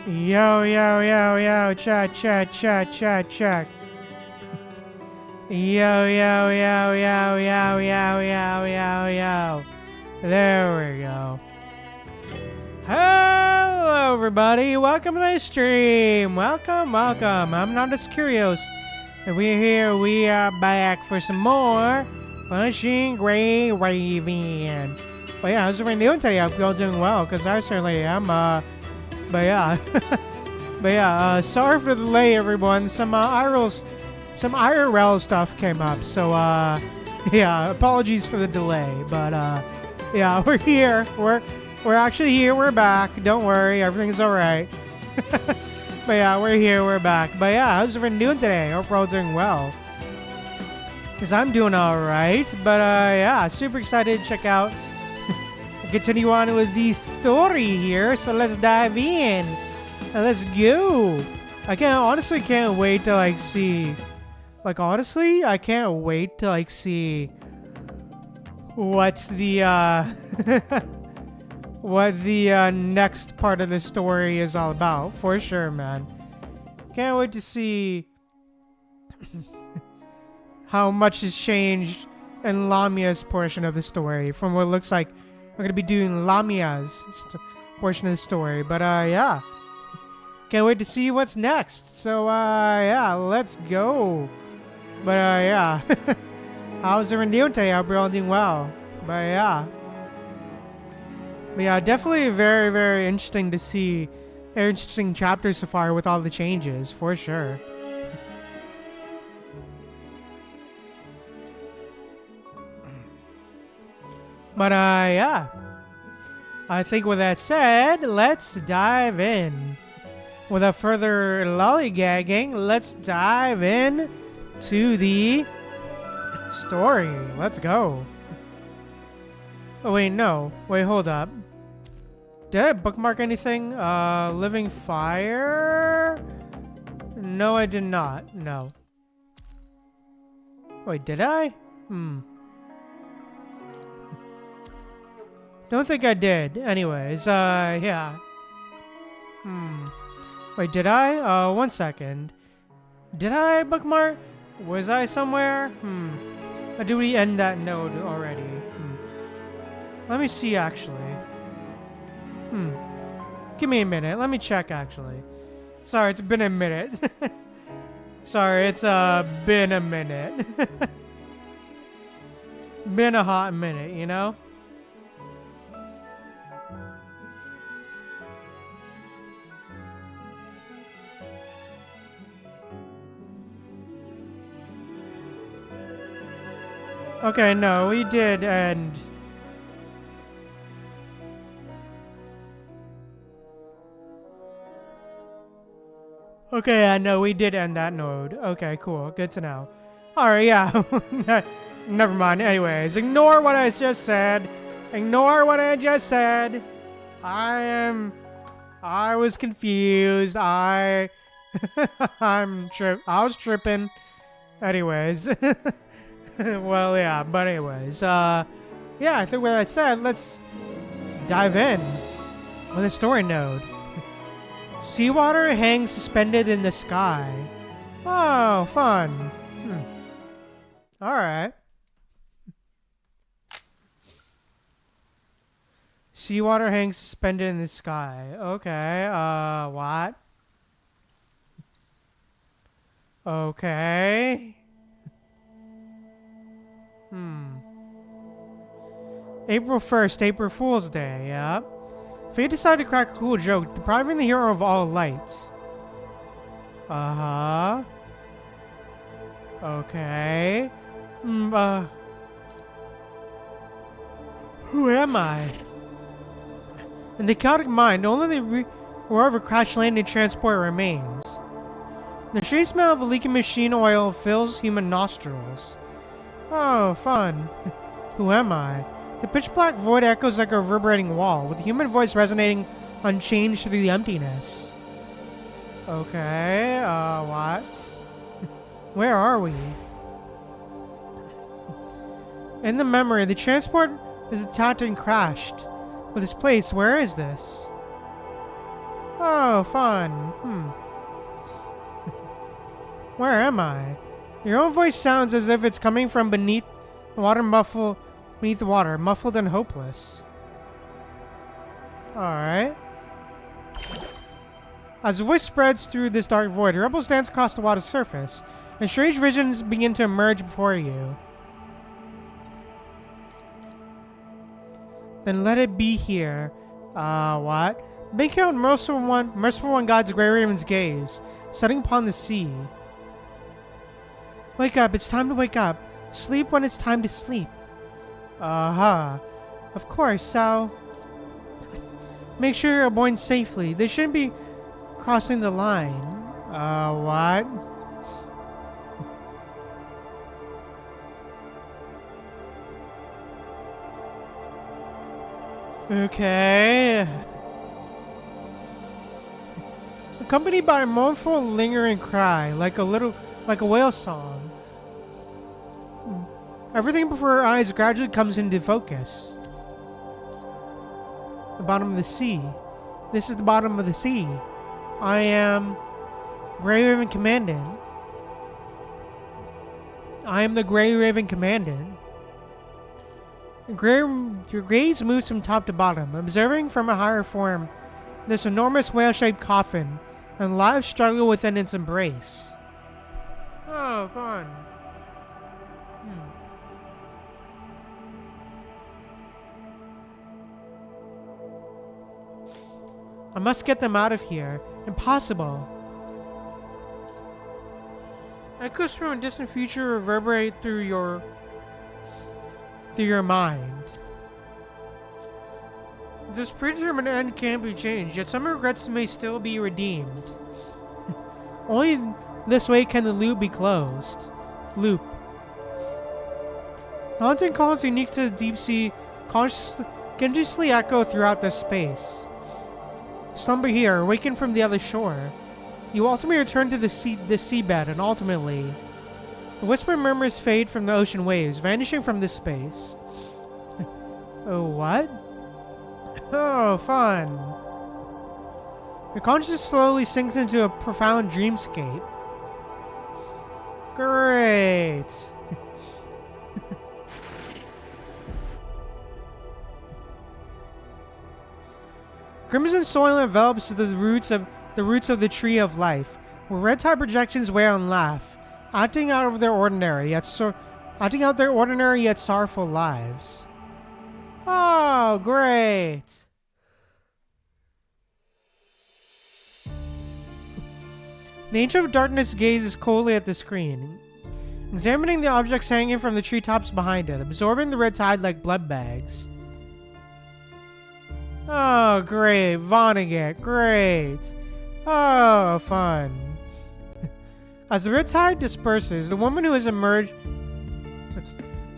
Yo, yo, yo, yo, check, check, check, check, check. Yo, yo, yo, yo, yo, yo, yo, yo, yo. There we go. Hello, everybody. Welcome to the stream. Welcome, welcome. I'm Noctis Kyrios. And we're here. We are back for some more Punching Gray Raven. But yeah, how's everyone doing today? I hope you're all doing well, because I certainly am. But yeah, sorry for the delay, everyone. Some IRL stuff came up, so yeah, apologies for the delay. But yeah, we're here. We're actually here. We're back. Don't worry, everything's all right. But yeah, we're here. We're back. But yeah, how's everyone doing today? Hope we're all doing well. Because I'm doing all right. But yeah, super excited to check out. Continue on with the story here, so let's dive in and let's go. I honestly can't wait to see, honestly, I can't wait to see what the what the next part of the story is all about, for sure, man. Can't wait to see how much has changed in Lamia's portion of the story from what it looks like. We're gonna be doing Lamia's portion of the story, but yeah, can't wait to see what's next. So yeah, let's go. But yeah, how's everyone doing today? I hope you're all doing well. But yeah, definitely very, very interesting to see. Very interesting chapters so far with all the changes, for sure. But yeah, I think with that said, let's dive in. Without further lollygagging, let's dive in to the story. Let's go. Oh wait, no. Wait, hold up. Did I bookmark anything? Living fire? No, I did not. No. Wait, did I? Don't think I did. Anyways, yeah. Wait, did I? 1 second. Did I bookmark? Was I somewhere? Or did we end that node already? Let me see, actually. Give me a minute. Let me check, actually. Sorry, it's been a minute. Sorry, it's been a minute. Been a hot minute, you know? Okay, no, we did end. Okay, I know we did end that node. Okay, cool. Good to know. Alright, yeah. Never mind. Anyways, ignore what I just said. Ignore what I just said. I was confused. I was tripping. Anyways. Well, yeah, but anyways, yeah, I think with that said, let's dive in with a story node. Seawater hangs suspended in the sky. Oh, fun. Alright. Seawater hangs suspended in the sky. Okay, what? Okay. April 1st, April Fool's Day, yeah. Fate decided to crack a cool joke, depriving the hero of all lights. Okay. Who am I? In the chaotic mind, only the roar of a crash-landing transport remains. The strange smell of a leaking machine oil fills human nostrils. Oh, fun. Who am I? The pitch-black void echoes like a reverberating wall, with the human voice resonating unchanged through the emptiness. Okay, what? Where are we? In the memory, the transport is attacked and crashed. With this place, where is this? Oh, fun. Where am I? Your own voice sounds as if it's coming from beneath the water, muffled and hopeless. Alright. As the voice spreads through this dark void, rebels dance across the water's surface, and strange visions begin to emerge before you. Then let it be here. What? Make out merciful one guides Grey Raven's gaze, setting upon the sea. Wake up, it's time to wake up. Sleep when it's time to sleep. Of course, so... Make sure you're aboard safely. They shouldn't be crossing the line. What? Okay. Accompanied by a mournful, lingering cry, like a whale song. Everything before her eyes gradually comes into focus. The bottom of the sea. This is the bottom of the sea. I am Grey Raven Commandant. I am the Grey Raven Commandant. Your gaze moves from top to bottom, observing from a higher form this enormous whale-shaped coffin and live struggle within its embrace. Oh, fun. I must get them out of here. Impossible. Echoes from a distant future reverberate through your mind. This predetermined end can't be changed, yet some regrets may still be redeemed. Only this way can the loop be closed. Loop. The haunting calls unique to the deep sea consciously echo throughout this space. Slumber here, awaken from the other shore. You ultimately return to the seabed, and ultimately, the whispered murmurs fade from the ocean waves, vanishing from this space. Oh, what? Oh, fun. Your consciousness slowly sinks into a profound dreamscape. Great. Crimson soil envelops the roots of the tree of life, where red tide projections wail and laugh, acting out their ordinary yet sorrowful lives. Oh, great. The Ancient of Darkness gazes coldly at the screen, examining the objects hanging from the treetops behind it, absorbing the red tide like blood bags. Oh, great. Vonnegut, great. Oh, fun. As the red tide disperses, the woman who has emerged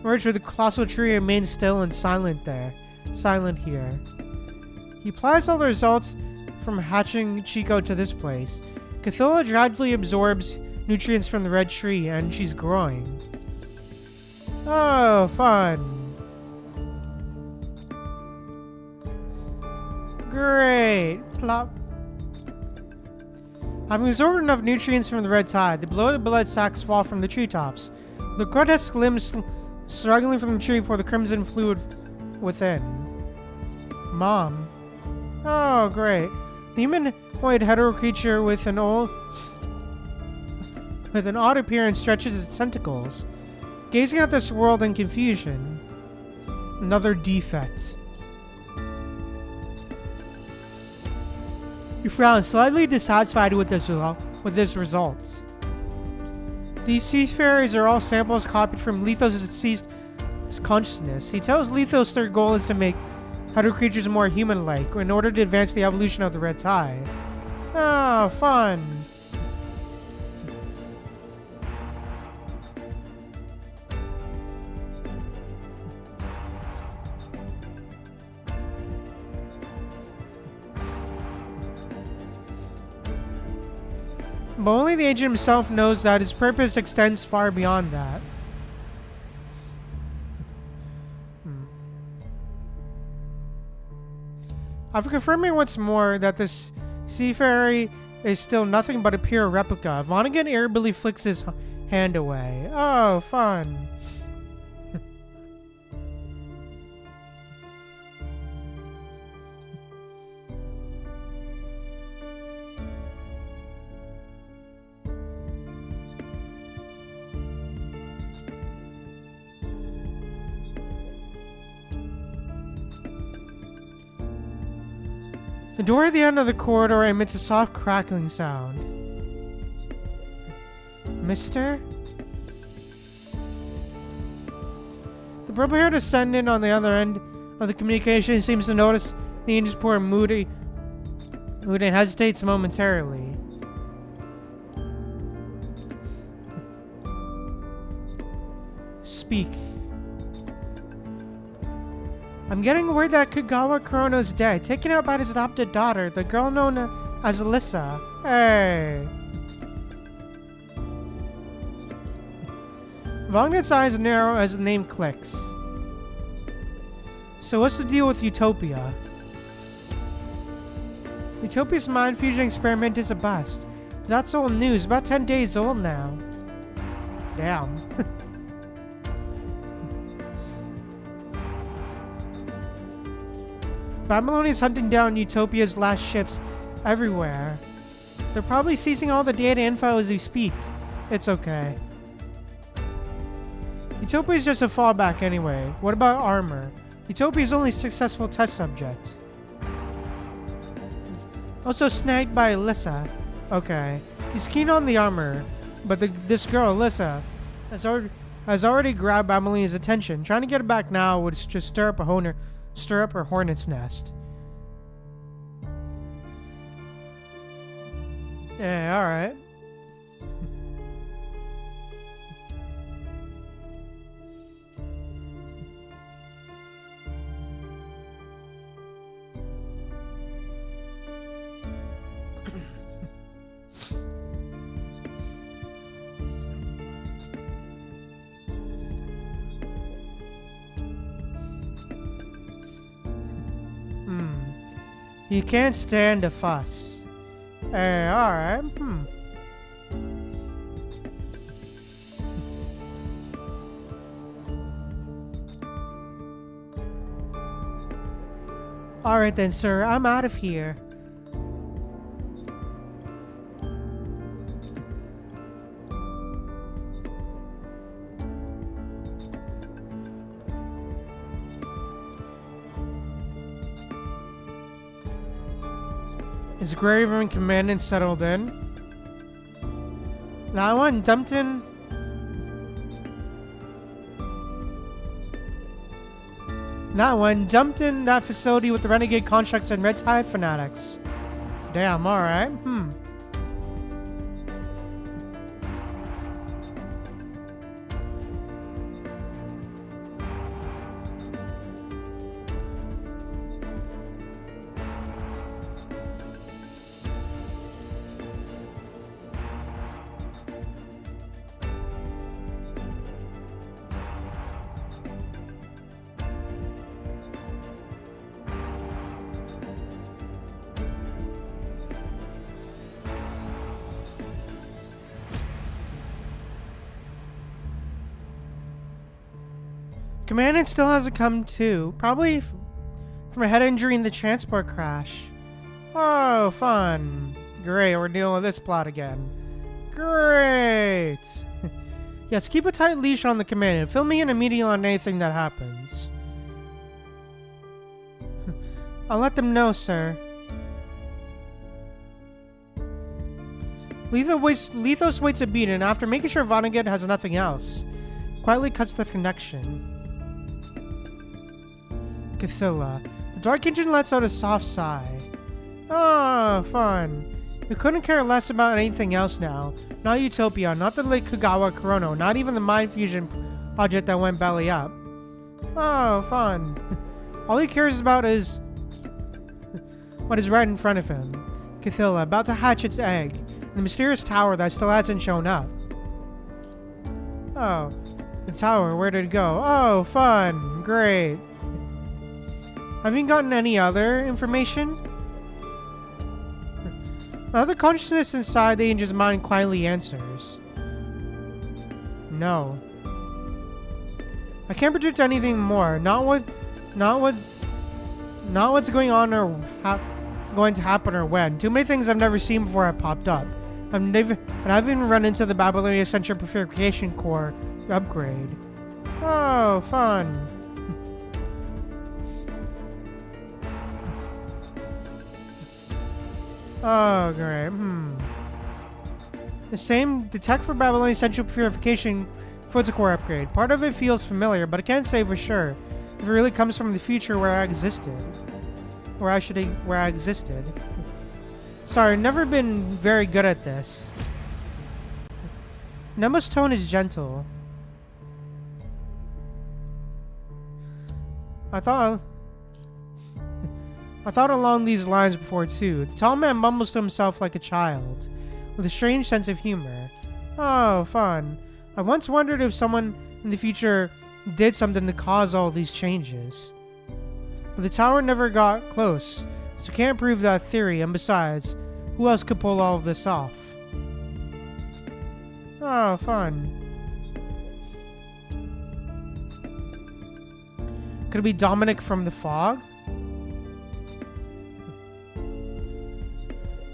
with the colossal tree remains still and silent here. He applies all the results from hatching Chico to this place. Cthulhu gradually absorbs nutrients from the red tree, and she's growing. Oh, fun. Great. Plop. Having absorbed enough nutrients from the red tide, the bloated blood sacs fall from the treetops. The grotesque limbs struggling from the tree for the crimson fluid within. Mom. Oh, great. The humanoid hetero creature with an odd appearance stretches its tentacles, gazing at this world in confusion. Another defect. He frowns, slightly dissatisfied with this result. These seafarers are all samples copied from Lethos' deceased consciousness. He tells Lethos their goal is to make hetero creatures more human-like in order to advance the evolution of the red tide. Oh, fun. But only the agent himself knows that his purpose extends far beyond that. After confirming once more that this seafarer is still nothing but a pure replica, Vonnegut irritably flicks his hand away. Oh, fun. The door at the end of the corridor emits a soft crackling sound. Mister? The purple-haired descendant on the other end of the communication seems to notice the angel's poor mood and hesitates momentarily. Speak. I'm getting word that Kagawa Kurono's dead, taken out by his adopted daughter, the girl known as Alyssa. Hey. Vonneget's eyes narrow as the name clicks. So what's the deal with Utopia? Utopia's mind fusion experiment is a bust. That's old news, about 10 days old now. Damn. Babylon is hunting down Utopia's last ships everywhere. They're probably seizing all the data info as we speak. It's okay. Utopia is just a fallback anyway. What about armor? Utopia's only successful test subject. Also snagged by Alyssa. Okay. He's keen on the armor, but this girl, Alyssa, has already grabbed Babylon's attention. Trying to get her back now would just stir up her hornet's nest. Yeah, alright. You can't stand a fuss. Hey, alright. Alright then, sir. I'm out of here. Is Graven Commandant settled in? That one dumped in. That facility with the renegade constructs and red tide fanatics. Damn, alright. Commandant still hasn't come to. Probably from a head injury in the transport crash. Oh, fun. Great, we're dealing with this plot again. Great. Yes, keep a tight leash on the Commandant. Fill me in immediately on anything that happens. I'll let them know, sir. Lethos waits a beat, and after making sure Vonnegut has nothing else, quietly cuts the connection. Cathilla. The Dark Engine lets out a soft sigh. Oh, fun. We couldn't care less about anything else now. Not Utopia, not the Lake Kagawa Korono, not even the Mind Fusion project that went belly up. Oh, fun. All he cares about is what is right in front of him. Cathilla, about to hatch its egg. The mysterious tower that still hasn't shown up. Oh, the tower, where did it go? Oh, fun. Great. Have you gotten any other information? Another consciousness inside the angel's mind quietly answers. No. I can't predict anything more. Not what's going on or going to happen or when. Too many things I've never seen before have popped up. And I've even run into the Babylonian Central Purification Core upgrade. Oh, fun. Oh, great. The same detect for Babylonian Central Purification Photocore upgrade. Part of it feels familiar, but I can't say for sure if it really comes from the future where I existed. Where I existed. Sorry, I've never been very good at this. Nema's tone is gentle. I thought along these lines before too. The tall man mumbles to himself like a child, with a strange sense of humor. Oh, fun. I once wondered if someone in the future did something to cause all these changes. But the tower never got close, so can't prove that theory, and besides, who else could pull all of this off? Oh, fun. Could it be Dominic from the fog?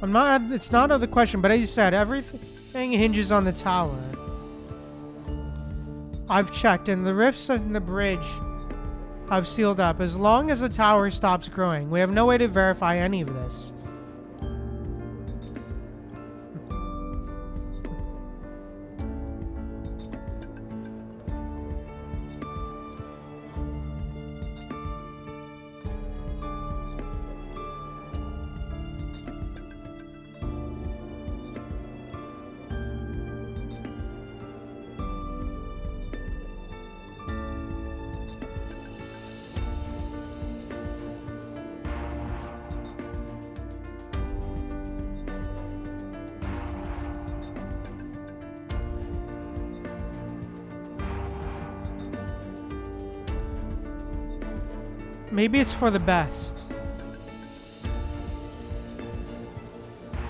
It's not out of the question, but as you said, everything hinges on the tower. I've checked, and the rifts in the bridge I've sealed up. As long as the tower stops growing, we have no way to verify any of this. Maybe it's for the best.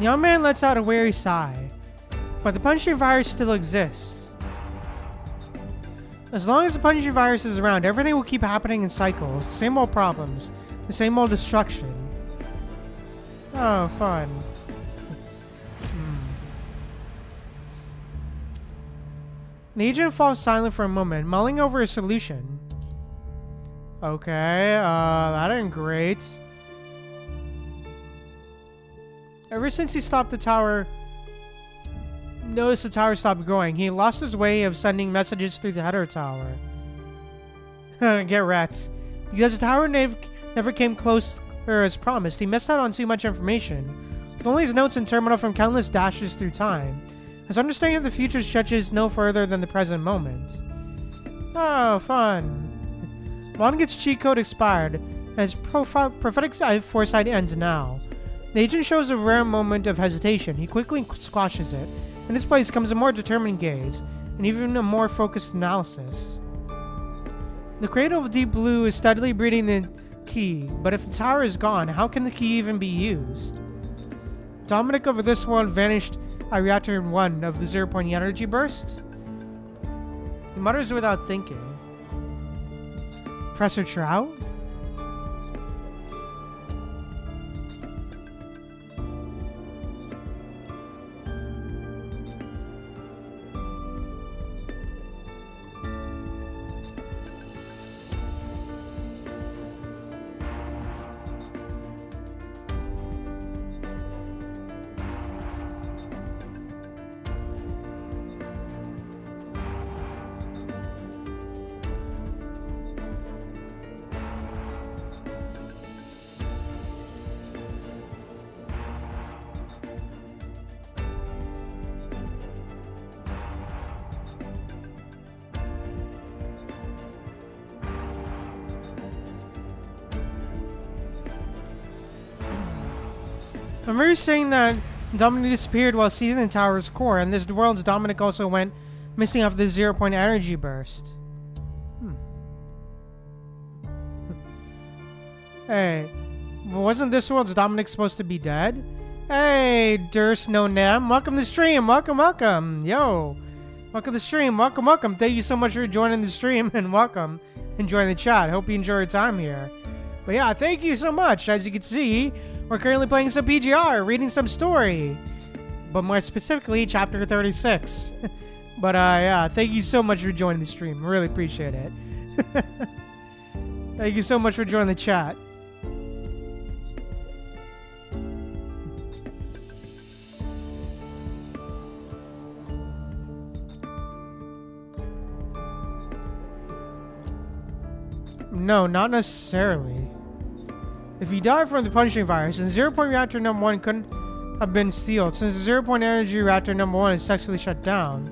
The young man lets out a weary sigh, but the punching virus still exists. As long as the punching virus is around, everything will keep happening in cycles. The same old problems, the same old destruction. Oh, fun. The agent falls silent for a moment, mulling over a solution. Okay, that ain't great. Ever since he stopped the tower, noticed the tower stopped growing, he lost his way of sending messages through the header tower. Get wrecked. Because the tower never came close as promised, he missed out on too much information. With only his notes and terminal from countless dashes through time, his understanding of the future stretches no further than the present moment. Oh, fun. Vonnegut's cheat code expired, and his prophetic foresight ends now. The agent shows a rare moment of hesitation. He quickly squashes it. In his place comes a more determined gaze, and even a more focused analysis. The cradle of Deep Blue is steadily breathing the key, but if the tower is gone, how can the key even be used? Dominic over this world vanished at Reactor 1 of the 0-point energy burst? He mutters without thinking. Professor Trout? Remember saying that Dominic disappeared while seizing the tower's core, and this world's Dominic also went missing after the 0-point energy burst. Hey, wasn't this world's Dominic supposed to be dead? Hey, Durst No Nam, welcome to the stream, welcome, yo. Welcome to the stream, welcome. Thank you so much for joining the stream, and welcome. Enjoying the chat, hope you enjoy your time here. But yeah, thank you so much. As you can see, we're currently playing some PGR, reading some story. But more specifically, chapter 36. But yeah, thank you so much for joining the stream. Really appreciate it. Thank you so much for joining the chat. No, not necessarily. If you die from the punching virus, then 0-point reactor number 1 couldn't have been sealed, since the 0-point energy reactor number 1 is successfully shut down.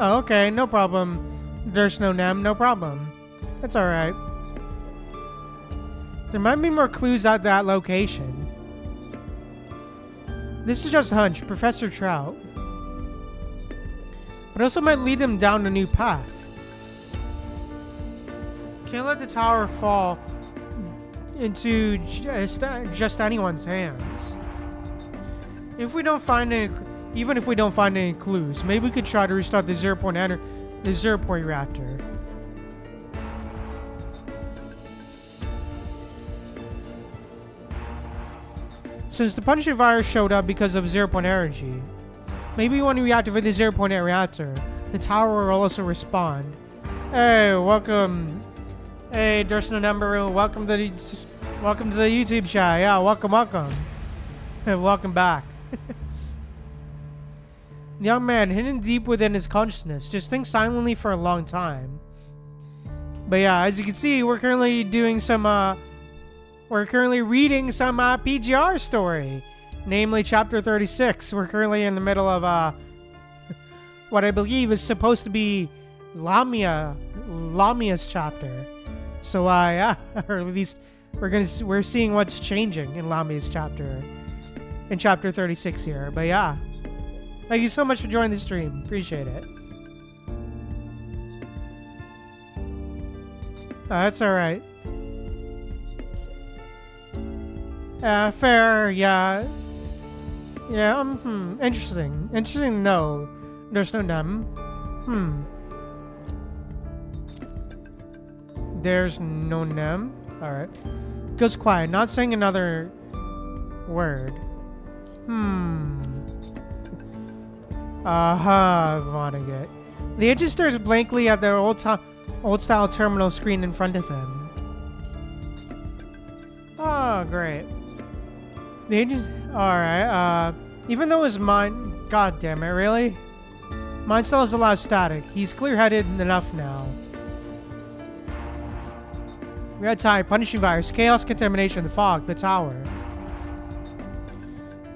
Oh, okay, no problem. There's no Nem, no problem. That's alright. There might be more clues at that location. This is just a hunch, Professor Trout. But also might lead them down a new path. Can't let the tower fall into just anyone's hands. If we don't find any, even if we don't find any clues, maybe we could try to restart the 0-point reactor. Since the punching virus showed up because of 0-point energy, maybe when we reactivate the 0-point reactor, the tower will also respond. Hey, welcome. Hey, there's no number. Welcome to the YouTube chat. Yeah, welcome. Welcome back. The young man, hidden deep within his consciousness, just thinks silently for a long time. But yeah, as you can see, we're currently doing some we're currently reading some PGR story, namely chapter 36. We're currently in the middle of what I believe is supposed to be Lamia's chapter. So yeah, or at least we're seeing what's changing in Lamia's chapter, in chapter 36 here. But yeah, thank you so much for joining the stream. Appreciate it. That's all right. Fair, yeah. Yeah, interesting. Interesting, no. There's no them. There's no them. Alright. Goes quiet, not saying another word. Vonnegut. The agent stares blankly at the old-style terminal screen in front of him. Oh, great. The agent... Alright, even though his mind... God damn it, really? Mine still has a lot of static. He's clear-headed enough now. Red tide, punishing virus, chaos, contamination, the fog, the tower.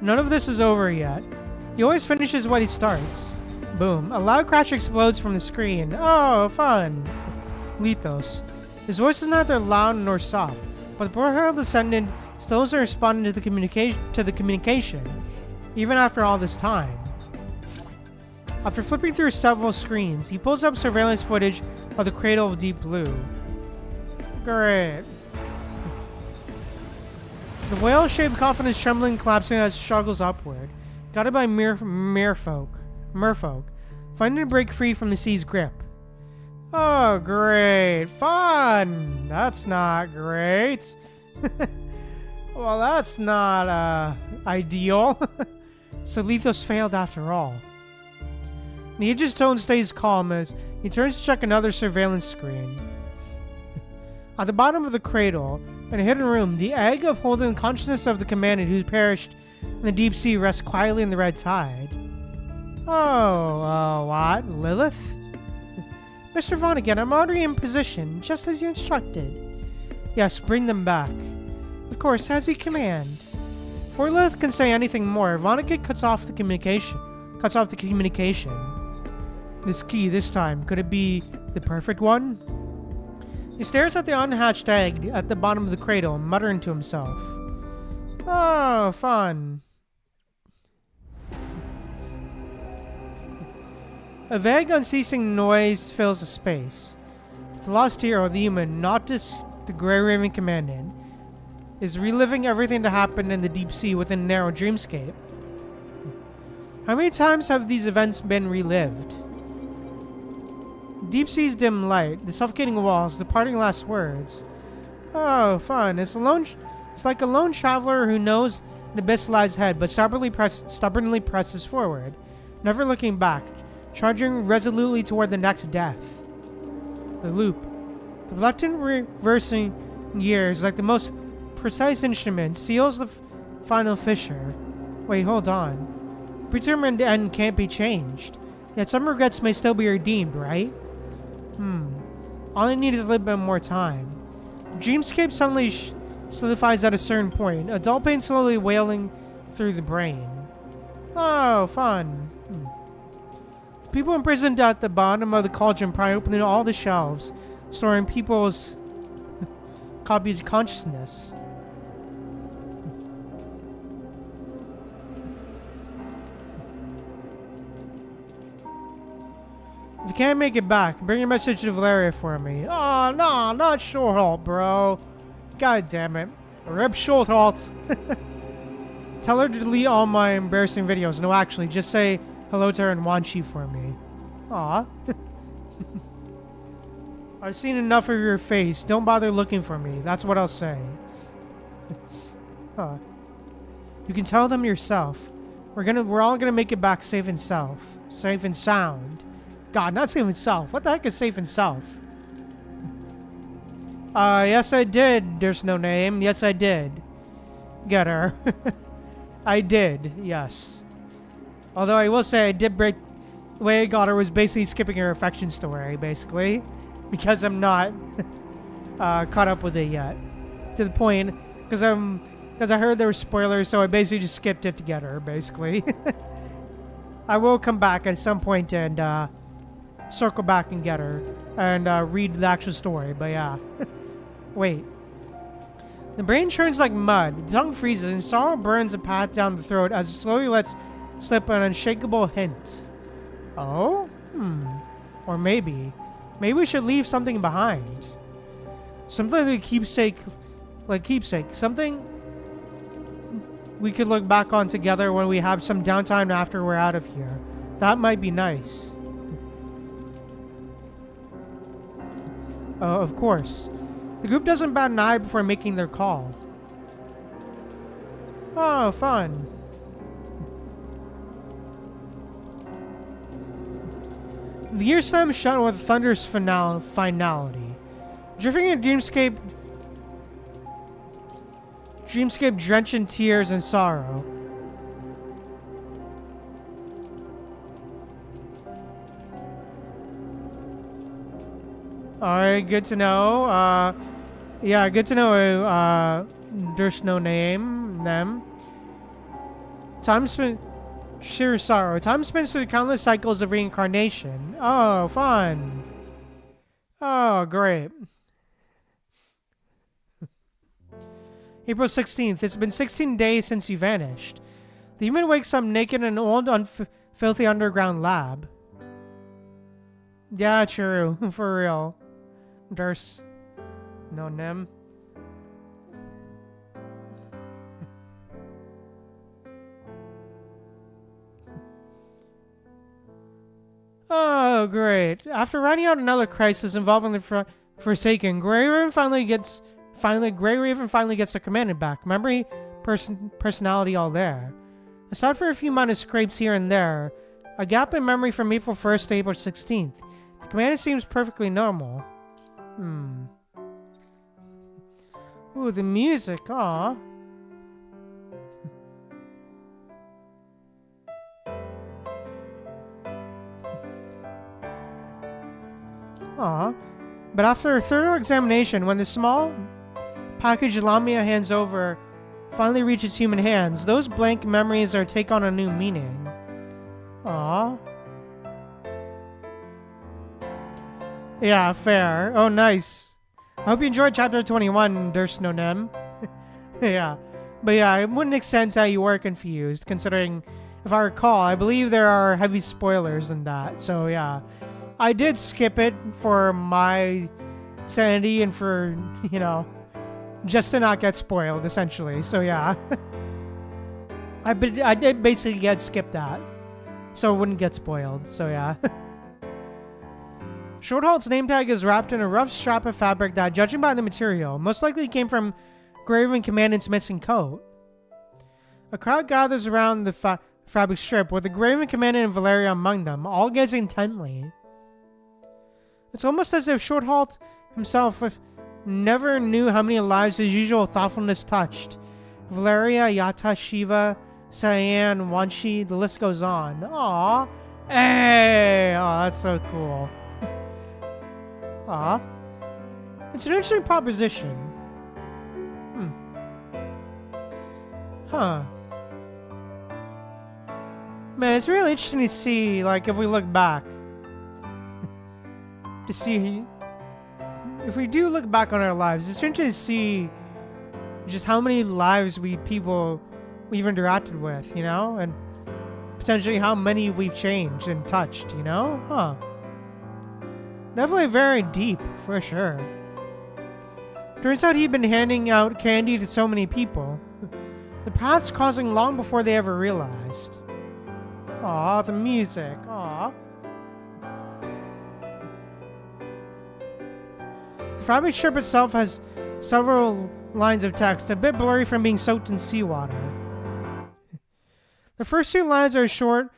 None of this is over yet. He always finishes what he starts. Boom. A loud crash explodes from the screen. Oh, fun. Lithos. His voice is neither loud nor soft, but the poor herald descendant still isn't responding to the communication, even after all this time. After flipping through several screens, he pulls up surveillance footage of the cradle of Deep Blue. Great. The whale-shaped coffin is trembling and collapsing as it struggles upward, guided by merfolk, fighting to break free from the sea's grip. Oh, great. Fun! That's not great. Well, that's not, ideal. So Lithos failed after all. The agent's tone stays calm as he turns to check another surveillance screen. At the bottom of the cradle, in a hidden room, the egg of holding consciousness of the commandant who perished in the deep sea rests quietly in the red tide. Oh, what? Lilith? Mr. Vonnegut, I'm already in position, just as you instructed. Yes, bring them back. Of course, as you command. Before Lilith can say anything more, Vonnegut cuts off the communication. This key this time, could it be the perfect one? He stares at the unhatched egg at the bottom of the cradle, muttering to himself. Oh, fun. A vague, unceasing noise fills the space. The lost hero, the human, Noctis, the Grey Raven Commandant, is reliving everything that happened in the deep sea within a narrow dreamscape. How many times have these events been relived? Deep sea's dim light, the suffocating walls, the parting last words. Oh, fun. It's like a lone traveler who knows the abyss lies ahead, but stubbornly presses forward, never looking back, charging resolutely toward the next death. The loop. The reluctant reversing gears, like the most precise instrument, seals the final fissure. Wait, hold on. Predetermined end can't be changed. Yet some regrets may still be redeemed, right? All I need is a little bit more time. Dreamscape suddenly solidifies at a certain point, a dull pain slowly wailing through the brain. Oh, fun. People imprisoned at the bottom of the cauldron pry open all the shelves, storing people's copied consciousness. If you can't make it back, bring a message to Valeria for me. Oh, no, not Short Halt, bro. God damn it. Rip Short Halt. Tell her to delete all my embarrassing videos. No, actually, just say hello to her and Wanchi for me. Aw. I've seen enough of your face. Don't bother looking for me. That's what I'll say. You can tell them yourself. We're all gonna make it back safe and sound. God, not safe and self. What the heck is safe and self? Yes I did. There's no name. Yes I did. Get her. I did, yes. Although I will say I did break... The way I got her was basically skipping her affection story, basically. Because I'm not caught up with it yet. To the point, because I heard there were spoilers, so I basically just skipped it to get her, basically. I will come back at some point and circle back and get her and read the actual story, but yeah. Wait. The brain churns like mud, the tongue freezes, and sorrow burns a path down the throat as it slowly lets slip an unshakable hint. Oh? Or maybe we should leave something behind. Something like keepsake. Something we could look back on together when we have some downtime after we're out of here. That might be nice. Of course. The group doesn't bat an eye before making their call. Oh, fun. The year slams shut with a thunderous finality. Drifting in a dreamscape drenched in tears and sorrow. Alright, good to know. Yeah, good to know. There's no name. Them. Time spent. Sheer sorrow. Time spent through countless cycles of reincarnation. Oh, fun. Oh, great. April 16th. It's been 16 days since you vanished. The human wakes up naked in an old, filthy underground lab. Yeah, true. For real. There's no name. Oh, great. After riding out another crisis involving the Forsaken, Grey Raven finally gets her command back. Memory, personality, all there. Aside for a few minor scrapes here and there, a gap in memory from April 1st to April 16th, the command seems perfectly normal. Ooh, the music, aw. Aw. But after a thorough examination, when the small package Lamia hands over finally reaches human hands, those blank memories take on a new meaning. Aw. Yeah, fair. Oh, nice. I hope you enjoyed chapter 21, There's No Nem. Yeah. But yeah, it wouldn't make sense how you were confused, considering, if I recall, I believe there are heavy spoilers in that. So yeah. I did skip it for my sanity and for, you know, just to not get spoiled, essentially. So yeah. I did basically skip that, so it wouldn't get spoiled. So yeah. Shorthalt's name tag is wrapped in a rough strap of fabric that, judging by the material, most likely came from Grey Raven Commandant's missing coat. A crowd gathers around the fabric strip, with the Grey Raven Commandant and Valeria among them, all gazing intently. It's almost as if Shorthalt himself never knew how many lives his usual thoughtfulness touched. Valeria, Yata, Shiva, Cyan, Wanshi, the list goes on. Aww. Hey! Oh, that's so cool. Aw. It's an interesting proposition. Huh. Man, it's really interesting to see, like, if we look back. To see... If we do look back on our lives, it's interesting to see just how many lives we've interacted with, you know? And potentially how many we've changed and touched, you know? Huh. Definitely very deep, for sure. Turns out he'd been handing out candy to so many people. The paths causing long before they ever realized. Aw, the music. Aw. The fabric strip itself has several lines of text, a bit blurry from being soaked in seawater. The first two lines are short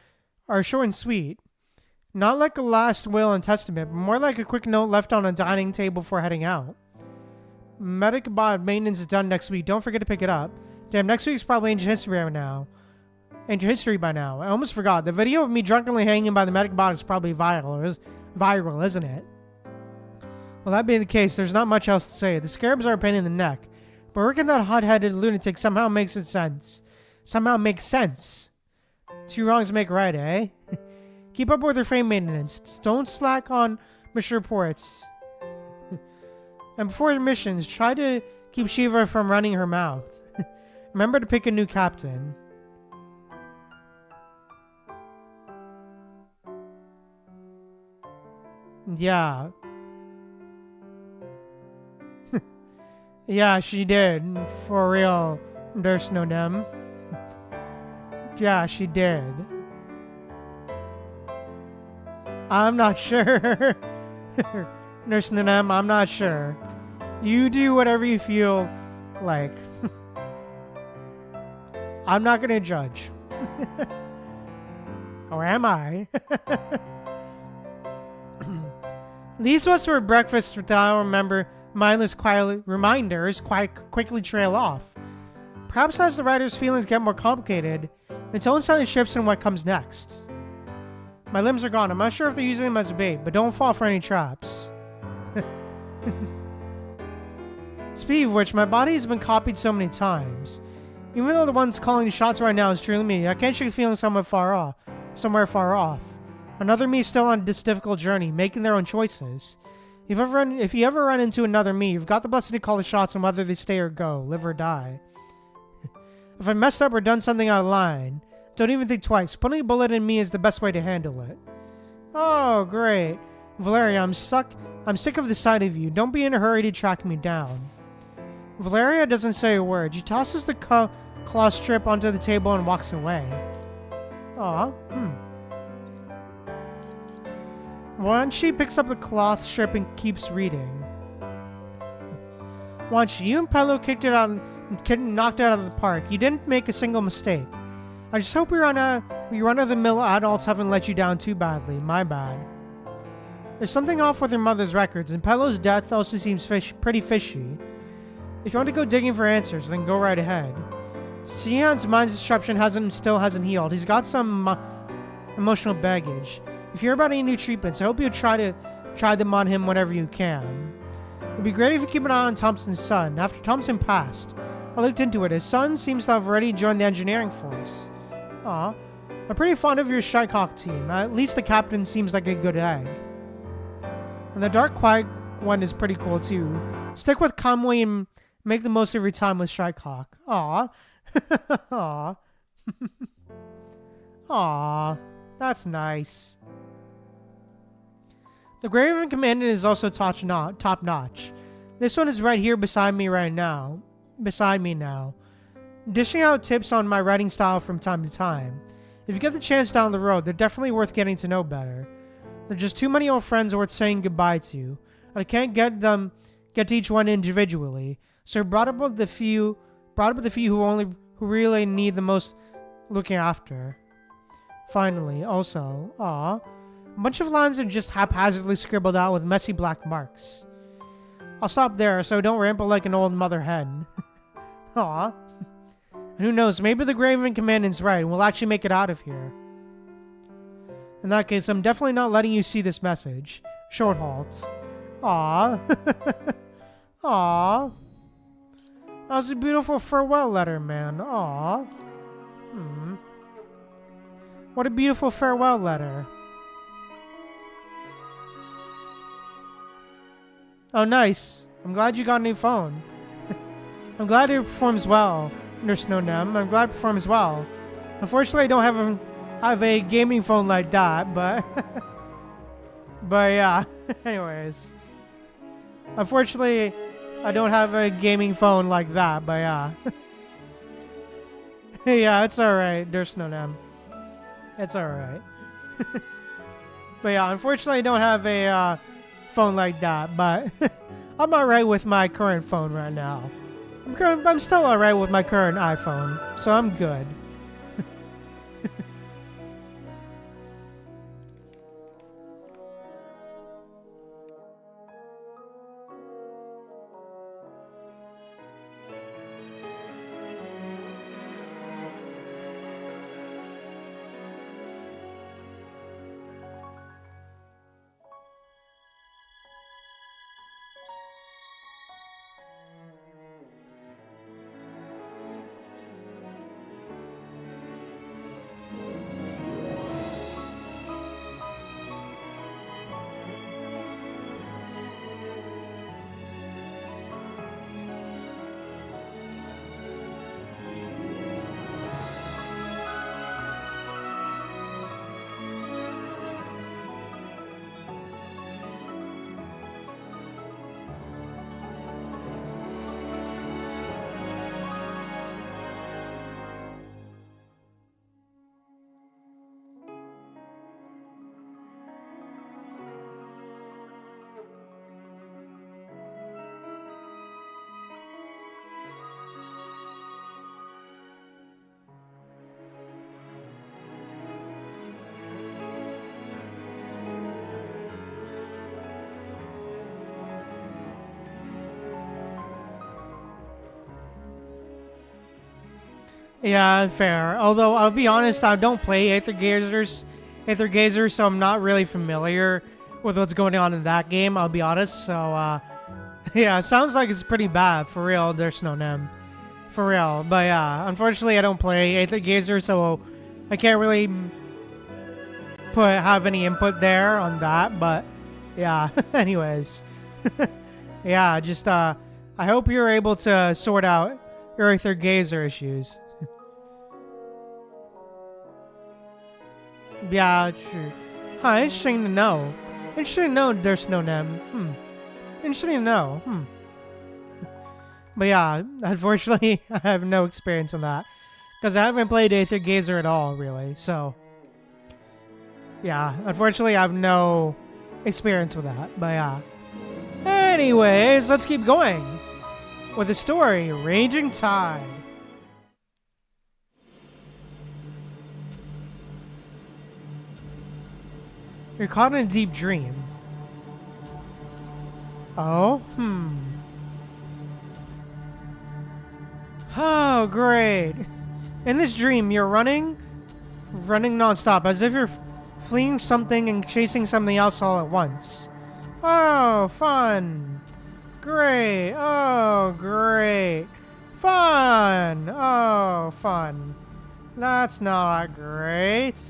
and sweet. Not like a last will and testament, but more like a quick note left on a dining table before heading out. Medic bot maintenance is done next week. Don't forget to pick it up. Damn, next week's probably ancient history by now. I almost forgot. The video of me drunkenly hanging by the medic bot is probably viral, isn't it? Well, that being the case, there's not much else to say. The scarabs are a pain in the neck, but working that hot-headed lunatic somehow makes sense. Two wrongs make right, eh? Keep up with your frame maintenance. Don't slack on mission reports. And before your missions, try to keep Shiva from running her mouth. Remember to pick a new captain. Yeah. Yeah, she did. For real. There's no them. Yeah, she did. I'm not sure. Nurse Nanem, I'm not sure. You do whatever you feel like. I'm not gonna judge. Or am I? These was for breakfast that I remember mindless quiet reminders quite quickly trail off. Perhaps as the writer's feelings get more complicated, the tone suddenly shifts in what comes next. My limbs are gone. I'm not sure if they're using them as a bait, but don't fall for any traps. Speaking of which, my body has been copied so many times. Even though the one's calling the shots right now is truly me, I can't shake feeling somewhere far off. Another me still on this difficult journey, making their own choices. If you ever run into another me, you've got the blessing to call the shots on whether they stay or go, live or die. If I messed up or done something out of line, don't even think twice. Putting a bullet in me is the best way to handle it. Oh, great. Valeria, I'm sick of the sight of you. Don't be in a hurry to track me down. Valeria doesn't say a word. She tosses the cloth strip onto the table and walks away. Aw, Once she picks up the cloth strip and keeps reading. Once you and Pello knocked out of the park, you didn't make a single mistake. I just hope we run-of-the-mill adults haven't let you down too badly. My bad. There's something off with your mother's records, and Pello's death also seems pretty fishy. If you want to go digging for answers, then go right ahead. Sion's mind's disruption still hasn't healed. He's got some emotional baggage. If you hear about any new treatments, I hope you try them on him whenever you can. It'd be great if you keep an eye on Thompson's son. After Thompson passed, I looked into it. His son seems to have already joined the engineering force. Aw. I'm pretty fond of your Shycock team. At least the captain seems like a good egg. And the Dark Quiet one is pretty cool too. Stick with Conway and make the most of your time with Shycock. Aw. Aw. Aw. That's nice. The Graven Commandant is also top notch. This one is right here beside me now. Dishing out tips on my writing style from time to time. If you get the chance down the road, they're definitely worth getting to know better. They're just too many old friends worth saying goodbye to. And I can't get to each one individually. So I brought up with the few who really need the most looking after. Finally, also, a bunch of lines are just haphazardly scribbled out with messy black marks. I'll stop there, so don't ramble like an old mother hen. Aw. And who knows, maybe the Graven Commandant's right, and we'll actually make it out of here. In that case, I'm definitely not letting you see this message. Short halt. Aw. Aw. That was a beautiful farewell letter, man. Aw. What a beautiful farewell letter. Oh, nice. I'm glad you got a new phone. I'm glad it performs well, Nurse No-Nem. I'm glad it performs well. Unfortunately, I don't have a gaming phone like that, but... but yeah. Anyways. Unfortunately, I don't have a gaming phone like that, but yeah. Yeah, it's alright, Nurse No-Nem. It's alright. But yeah, unfortunately I don't have a phone like that, but I'm alright with my current phone right now. I'm still alright with my current iPhone, so I'm good. Yeah, fair. Although I'll be honest, I don't play Aether Gazer, so I'm not really familiar with what's going on in that game. I'll be honest. So yeah, it sounds like it's pretty bad for real. There's no name for real, but yeah, unfortunately, I don't play Aether Gazer, so I can't really have any input there on that. But yeah, anyways, yeah, just I hope you're able to sort out your Aether Gazer issues. Yeah, true. Huh, interesting to know. Interesting to know there's no name. Interesting to know. But yeah, unfortunately, I have no experience on that. Because I haven't played Aether Gazer at all, really. So, yeah, unfortunately, I have no experience with that. But yeah. Anyways, let's keep going with the story, Raging Tide. You're caught in a deep dream. Oh? Oh, great. In this dream, you're running nonstop, as if you're fleeing something and chasing something else all at once. Oh, fun. Great. Oh, great. Fun. Oh, fun. That's not great.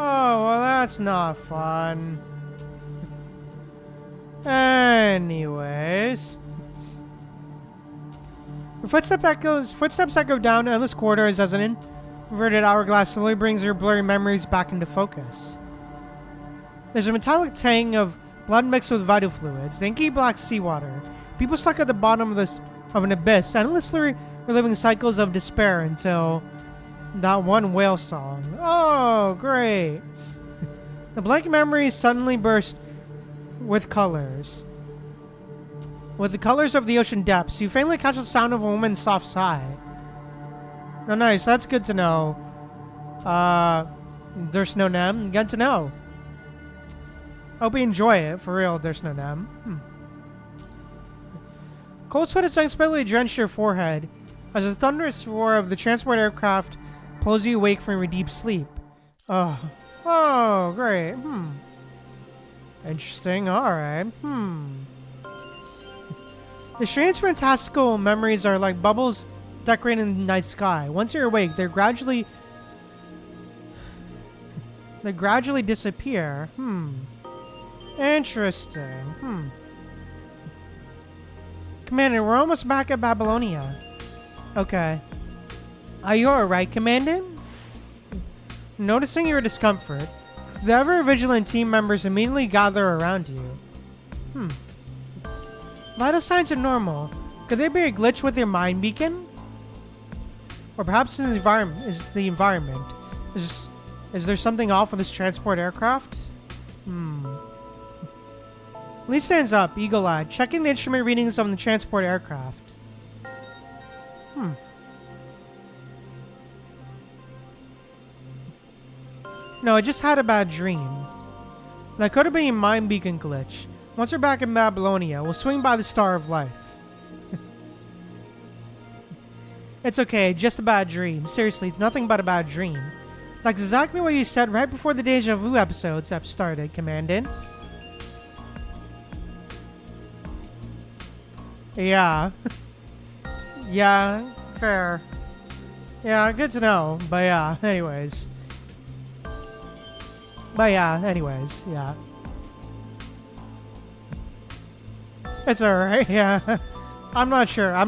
Oh, well, that's not fun. Anyways. Footsteps echo down endless corridors as an inverted hourglass slowly brings your blurry memories back into focus. There's a metallic tang of blood mixed with vital fluids, the inky black seawater. People stuck at the bottom of an abyss, endlessly reliving cycles of despair until that one whale song. Oh, great. The blank memories suddenly burst with colors. With the colors of the ocean depths, you faintly catch the sound of a woman's soft sigh. Oh, nice. That's good to know. There's no name. Good to know. Hope you enjoy it. For real, there's no name. Cold sweat has unexpectedly drenched your forehead as the thunderous roar of the transport aircraft pulls you awake from your deep sleep. Oh, great. Interesting. Alright. The strange fantastical memories are like bubbles decorating the night sky. Once you're awake, they gradually disappear. Interesting. Commander, we're almost back at Babylonia. Okay. Are you alright, Commander? Noticing your discomfort, the ever-vigilant team members immediately gather around you. Vital signs are normal. Could there be a glitch with your mind beacon? Or perhaps the environment. Is there something off with this transport aircraft? Lee stands up, eagle-eyed, checking the instrument readings on the transport aircraft. No, I just had a bad dream. That could have been a mind beacon glitch. Once we're back in Babylonia, we'll swing by the Star of Life. It's okay, just a bad dream. Seriously, it's nothing but a bad dream. That's exactly what you said right before the Deja Vu episodes started, Commandant. Yeah. Yeah, fair. Yeah, good to know. But yeah, anyways. Yeah. It's alright, yeah. I'm not sure. I'll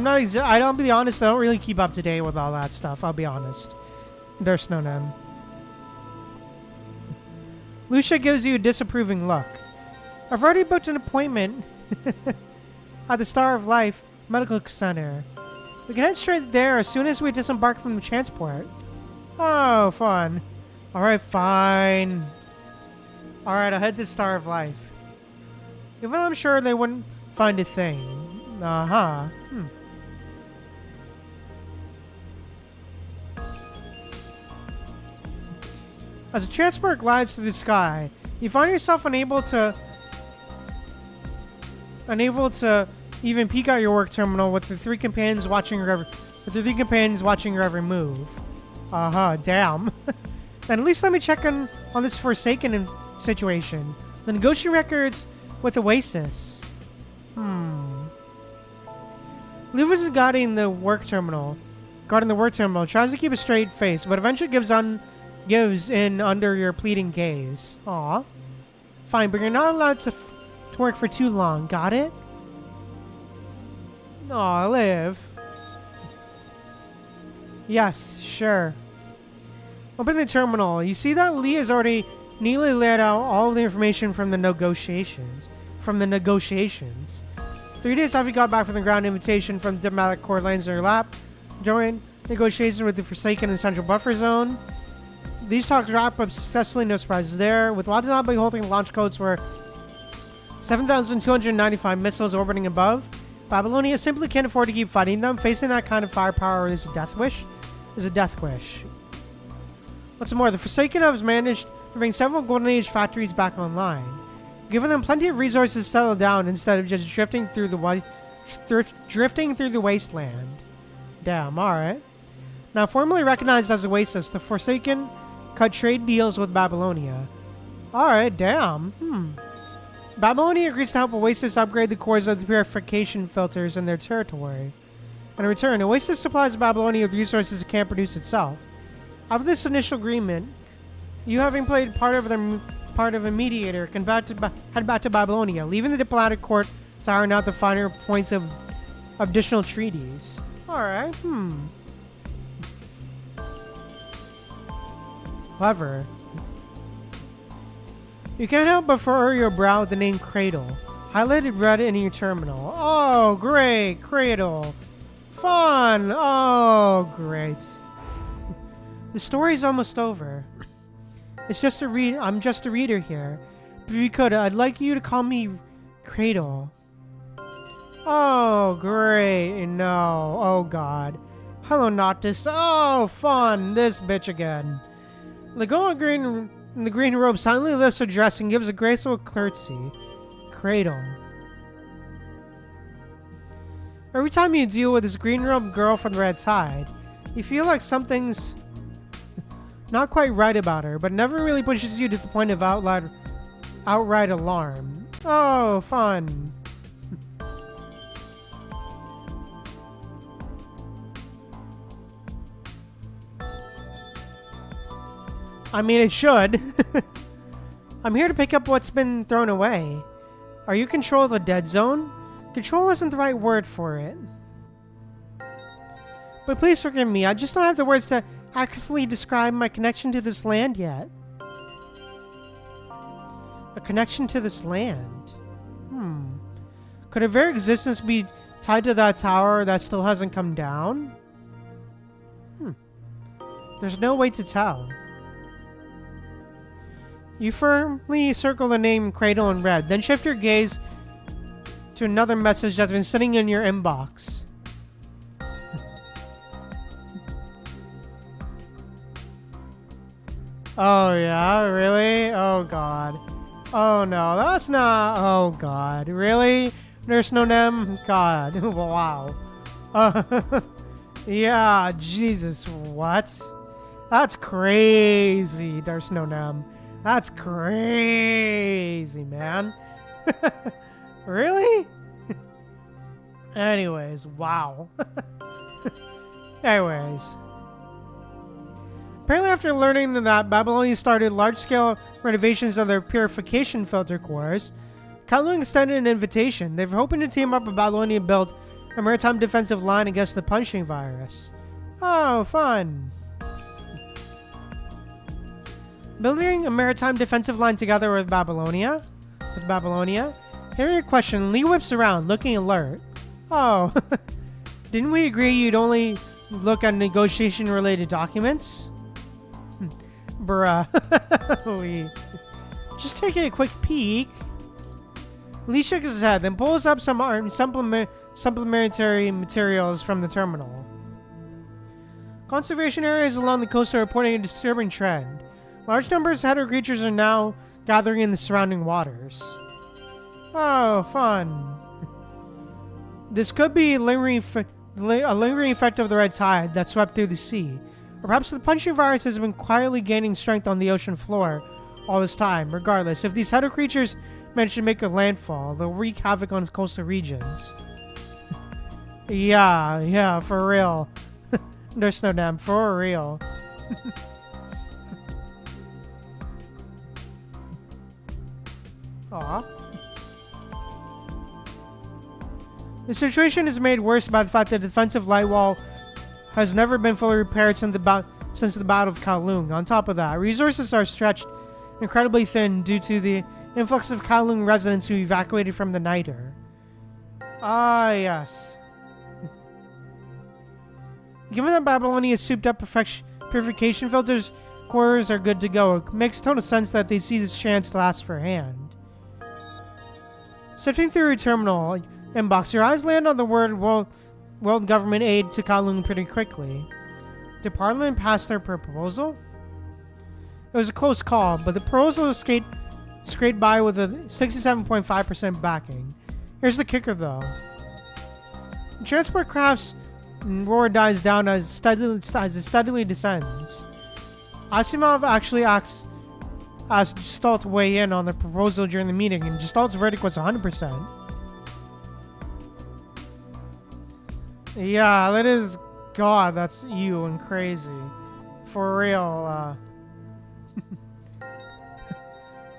be honest, I don't really keep up to date with all that stuff, I'll be honest. There's no name. Lucia gives you a disapproving look. I've already booked an appointment at the Star of Life Medical Center. We can head straight there as soon as we disembark from the transport. Oh, fun. Alright, fine. Alright, I'll head to Star of Life. Even though I'm sure they wouldn't find a thing. As the transport glides through the sky, You find yourself unable to even peek out your work terminal with the three companions watching your every move. Damn. And at least let me check on this Forsaken situation. The negotiation records with Oasis. Luvas is guarding the work terminal. Tries to keep a straight face, but eventually gives in under your pleading gaze. Aw. Fine, but you're not allowed to work for too long. Got it? Aw, Liv. Yes, sure. Open the terminal. You see that Lee has already neatly laid out all of the information from the negotiations. 3 days after you got back from the ground, invitation from the diplomatic corps lands in your lap. Join negotiations with the Forsaken and Central Buffer Zone. These talks wrap up successfully, no surprises there. With Watanabe holding launch codes for 7,295 missiles orbiting above, Babylonia simply can't afford to keep fighting them. Facing that kind of firepower is a death wish. What's more, the Forsaken have managed to bring several Golden Age factories back online, giving them plenty of resources to settle down instead of just drifting through the wasteland. Damn, alright. Now formerly recognized as Oasis, the Forsaken cut trade deals with Babylonia. Alright, damn. Babylonia agrees to help Oasis upgrade the cores of the purification filters in their territory. In return, Oasis supplies Babylonia with resources it can't produce itself. After this initial agreement, you, having played part of a mediator, can head back to Babylonia, leaving the diplomatic court to iron out the finer points of additional treaties. Alright, However, you can't help but furrow your brow with the name Cradle, highlighted red in your terminal. Oh, great, Cradle. Fun. Oh, great. The story's almost over. I'm just a reader here. But if you could, I'd like you to call me Cradle. Oh, great. No. Oh, God. Hello, Noctis. Oh, fun. This bitch again. The girl in the green robe silently lifts her dress and gives a graceful curtsy. Cradle. Every time you deal with this green-robed girl from the Red Tide, you feel like something's not quite right about her, but never really pushes you to the point of outright alarm. Oh, fun. I mean, it should. I'm here to pick up what's been thrown away. Are you control of the dead zone? Control isn't the right word for it. But please forgive me, I just don't have the words to accurately describe my connection to this land yet. A connection to this land? Could a very existence be tied to that tower that still hasn't come down? There's no way to tell. You firmly circle the name Cradle in red, then shift your gaze to another message that's been sitting in your inbox. Oh yeah, really? Oh god. Oh no, that's not... Oh god, really? Nurse No Nem? God, wow. Yeah, Jesus, what? That's crazy, Nurse No Nem. That's crazy, man. Really? Anyways, wow. Anyways. Apparently after learning that Babylonia started large-scale renovations of their purification filter cores, Kowloon extended an invitation. They're hoping to team up with Babylonia to build a maritime defensive line against the punching virus. Oh, fun. Building a maritime defensive line together with Babylonia? Hearing your question, Lee whips around, looking alert. Oh, didn't we agree you'd only look at negotiation-related documents? Bruh. Lee. Just taking a quick peek. Lee shook his head, then pulls up some supplementary materials from the terminal. Conservation areas along the coast are reporting a disturbing trend. Large numbers of header creatures are now gathering in the surrounding waters. Oh, fun. This could be a lingering effect of the red tide that swept through the sea. Or perhaps the punching virus has been quietly gaining strength on the ocean floor all this time. Regardless, if these hedge creatures manage to make a landfall, they'll wreak havoc on coastal regions. Yeah, for real. There's no damn, for real. Aw. The situation is made worse by the fact that the defensive light wall has never been fully repaired since the Battle of Kowloon. On top of that, resources are stretched incredibly thin due to the influx of Kowloon residents who evacuated from the Niter. Ah, yes. Given that Babylonia's souped-up purification filters, cores are good to go. It makes total sense that they see this chance last for hand. Sifting through your terminal inbox, your eyes land on the word world government aid to Kowloon pretty quickly. Did Parliament pass their proposal? It was a close call, but the proposal scraped by with a 67.5% backing. Here's the kicker, though. The transport craft's roar dies down as it steadily descends. Asimov actually asked Gestalt to weigh in on the proposal during the meeting, and Gestalt's verdict was 100%. Yeah, that is... God, that's you and crazy. For real,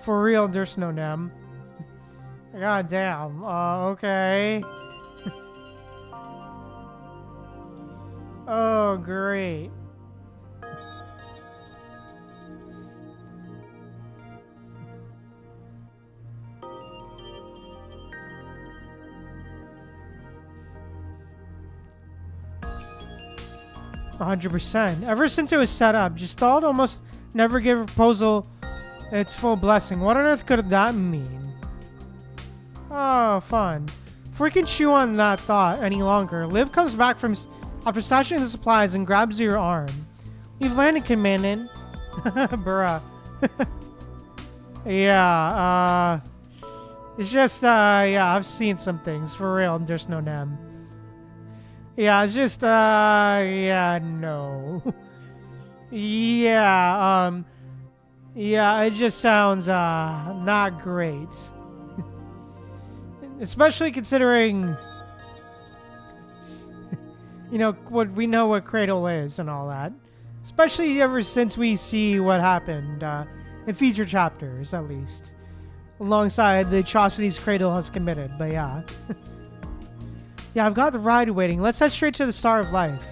For real, there's no nem. God damn. Okay. Oh, great. %. Ever since it was set up, Gestalt almost never gave a proposal its full blessing. What on earth could that mean? Oh, fun. Before we can chew on that thought any longer, Liv comes back after stashing the supplies and grabs your arm. We've landed, Commandant. Bruh. Yeah, it's just, yeah, I've seen some things, for real, there's no nem. Yeah, it's just, yeah, no. Yeah, yeah, it just sounds, not great. Especially considering, you know, what Cradle is and all that. Especially ever since we see what happened, in future chapters, at least. Alongside the atrocities Cradle has committed, but yeah. Yeah, I've got the ride waiting. Let's head straight to the Star of Life.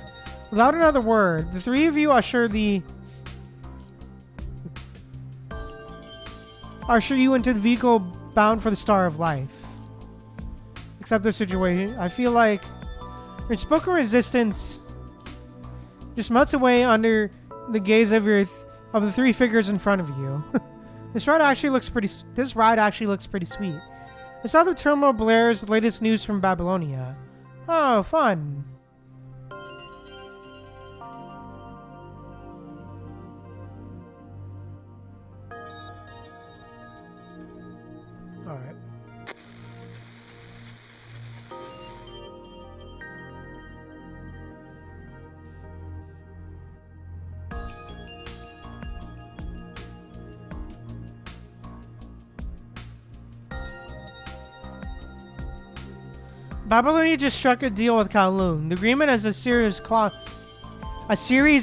Without another word, the three of you usher you into the vehicle bound for the Star of Life. Accept the situation. I feel like your spoken resistance just melts away under the gaze of the three figures in front of you. This ride actually looks pretty sweet. Inside the terminal blares the latest news from Babylonia. Oh, fun. Alright. Babylonia just struck a deal with Kowloon. The agreement has a series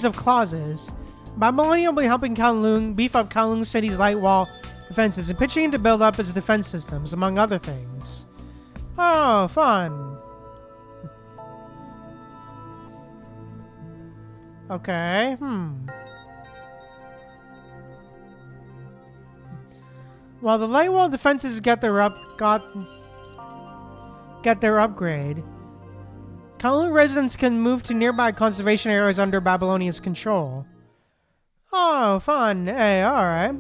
of clauses. Babylonia will be helping Kowloon beef up Kowloon City's light wall defenses and pitching in to build up its defense systems, among other things. Oh, fun. Okay, While the light wall defenses get their upgrade, Kowloon residents can move to nearby conservation areas under Babylonia's control. Oh, fun. Hey, alright,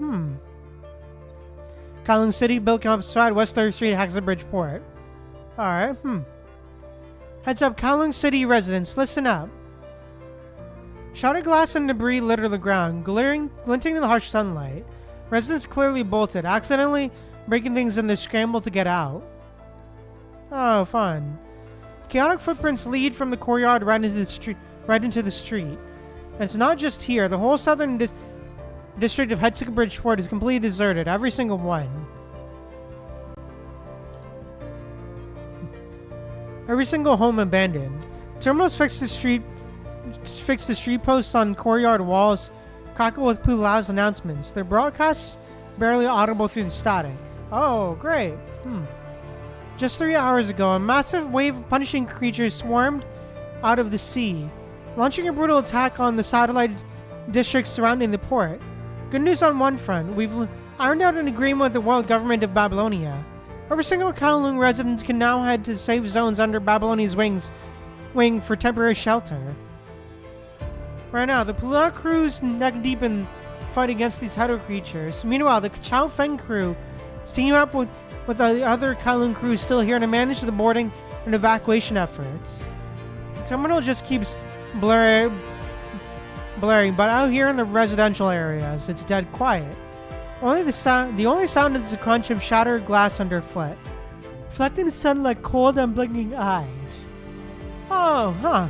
Kowloon City, built outside West 3rd Street, Haxa Bridgeport. Alright, Heads up, Kowloon City residents, listen up. Shattered glass and debris litter the ground, glinting in the harsh sunlight. Residents clearly bolted, accidentally breaking things in their scramble to get out. Oh, fun. Chaotic footprints lead from the courtyard right into the street. And it's not just here. The whole southern district of Bridgeport is completely deserted. Every single one. Every single home abandoned. Terminals fixed the street posts on courtyard walls, crackle with Pulau's announcements. Their broadcasts barely audible through the static. Oh, great. Just 3 hours ago, a massive wave of punishing creatures swarmed out of the sea, launching a brutal attack on the satellite districts surrounding the port. Good news on one front. We've ironed out an agreement with the world government of Babylonia. Every single Kowloon resident can now head to safe zones under Babylonia's wing for temporary shelter. Right now, the Pulau crew's neck deep in fight against these Hedor creatures. Meanwhile, the Chao Feng crew is teaming up with the other Kowloon crews still here to manage the boarding and evacuation efforts. The terminal just keeps blaring, but out here in the residential areas, it's dead quiet. The only sound is the crunch of shattered glass underfoot, reflecting the sun like cold, unblinking eyes. Oh, huh.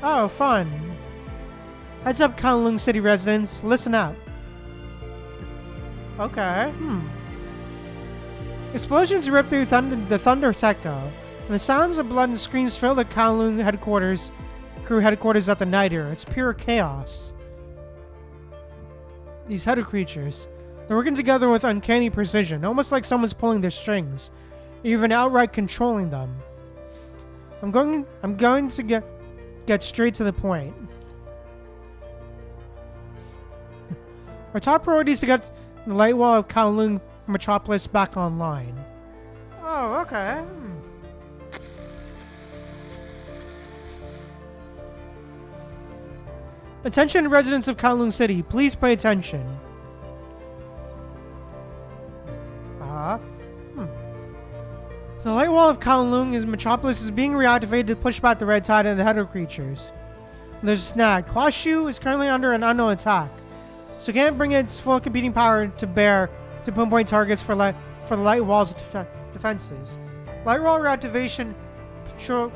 Oh, fun. Heads up, Kowloon City residents. Listen up. Okay, Explosions rip through the thunder's echo, and the sounds of blood and screams fill the Kowloon crew headquarters at the Niter. It's pure chaos. These Hedor creatures, they're working together with uncanny precision, almost like someone's pulling their strings, even outright controlling them. I'm going to get straight to the point. Our top priority is to get the light wall of Kowloon Metropolis back online. Oh, okay. Attention residents of Kowloon City, please pay attention. The light wall of Kowloon Metropolis is being reactivated to push back the red tide and the Hedor creatures. There's a snag. Kwashu is currently under an unknown attack, so can't bring its full competing power to bear to pinpoint targets for the light wall's defenses. Light wall reactivation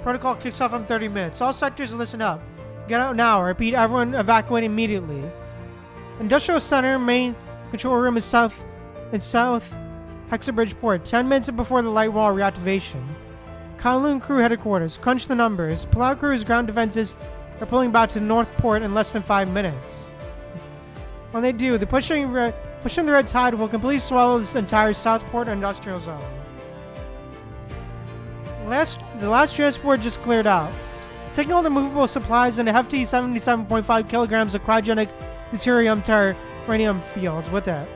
protocol kicks off in 30 minutes. All sectors listen up. Get out now. Repeat, everyone evacuate immediately. Industrial Center main control room is south Bridgeport, 10 minutes before the light wall reactivation. Kowloon crew headquarters. Crunch the numbers. Pulau crew's ground defenses are pulling back to North Port in less than 5 minutes. When they do, pushing the red tide will completely swallow this entire Southport industrial zone. The last transport just cleared out, taking all the movable supplies and a hefty 77.5 kilograms of cryogenic deuterium terranium fields with it.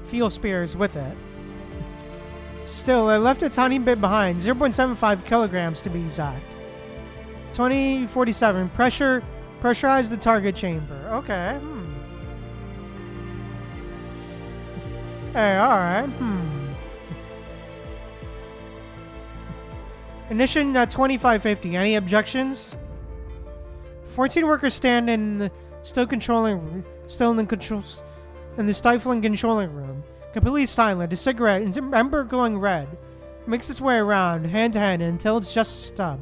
Fuel spears with it. Still, it left a tiny bit behind, 0.75 kilograms to be exact. 2047, pressurize the target chamber. Okay, Hey, alright, Ignition at 2550. Any objections? 14 workers stand in the stifling controlling room. Completely silent. A cigarette, an ember glowing red, makes its way around, hand to hand, until it's just a stub.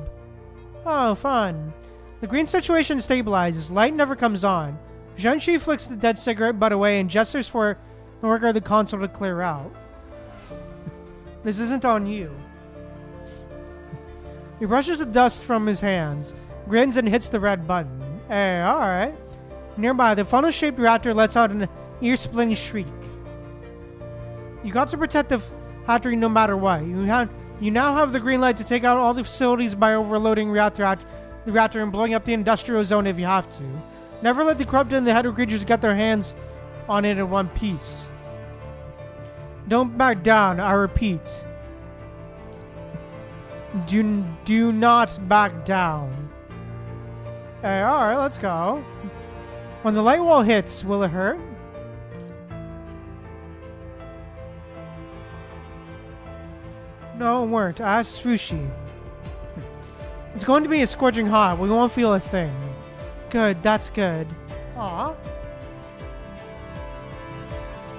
Oh, fun. The green situation stabilizes. Light never comes on. Zhenshi flicks the dead cigarette butt away and gestures for the worker of the console to clear out. This isn't on you. He brushes the dust from his hands, grins, and hits the red button. Hey, alright. Nearby, the funnel-shaped reactor lets out an ear-splitting shriek. You got to protect the factory no matter what. You now have the green light to take out all the facilities by overloading the reactor and blowing up the industrial zone if you have to. Never let the corrupted and the Hedor creatures get their hands on it in one piece. Don't back down, I repeat. Do not back down. Hey, alright, let's go. When the light wall hits, will it hurt? No, it won't. Ask Fushi. It's going to be a scorching hot. We won't feel a thing. Good, that's good. Aw.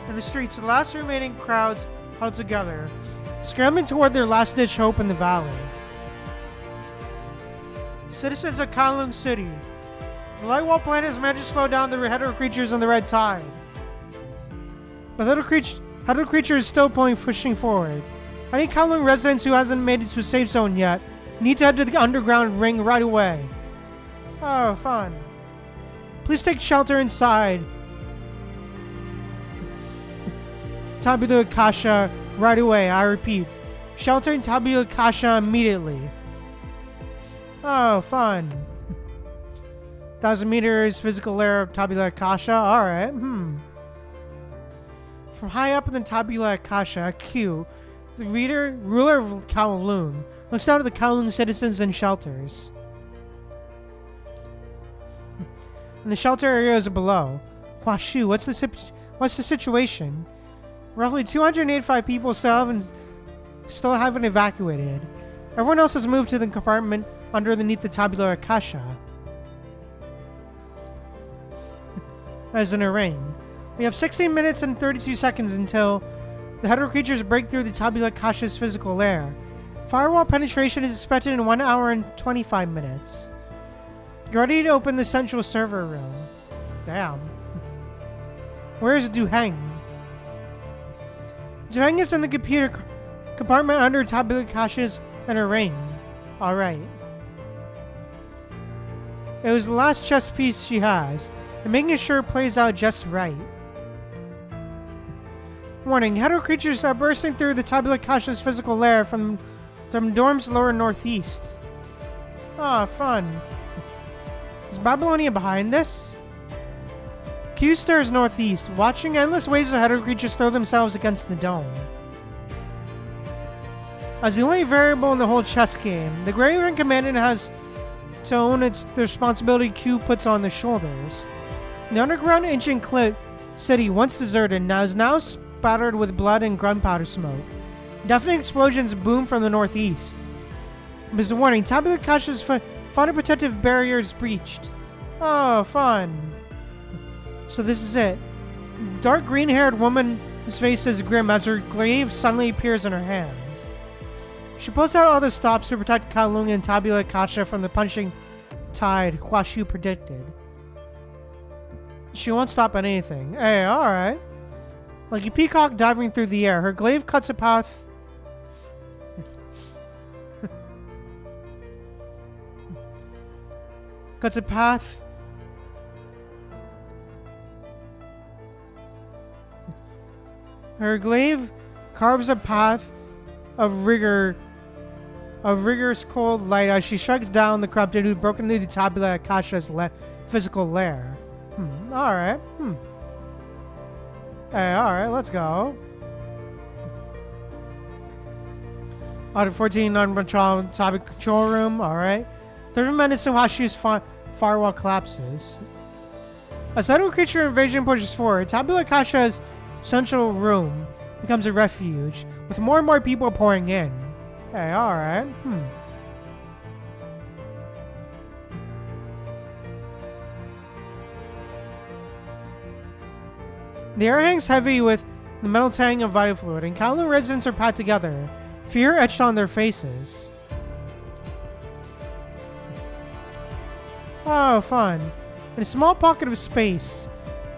In the streets, the last remaining crowds huddled together, scrambling toward their last-ditch hope in the valley. Citizens of Kowloon City. The Lightwall planet has managed to slow down the hetero creatures on the red tide. But the hetero creature is still pushing forward. Any Kowloon residents who hasn't made it to a safe zone yet need to head to the underground ring right away. Oh, fun. Please take shelter inside Tabula Kasha right away. I repeat, shelter in Tabula Kasha immediately. Oh, fun. 1,000 meters physical layer of Tabula Kasha. Alright, From high up in the Tabula Kasha, Q, the ruler of Kowloon, looks down at the Kowloon citizens and shelters. And the shelter areas below. Huashu, what's the situation? Roughly 285 people still haven't evacuated. Everyone else has moved to the compartment underneath the Tabula Kasha. As in a ring. We have 16 minutes and 32 seconds until the hetero creatures break through the Tabula Kasha's physical layer. Firewall penetration is expected in 1 hour and 25 minutes. Get ready to open the central server room. Damn. Where is Duheng? Duheng is in the computer compartment under Tabula Kasha's inner ring. Alright. It was the last chess piece she has, and making sure it plays out just right. Warning, hetero creatures are bursting through the Tabula Kasha's physical layer from Dorm's lower northeast. Ah, fun. Is Babylonia behind this? Q stares northeast, watching endless waves of hetero creatures throw themselves against the dome. As the only variable in the whole chess game, the Grey Ring Commandant has to own the responsibility Q puts on their shoulders. The underground ancient city, once deserted, is now spattered with blood and gunpowder smoke. Deafening explosions boom from the northeast. As a warning, Tabula Kasha's fire protective barrier is breached. Oh, fun. So this is it. The dark green-haired woman's face is grim as her glaive suddenly appears in her hand. She pulls out all the stops to protect Kowloon and Tabula Kasha from the punching tide Huashu predicted. She won't stop at anything. Hey, alright. Like a peacock diving through the air, her glaive cuts a path. Cuts a path. Her glaive carves a path of rigorous cold light as she strikes down the corrupted who'd broken through the Tabula Kasha's physical lair. Alright. Hey, alright, let's go. Out of 14 non-topic control room, alright. 30 minutes to Huashu's firewall collapses. As hetero creature invasion pushes forward, Tabula Kasha's central room becomes a refuge, with more and more people pouring in. Hey, alright. The air hangs heavy with the metal tang of vital fluid, and Kowloon residents are packed together, fear etched on their faces. Oh, fun. In a small pocket of space,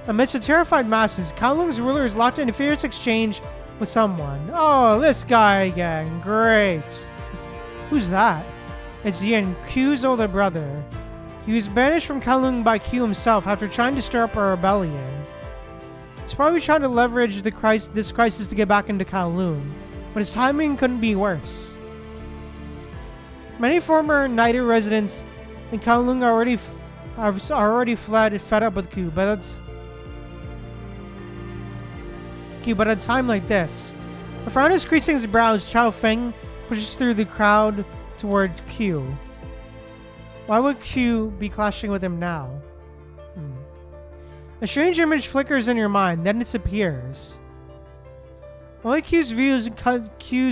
amidst the terrified masses, Kowloon's ruler is locked in a fierce exchange with someone. Oh, this guy again. Great. Who's that? It's Yin, Q's older brother. He was banished from Kowloon by Q himself after trying to stir up a rebellion. He's probably trying to leverage this crisis to get back into Kowloon, but his timing couldn't be worse. Many former Nida residents in Kowloon are already fed up with Q, but at a time like this, a frown is creasing his brows. Chao Feng pushes through the crowd toward Q. Why would Q be clashing with him now? A strange image flickers in your mind, then it disappears. Only Q's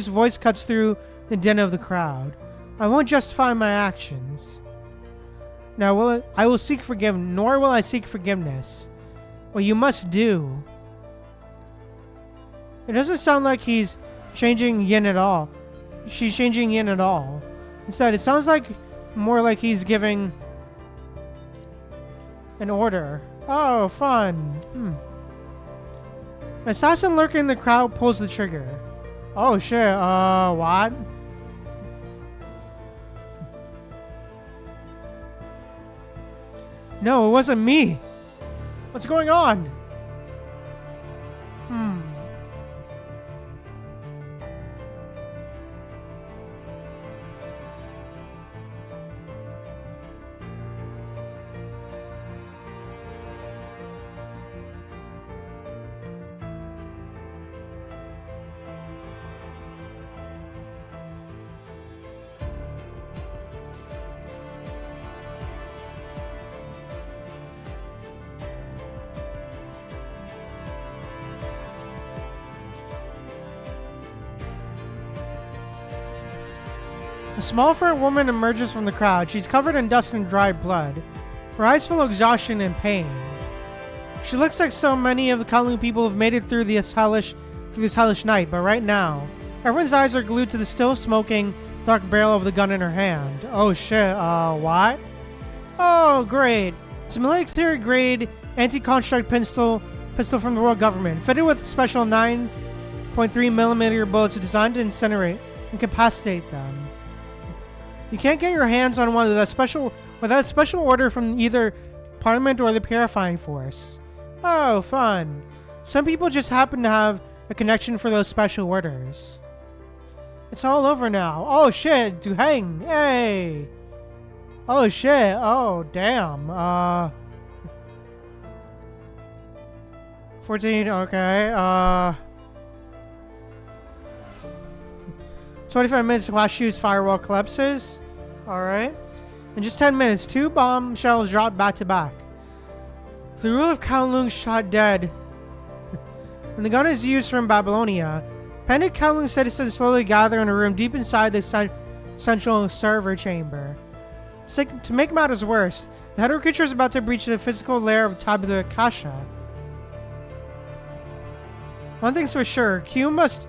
voice cuts through the din of the crowd. I won't justify my actions. Now I will seek forgiveness, nor will I seek forgiveness. What you must do. It doesn't sound like he's changing yin at all. She's changing yin at all. Instead, it sounds like more like he's giving an order. Oh, fun. An assassin lurking in the crowd pulls the trigger. Oh shit, what? No, it wasn't me. What's going on? A small fat woman emerges from the crowd. She's covered in dust and dried blood. Her eyes full of exhaustion and pain. She looks like so many of the Kowloon people have made it through this hellish night, but right now, everyone's eyes are glued to the still smoking dark barrel of the gun in her hand. Oh shit, what? Oh, great. It's a military-grade anti-construct pistol from the world government, fitted with special 9.3mm bullets designed to incapacitate them. You can't get your hands on one without special order from either Parliament or the Purifying Force. Oh, fun. Some people just happen to have a connection for those special orders. It's all over now. Oh shit, to hang. Hey. Oh shit. Oh, damn. 14, okay. 25 minutes to last shoot's firewall collapses. Alright. In just 10 minutes, 2 bomb shells drop back to back. The ruler of Kowloon shot dead. And the gun is used from Babylonia. Panicked Kowloon citizens slowly gather in a room deep inside the central server chamber. To make matters worse, the Hetero creature is about to breach the physical layer of Tabula Kasha. One thing's for sure, Q must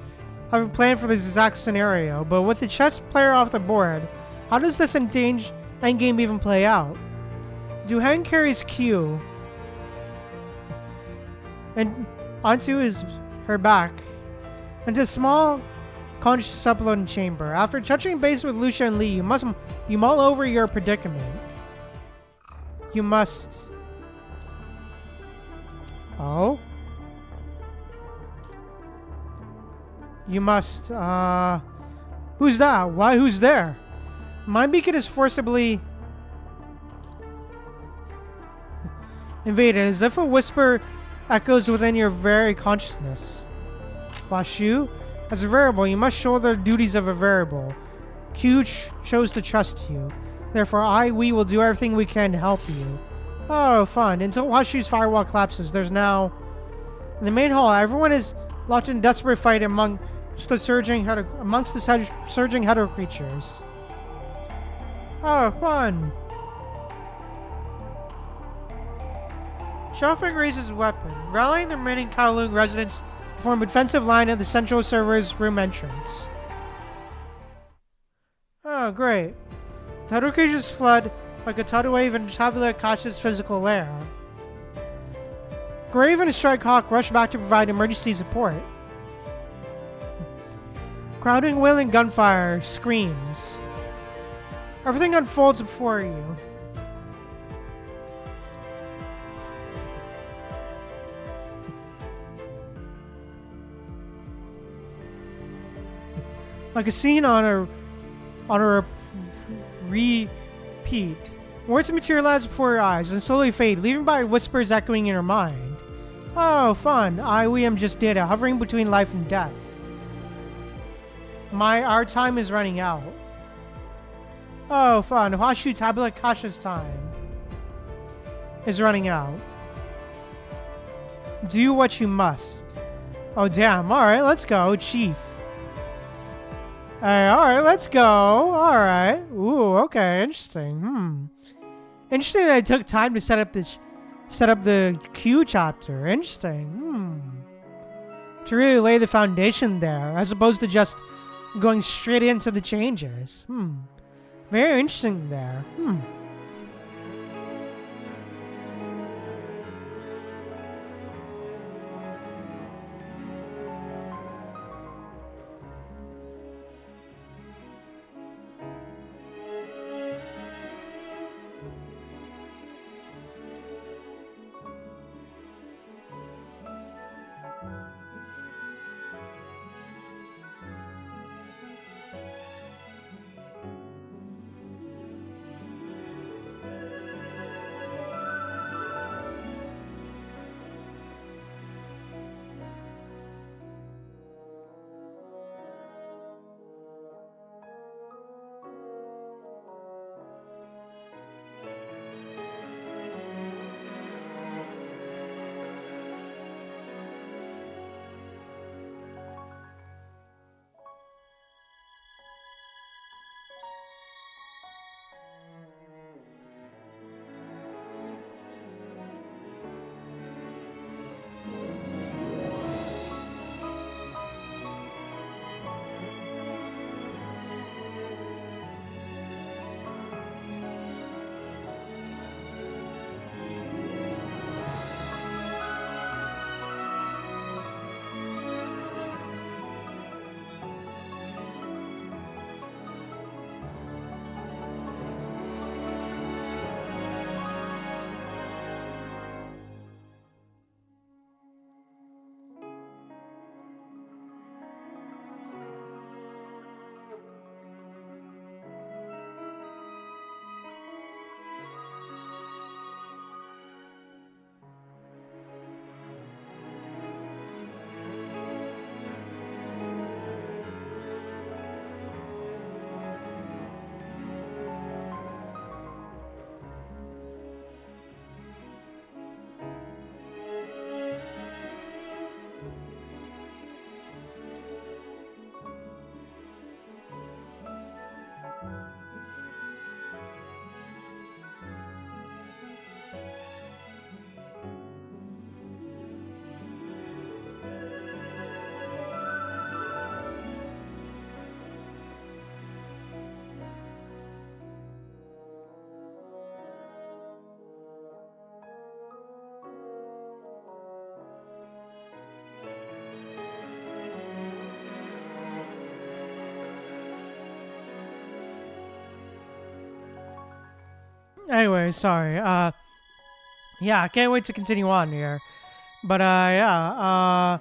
have a plan for this exact scenario, but with the chess player off the board, how does this endgame even play out? Duheng carries Q and onto her back into a small conscious supplement chamber. After touching base with Lucia and Lee, you mull over your predicament. You must... Oh? You must, who's that? Why, who's there? Mind beacon is forcibly invaded, as if a whisper echoes within your very consciousness. Washu, as a variable, you must shoulder the duties of a variable. Q chose to trust you. Therefore, we will do everything we can to help you. Oh, fun. Until Washu's firewall collapses, there's now... In the main hall, everyone is locked in desperate fight amongst the surging hetero creatures. Oh, fun. Xiaofeng raises his weapon, rallying the remaining Kowloon residents to form a defensive line at the central server's room entrance. Oh, great. The hetero creatures flood like a tidal wave into Tabula Kasha's physical lair. Grave and Strikehawk rush back to provide emergency support. Crowding, wailing gunfire, screams. Everything unfolds before you. Like a scene on a repeat. Words materialize before your eyes and slowly fade, leaving behind whispers echoing in your mind. Oh, fun. We am just data, hovering between life and death. Our time is running out. Oh, fun. Washu Tabula Kasha's time is running out. Do what you must. Oh, damn. Alright, let's go, Chief. Hey, alright, let's go. Alright. Ooh, okay, interesting. Interesting that it took time to set up the Q chapter. Interesting. To really lay the foundation there, as opposed to just going straight into the changes. Very interesting there. Anyway, sorry. Yeah, I can't wait to continue on here. But yeah.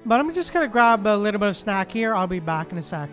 But I'm just gonna grab a little bit of snack here. I'll be back in a sec.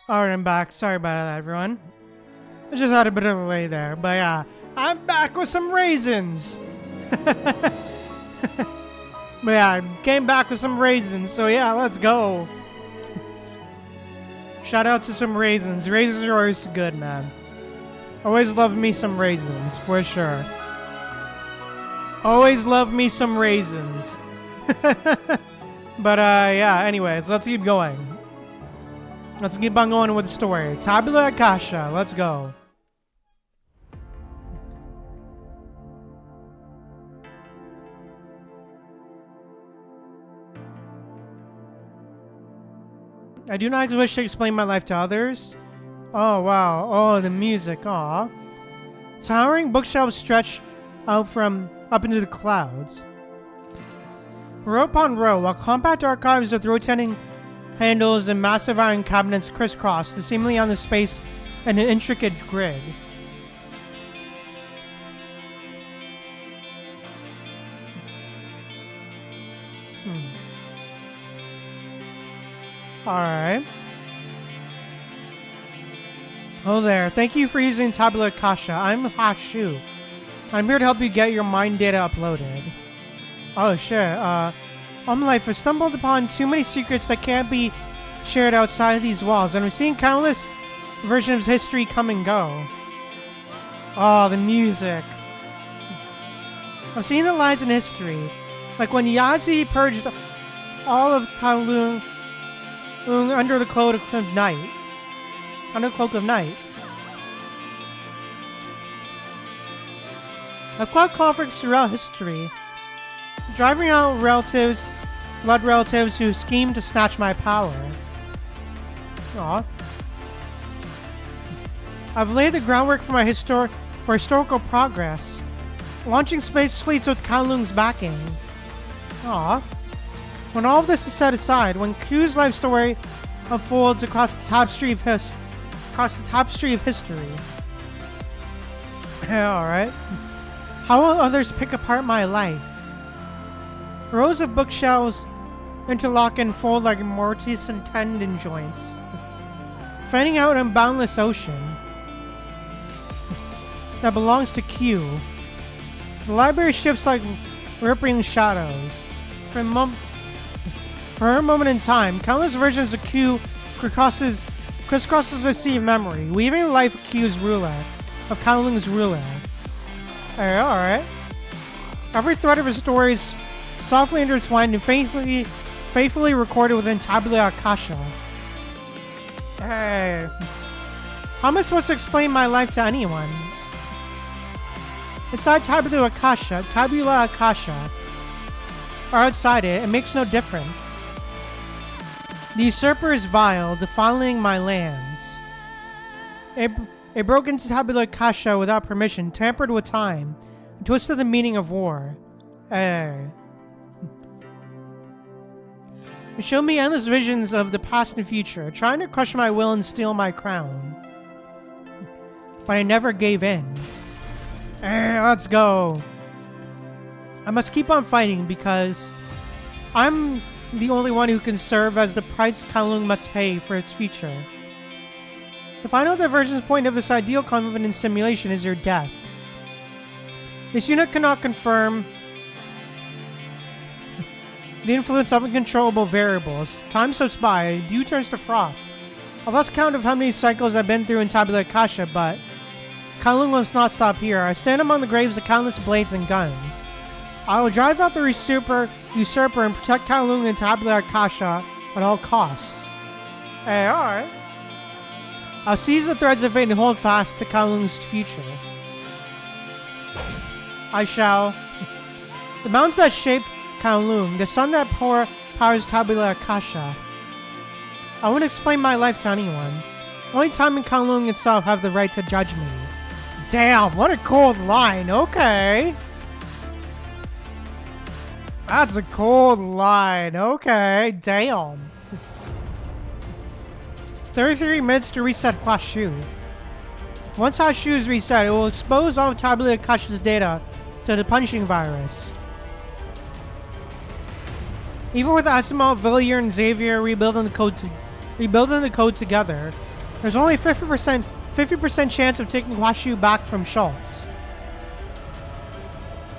Alright, I'm back. Sorry about that, everyone. I just had a bit of a delay there, but yeah, I'm back with some raisins. But yeah, I came back with some raisins, so yeah, let's go. Shout out to some raisins. Raisins are always good, man. Always love me some raisins, for sure. Always love me some raisins. But yeah, anyways, let's keep going. Let's keep on going with the story. Tabula Akasha, let's go. I do not wish to explain my life to others. Oh, wow. Oh, the music. Aw. Towering bookshelves stretch out from up into the clouds. Row upon row, while compact archives with rotating handles and massive iron cabinets crisscross, seemingly on the space and an intricate grid. Alright. Oh there, thank you for using Tabula Akasha. I'm Hashu. I'm here to help you get your mind data uploaded. Oh shit, all my life I've stumbled upon too many secrets that can't be shared outside of these walls, and I've seen countless versions of history come and go. Oh, the music. I've seen the lies in history, like when Yazi purged all of Kowloon under the cloak of night. Under the cloak of night. I've caught conflicts throughout history, driving out blood relatives who scheme to snatch my power. Aww. I've laid the groundwork for my historical progress, launching space fleets with Kowloon's backing. Aww. When all of this is set aside, when Q's life story unfolds across the tapestry of history. Alright. How will others pick apart my life? Rows of bookshelves interlock and fold like mortise and tendon joints, fanning out in boundless ocean that belongs to Q. The library shifts like rippling shadows. For a moment in time, countless versions of Q crisscrosses the sea of memory, weaving the life of Q's ruler, of Kowloon's ruler. Alright. Every thread of his story is softly intertwined and faithfully recorded within Tabula Akasha. Hey. How am I supposed to explain my life to anyone? Inside Tabula Akasha, or outside it makes no difference. The usurper is vile, defiling my lands. It broke into Tabula Akasha without permission, tampered with time, and twisted the meaning of war. It showed me endless visions of the past and future, trying to crush my will and steal my crown. But I never gave in. Let's go. I must keep on fighting because I'm the only one who can serve as the price Kowloon must pay for its future. The final divergence point of this ideal confidence simulation is your death. This unit cannot confirm the influence of uncontrollable variables. Time slips by, dew turns to frost. I've lost count of how many cycles I've been through in Tabula Akasha, but Kowloon must not stop here. I stand among the graves of countless blades and guns. I will drive out the usurper and protect Kowloon and Tabula Akasha at all costs. Hey, alright. I'll seize the threads of fate and hold fast to Kowloon's future. I shall. The mountains that shape Kowloon, the sun that powers Tabula Akasha. I won't explain my life to anyone. Only time and Kowloon itself have the right to judge me. Damn, what a cold line. Okay. That's a cold line. Okay, damn. 33 minutes to reset Hashu. Once Hashu is reset, it will expose all of Tabula Akasha's data to the punching virus. Even with Asimov, Villier, and Xavier rebuilding the code together, There's only 50% chance of taking Washu back from Schultz.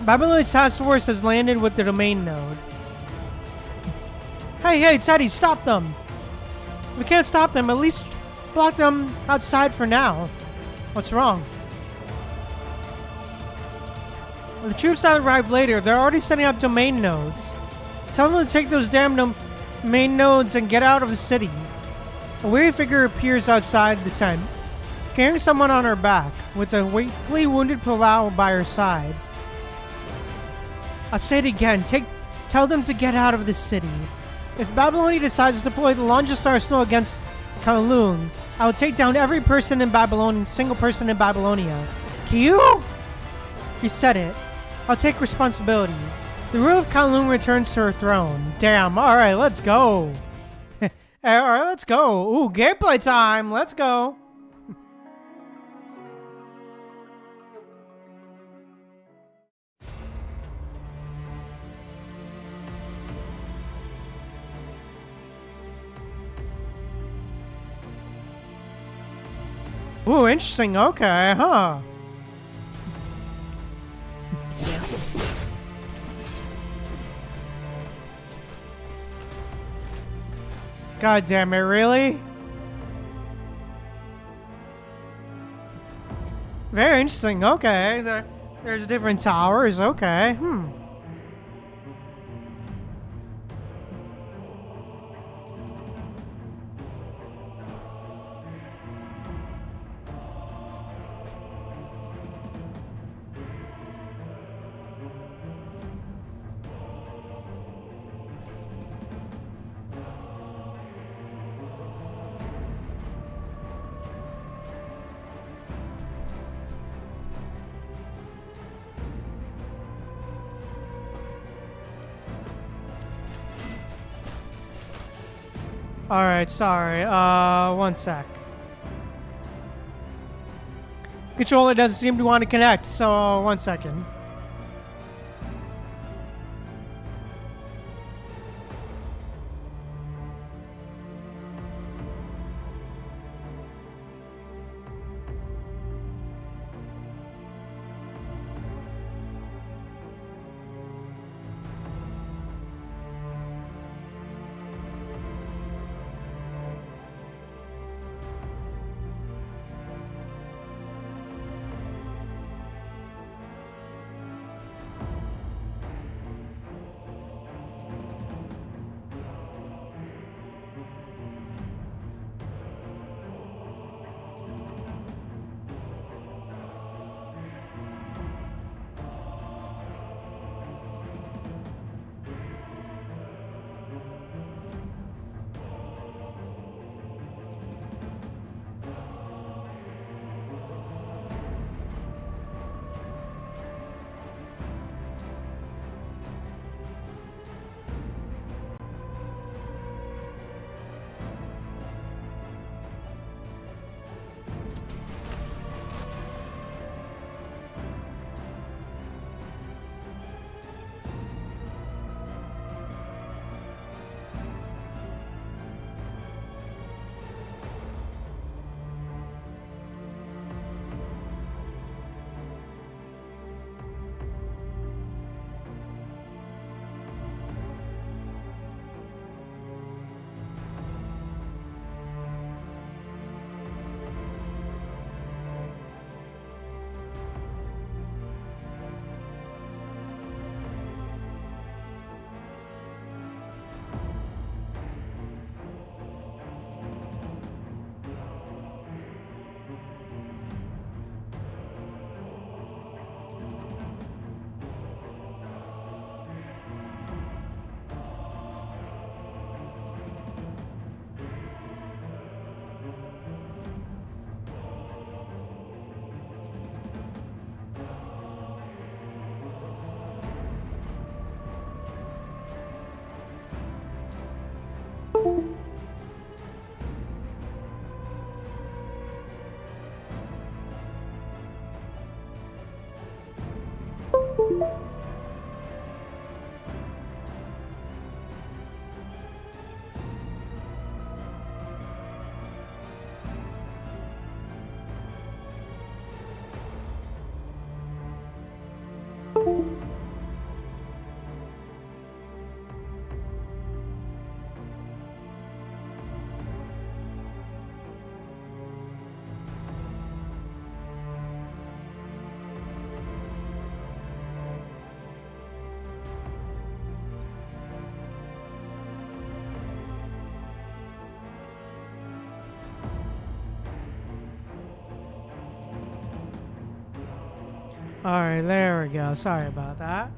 Babylonia's task force has landed with the domain node. Hey, Teddy, stop them! If we can't stop them, at least block them outside for now. What's wrong? The troops that arrive later, they're already setting up domain nodes. Tell them to take those damn domain nodes and get out of the city. A weary figure appears outside the tent, carrying someone on her back, with a weakly wounded Palau by her side. I'll say it again, tell them to get out of the city. If Babylonia decides to deploy the largest arsenal against Kowloon, I will take down every person in Babylonia, single person in Babylonia. Q? You said it. I'll take responsibility. The ruler of Kowloon returns to her throne. Damn, alright, let's go. Alright, let's go. Ooh, gameplay time, let's go. Ooh, interesting, okay, huh. God damn it, really? Very interesting, okay. There's different towers, okay. Alright, sorry. One sec. Controller doesn't seem to want to connect, so 1 second. Alright, there we go. Sorry about that.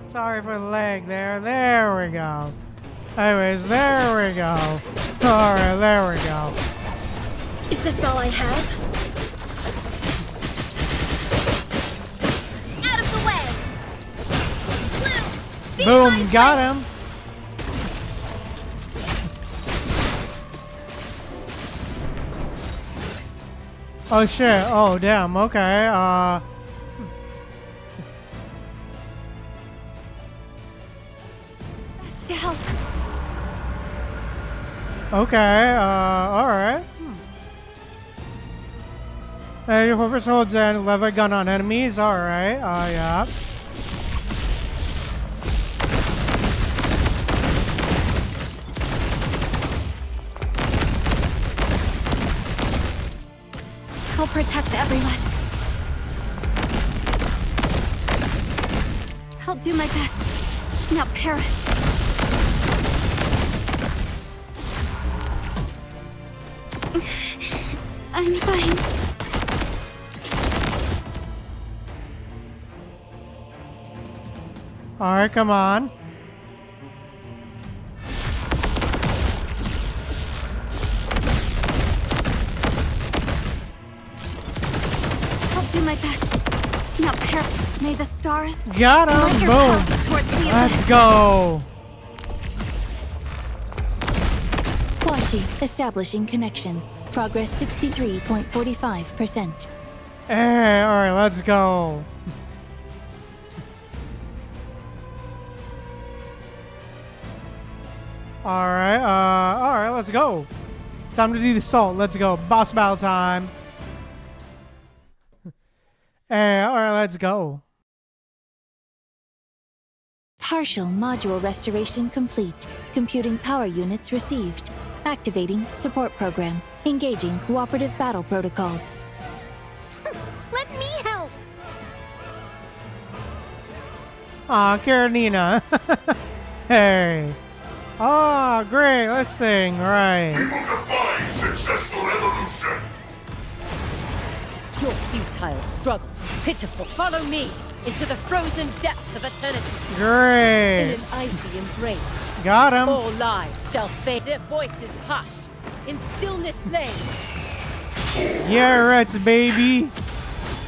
Sorry for the lag there. There we go. Anyways, there we go. Alright, there we go. Is this all I have? Out of the way! Blue, Boom, got him. Oh shit, oh damn, okay, to help. okay, alright. Hey, your focus holds a lever gun on enemies, alright, yeah. I'll protect everyone. I'll do my best. Not perish. I'm fine. Alright, come on. I'll do my best. Not perish. May the stars Got light him, your boom. path towards the Let's abyss. go. Washi, establishing connection. Progress 63.45%. Hey, alright, let's go. Alright, let's go. Time to do the assault. Let's go. Boss battle time. Hey, alright, let's go. Partial module restoration complete. Computing power units received. Activating support program. Engaging cooperative battle protocols. Let me help. Aw, Karenina. Hey. Oh, great. This thing, right. We will defy successful evolution. Your futile struggle is pitiful. Follow me into the frozen depths of eternity. In Great. an icy embrace, Got him. all lives shall fade. Their voices hush, in stillness laid. Yeah, rats, baby.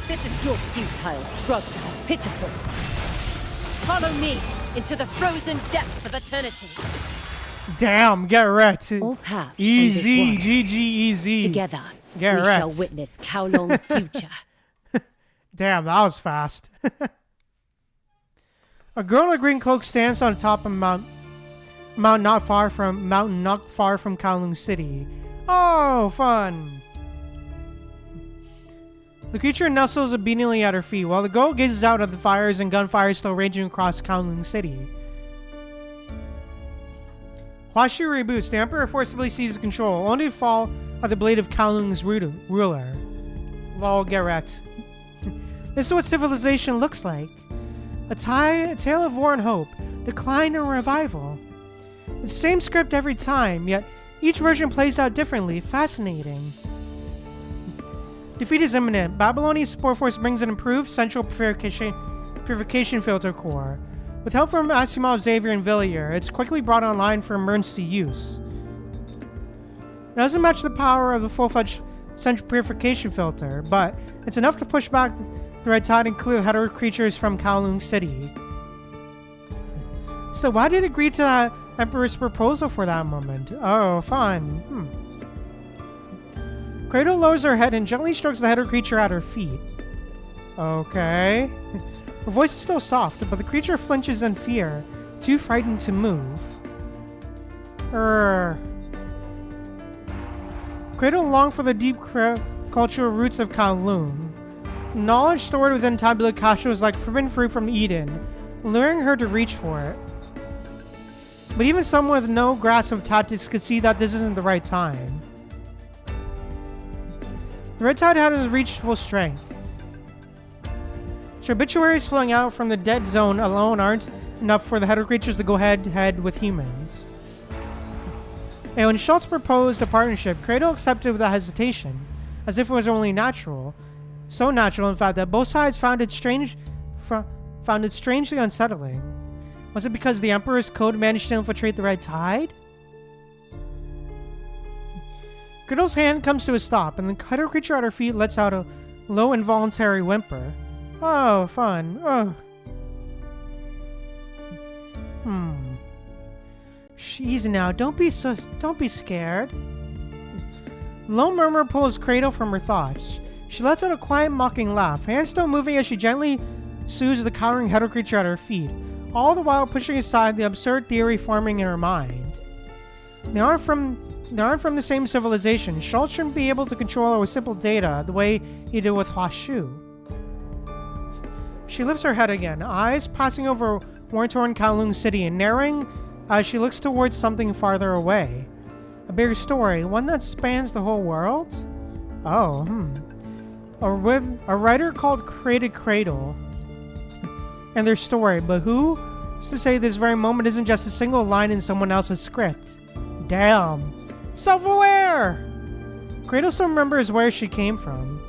This is your futile struggle is pitiful. Follow me into the frozen depths of eternity. Damn, get wrecked. All paths Easy, end as one. GG, easy. Together, Get we wrecked. shall witness Kowloon's future. Damn, that was fast. A girl in a green cloak stands on top of a mountain not far from Kowloon City. Oh, fun. The creature nestles obediently at her feet, while the girl gazes out at the fires and gunfire still raging across Kowloon City. Huashi reboots. The Emperor forcibly seizes control, only to fall at the blade of Kowloon's ruler. Lol, get wrecked. This is what civilization looks like. A tale of war and hope, decline and revival. It's the same script every time, yet each version plays out differently. Fascinating. Defeat is imminent. Babylonian support force brings an improved central purification filter core. With help from Asimov, Xavier, and Villiers, it's quickly brought online for emergency use. It doesn't match the power of the full-fledged central purification filter, but it's enough to push back the Red Tide and clear hetero creatures from Kowloon City. So why did it agree to that Emperor's proposal for that moment? Oh, fun. Cradle lowers her head and gently strokes the hetero creature at her feet. Okay. Her voice is still soft, but the creature flinches in fear, too frightened to move. Cradle longed for the deep cultural roots of Kowloon. Knowledge stored within Tabula Kasha was like forbidden fruit from Eden, luring her to reach for it. But even someone with no grasp of tactics could see that this isn't the right time. The Red Tide hadn't reached full strength. Obituaries flowing out from the dead zone alone aren't enough for the hetero creatures to go head-to-head with humans. And when Schultz proposed a partnership, Cradle accepted without hesitation, as if it was only natural. So natural, in fact, that both sides found it strangely unsettling. Was it because the Emperor's code managed to infiltrate the Red Tide? Gretel's hand comes to a stop, and the hydro creature at her feet lets out a low involuntary whimper. Oh, fun. Oh. Easy now. Don't be scared. Low murmur pulls Cradle from her thoughts. She lets out a quiet, mocking laugh, hands still moving as she gently soothes the cowering hydro creature at her feet, all the while pushing aside the absurd theory forming in her mind. They aren't from the same civilization. Schultz shouldn't be able to control her with simple data the way he did with Huashu. She lifts her head again, eyes passing over war-torn Kowloon City and narrowing as she looks towards something farther away. A bigger story, one that spans the whole world? Oh, A writer called Created Cradle and their story, but who's to say this very moment isn't just a single line in someone else's script? Damn. Self-aware! Cradle still remembers where she came from.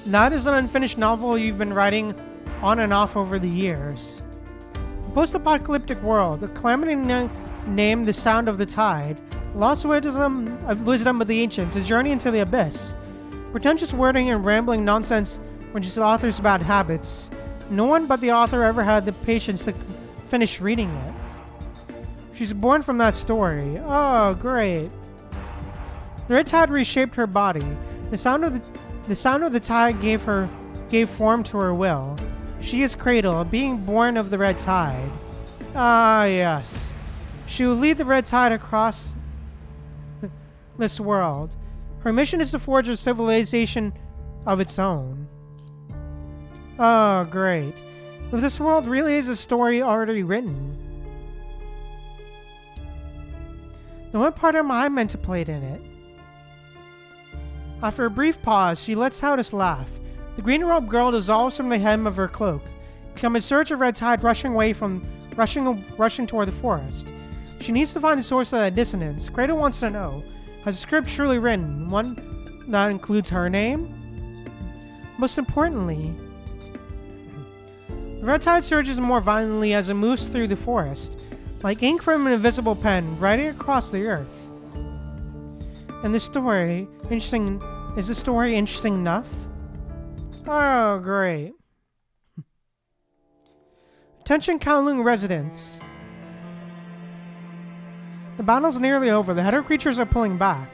That is an unfinished novel you've been writing on and off over the years. A post-apocalyptic world, a calamity named The Sound of the Tide, lost wisdom of the ancients, a journey into the abyss. Pretentious wording and rambling nonsense were just the author's bad habits. No one but the author ever had the patience to finish reading it. She's born from that story. Oh, great. The Red Tide reshaped her body. The sound of the tide gave form to her will. She is Cradle, a being born of the Red Tide. Ah, yes. She will lead the Red Tide across this world. Her mission is to forge a civilization of its own. Oh, great. If this world really is a story already written, then what part am I meant to play in it? After a brief pause, she lets out a laugh. The green-robed girl dissolves from the hem of her cloak, becoming a surge of red tide rushing toward the forest. She needs to find the source of that dissonance. Cradle wants to know, has the script truly written, one that includes her name? Most importantly, the red tide surges more violently as it moves through the forest, like ink from an invisible pen riding across the earth. And the story, is the story interesting enough? Oh, great. Attention Kowloon residents. The battle's nearly over. The header creatures are pulling back.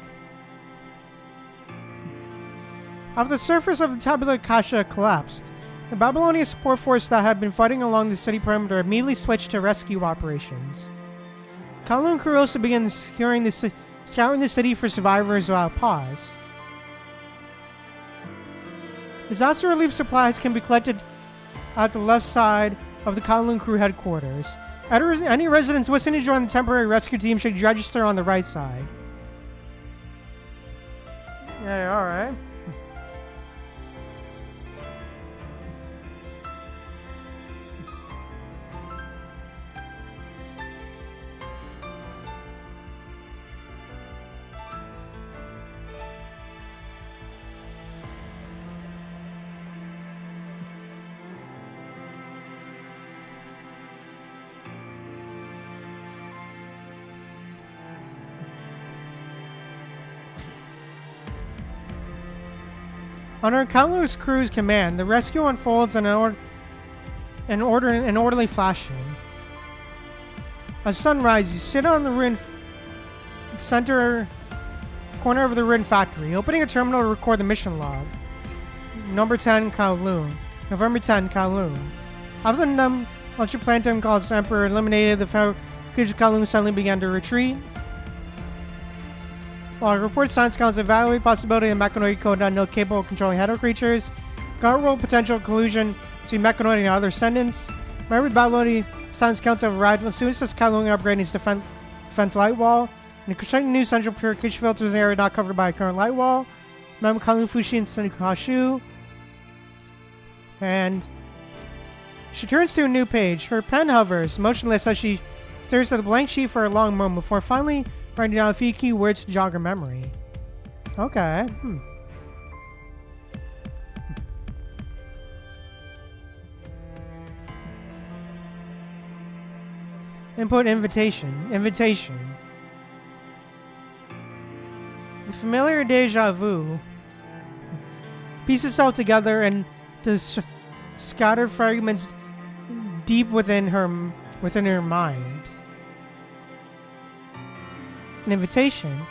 After the surface of the Tabula Kasha collapsed, the Babylonian support force that had been fighting along the city perimeter immediately switched to rescue operations. Kowloon Kyrios begins scouring the city for survivors without pause. Disaster relief supplies can be collected at the left side of the Kowloon crew headquarters. Any residents wishing to join the temporary rescue team should register on the right side. Yeah, alright. Under Kowloon's crew's command, the rescue unfolds in an orderly fashion. As sun rises, you sit on the ruined corner of the ruined factory, opening a terminal to record the mission log. Number 10, Kowloon. November 10, Kowloon. After the launcher plankton called Emperor eliminated, the creatures of Kowloon suddenly began to retreat. While report science counts evaluate possibility of mechanoid code unknown capable of controlling header creatures, guard roll potential collusion between mechanoid and other ascendants. Remember Babylonian science counts have arrived as soon as Kowloon upgrading its defense light wall, and constructing new central purification filters in an area not covered by a current light wall. Remember Kowloon Fushi and Senukashu. And she turns to a new page. Her pen hovers, motionless as she stares at the blank sheet for a long moment before finally writing down a few key words to jog her memory. Okay. Input invitation. Invitation. The familiar deja vu. Pieces fell together and scattered fragments deep within her mind. An invitation.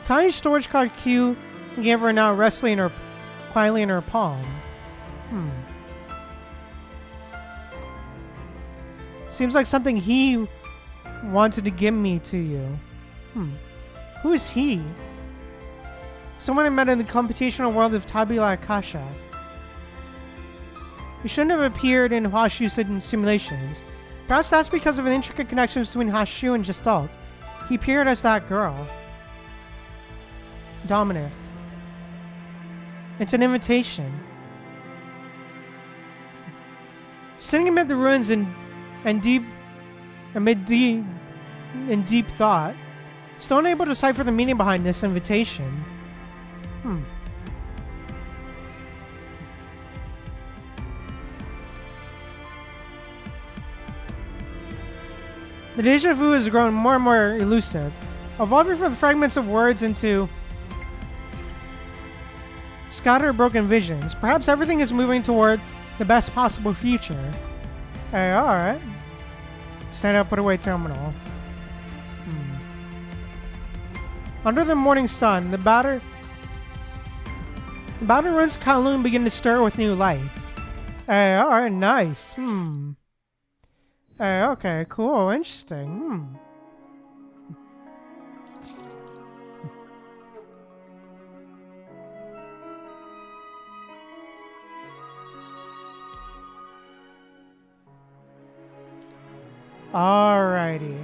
Tiny storage card Q gave her now resting quietly in her palm. Seems like something he wanted to give me to you. Who is he? Someone I met in the computational world of Tabula Akasha. He shouldn't have appeared in Hashu simulations. Perhaps that's because of an intricate connection between Hashu and Gestalt. He appeared as that girl. Dominic. It's an invitation. Sitting amid the ruins in deep thought, still unable to decipher the meaning behind this invitation. The deja vu has grown more and more elusive, evolving from fragments of words into scattered broken visions. Perhaps everything is moving toward the best possible future. Hey, alright. Stand up, put away terminal. Under the morning sun, the battered ruins of Kowloon begin to stir with new life. Hey, alright, nice. Hey, okay, cool, interesting. Alrighty.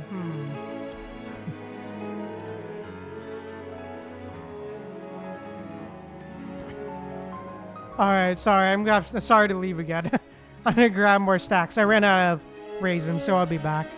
Alright, sorry, sorry to leave again. I'm gonna grab more stacks. I ran out of raisins, so I'll be back.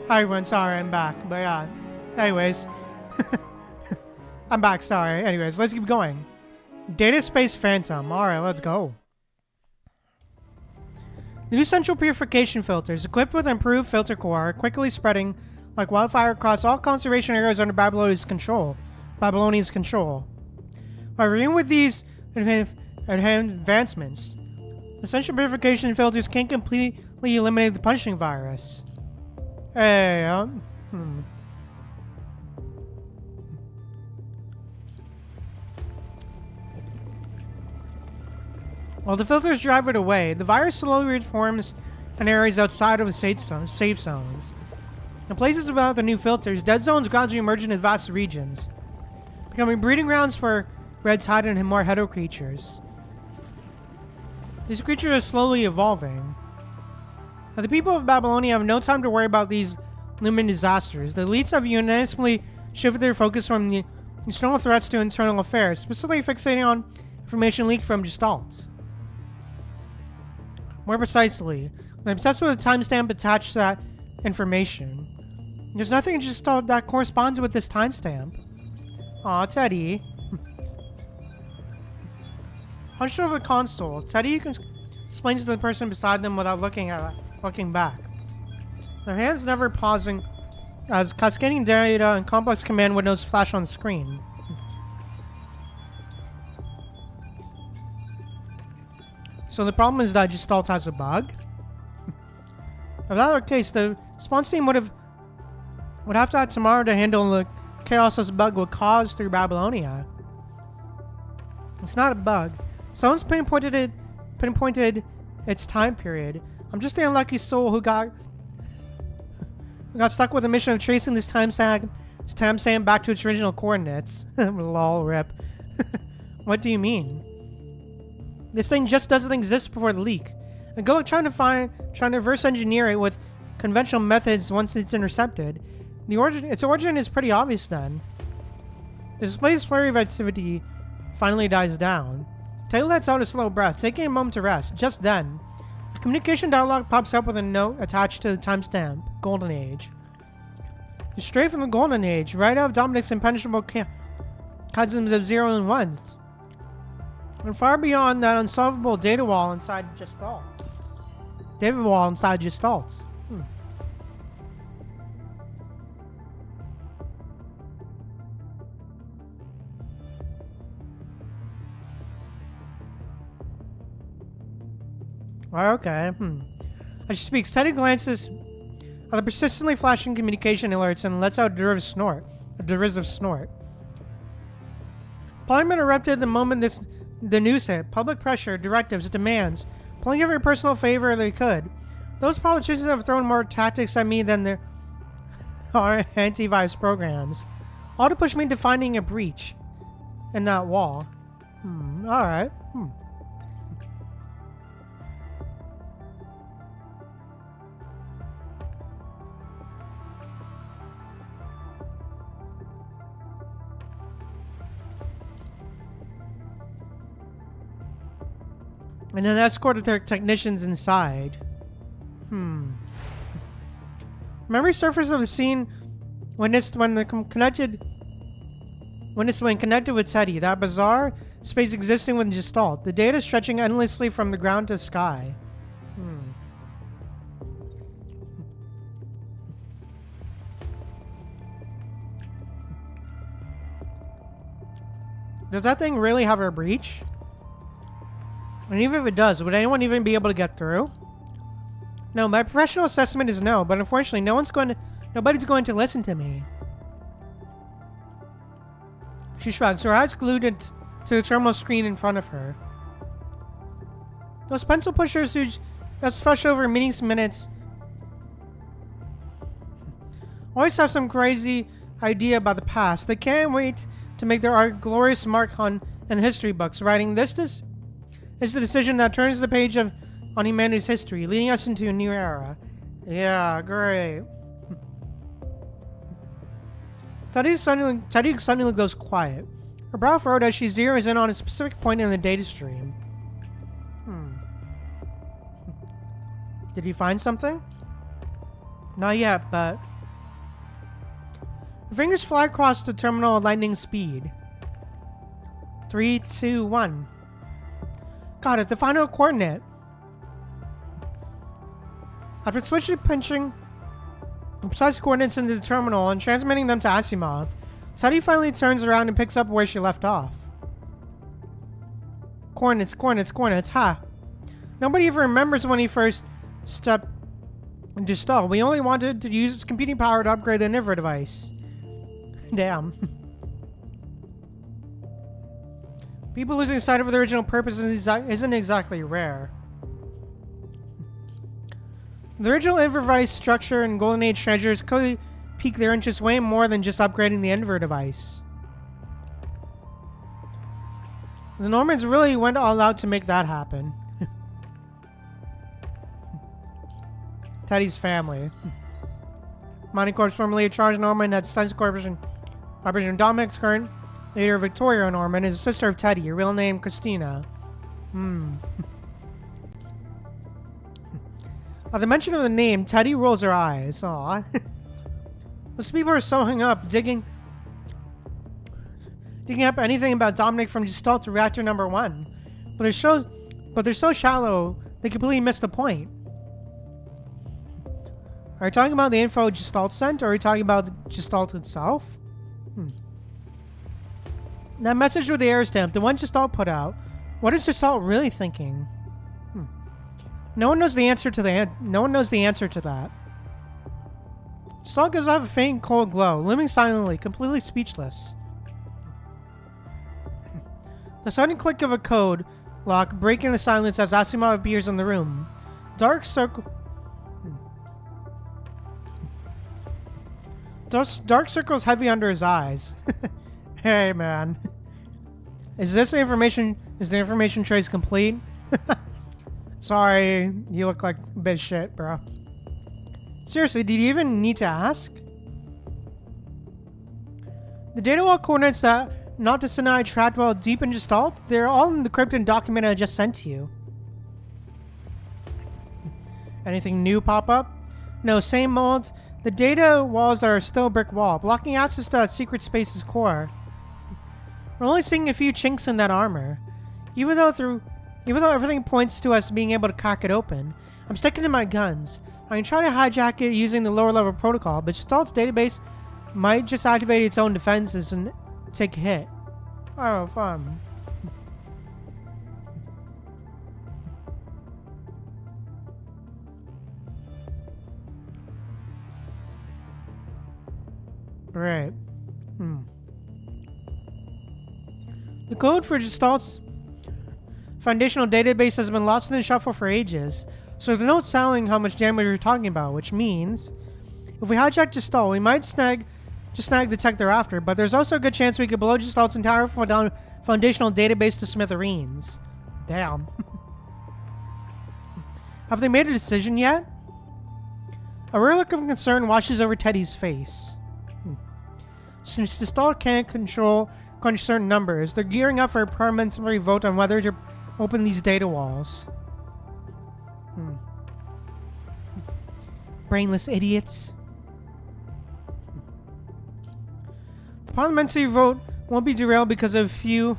Hi everyone, sorry I'm back. But yeah, anyways. I'm back, sorry. Anyways, let's keep going. Data Space Phantom. Alright, let's go. The new central purification filters, equipped with improved filter core, are quickly spreading like wildfire across all conservation areas under Babylonia's control. By agreeing with these advancements, the central purification filters can completely eliminate the punching virus. Hey, While the filters drive it away, the virus slowly reforms in areas outside of the safe zones. In places without the new filters, dead zones gradually emerge into vast regions, becoming breeding grounds for Red's hidden and more hetero creatures. These creatures are slowly evolving. Now, the people of Babylonia have no time to worry about these looming disasters. The elites have unanimously shifted their focus from the external threats to internal affairs, specifically fixating on information leaked from Gestalt. More precisely, I'm obsessed with a timestamp attached to that information. There's nothing in Gestalt that corresponds with this timestamp. Aw, Teddy. Hunched over the console, Teddy explains to the person beside them without looking back. Their hands never pausing as cascading data and complex command windows flash on the screen. So the problem is that Gestalt has a bug. If that were the case, the response team would have to have tomorrow to handle the chaos this bug would cause through Babylonia. It's not a bug. Someone's pinpointed its time period. I'm just the unlucky soul who got stuck with the mission of tracing this timestamp back to its original coordinates. Lol, rip. What do you mean? This thing just doesn't exist before the leak. And go trying to reverse engineer it with conventional methods once it's intercepted. Its origin is pretty obvious then. The display's flurry of activity finally dies down. Taylor lets out a slow breath, taking a moment to rest. Just then, a communication dialog pops up with a note attached to the timestamp, Golden Age. It's straight from the Golden Age, right out of Dominic's impenetrable chasms of 0 and 1s. And far beyond that unsolvable data wall inside Gestalt. Okay. As she speaks, Teddy glances at the persistently flashing communication alerts and lets out a derisive snort. Parliament erupted the moment the news hit. Public pressure, directives, demands, pulling every personal favor they could. Those politicians have thrown more tactics at me than their antivirus programs. All to push me into finding a breach in that wall. Alright. And then escorted their technicians inside. Memory surface of the scene witnessed when connected with Teddy. That bizarre space existing with Gestalt. The data stretching endlessly from the ground to sky. Does that thing really have a breach? And even if it does, would anyone even be able to get through? No, my professional assessment is no, but unfortunately nobody's going to listen to me. She shrugs, her eyes glued to the terminal screen in front of her. Those pencil pushers who just fresh over minutes always have some crazy idea about the past. They can't wait to make their glorious mark in the history books, writing this is the decision that turns the page on humanity's history, leading us into a new era. Yeah, great. Teddy suddenly goes quiet. Her brow furrowed as she zeroes in on a specific point in the data stream. Did you find something? Not yet, but The fingers fly across the terminal at lightning speed. 3, 2, 1. Got it, the final coordinate. After switching pinching the precise coordinates into the terminal and transmitting them to Asimov, Teddy finally turns around and picks up where she left off. Coordinates, coordinates, coordinates, ha. Nobody even remembers when he first stepped into stall. We only wanted to use its computing power to upgrade the inverter device. Damn. People losing sight of the original purpose isn't exactly rare. The original inverter device structure and Golden Age treasures clearly pique their interest way more than just upgrading the inverter device. The Normans really went all out to make that happen. Teddy's family. Monty Corp's formerly a charged Norman at Science Corporation. Operation Dominic's current leader, Victoria Norman, is a sister of Teddy, her real name Christina. At the mention of the name, Teddy rolls her eyes. Aww. Most people are so hung up digging up anything about Dominic from Gestalt to Reactor Number 1. But they're so shallow, they completely miss the point. Are you talking about the info Gestalt sent, or are you talking about the Gestalt itself? That message with the air stamp, the one Gestalt put out, what is Gestalt really thinking? No one knows the answer to that. Gestalt gives off a faint cold glow, looming silently, completely speechless. The sudden click of a code lock breaking the silence as Asimov appears in the room. Dark circles heavy under his eyes. Hey man. Is the information trace complete? Sorry, you look like a bit of shit, bro. Seriously, did you even need to ask? The data wall coordinates that Noctis and I tracked while deep in Gestalt, they're all in the cryptic document I just sent to you. Anything new pop up? No, same old. The data walls are still a brick wall, blocking access to that secret space's core. We're only seeing a few chinks in that armor. Even though everything points to us being able to crack it open, I'm sticking to my guns. I can try to hijack it using the lower level protocol, but Gestalt's database might just activate its own defenses and take a hit. Oh, fun. Right. The code for Gestalt's foundational database has been lost in the shuffle for ages, so there's no telling how much damage you're talking about, which means if we hijack Gestalt, we might snag the tech thereafter, but there's also a good chance we could blow Gestalt's entire foundational database to smithereens. Damn. Have they made a decision yet? A rare look of concern washes over Teddy's face. Since Gestalt can't control certain numbers, they're gearing up for a parliamentary vote on whether to open these data walls. Brainless idiots. The parliamentary vote won't be derailed because of few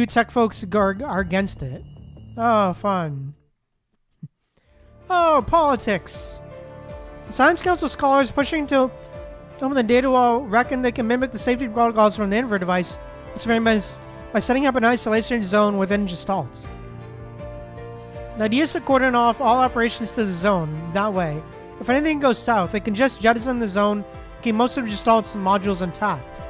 tech folks are against it. Oh, fun. Oh, politics. The Science Council scholars pushing to open the data wall reckon they can mimic the safety protocols from the inverter device experiments by setting up an isolation zone within Gestalt. The idea is to cordon off all operations to the zone. That way, if anything goes south, they can just jettison the zone and keep most of Gestalt's modules intact.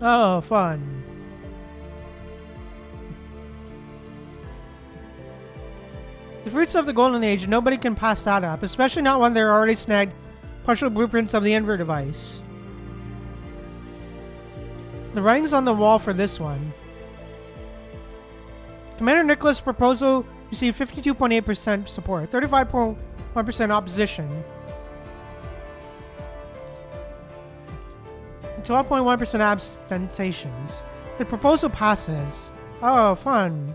Oh, fun. The fruits of the Golden Age, nobody can pass that up, especially not when they're already snagged partial blueprints of the inverter device. The writing's on the wall for this one. Commander Nicholas' proposal received 52.8% support, 35.1% opposition, and 12.1% abstentions. The proposal passes. Oh, fun.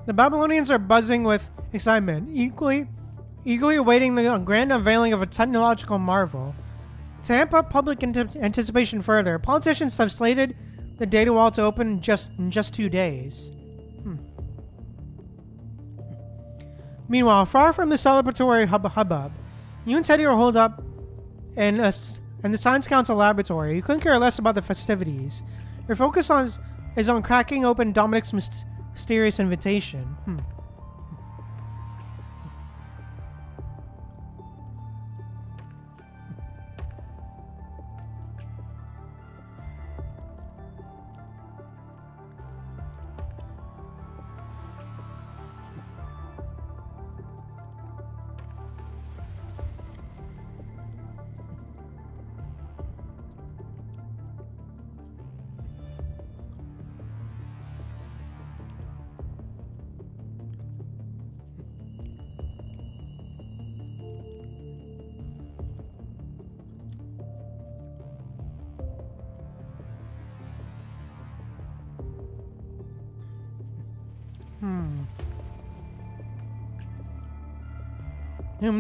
The Babylonians are buzzing with excitement, eagerly awaiting the grand unveiling of a technological marvel. To amp up public anticipation further, politicians have slated the data wall to open in just 2 days. Meanwhile, far from the celebratory hubbub, you and Teddy are holed up in the Science Council laboratory. You couldn't care less about the festivities. Your focus is on cracking open Dominic's mysterious invitation.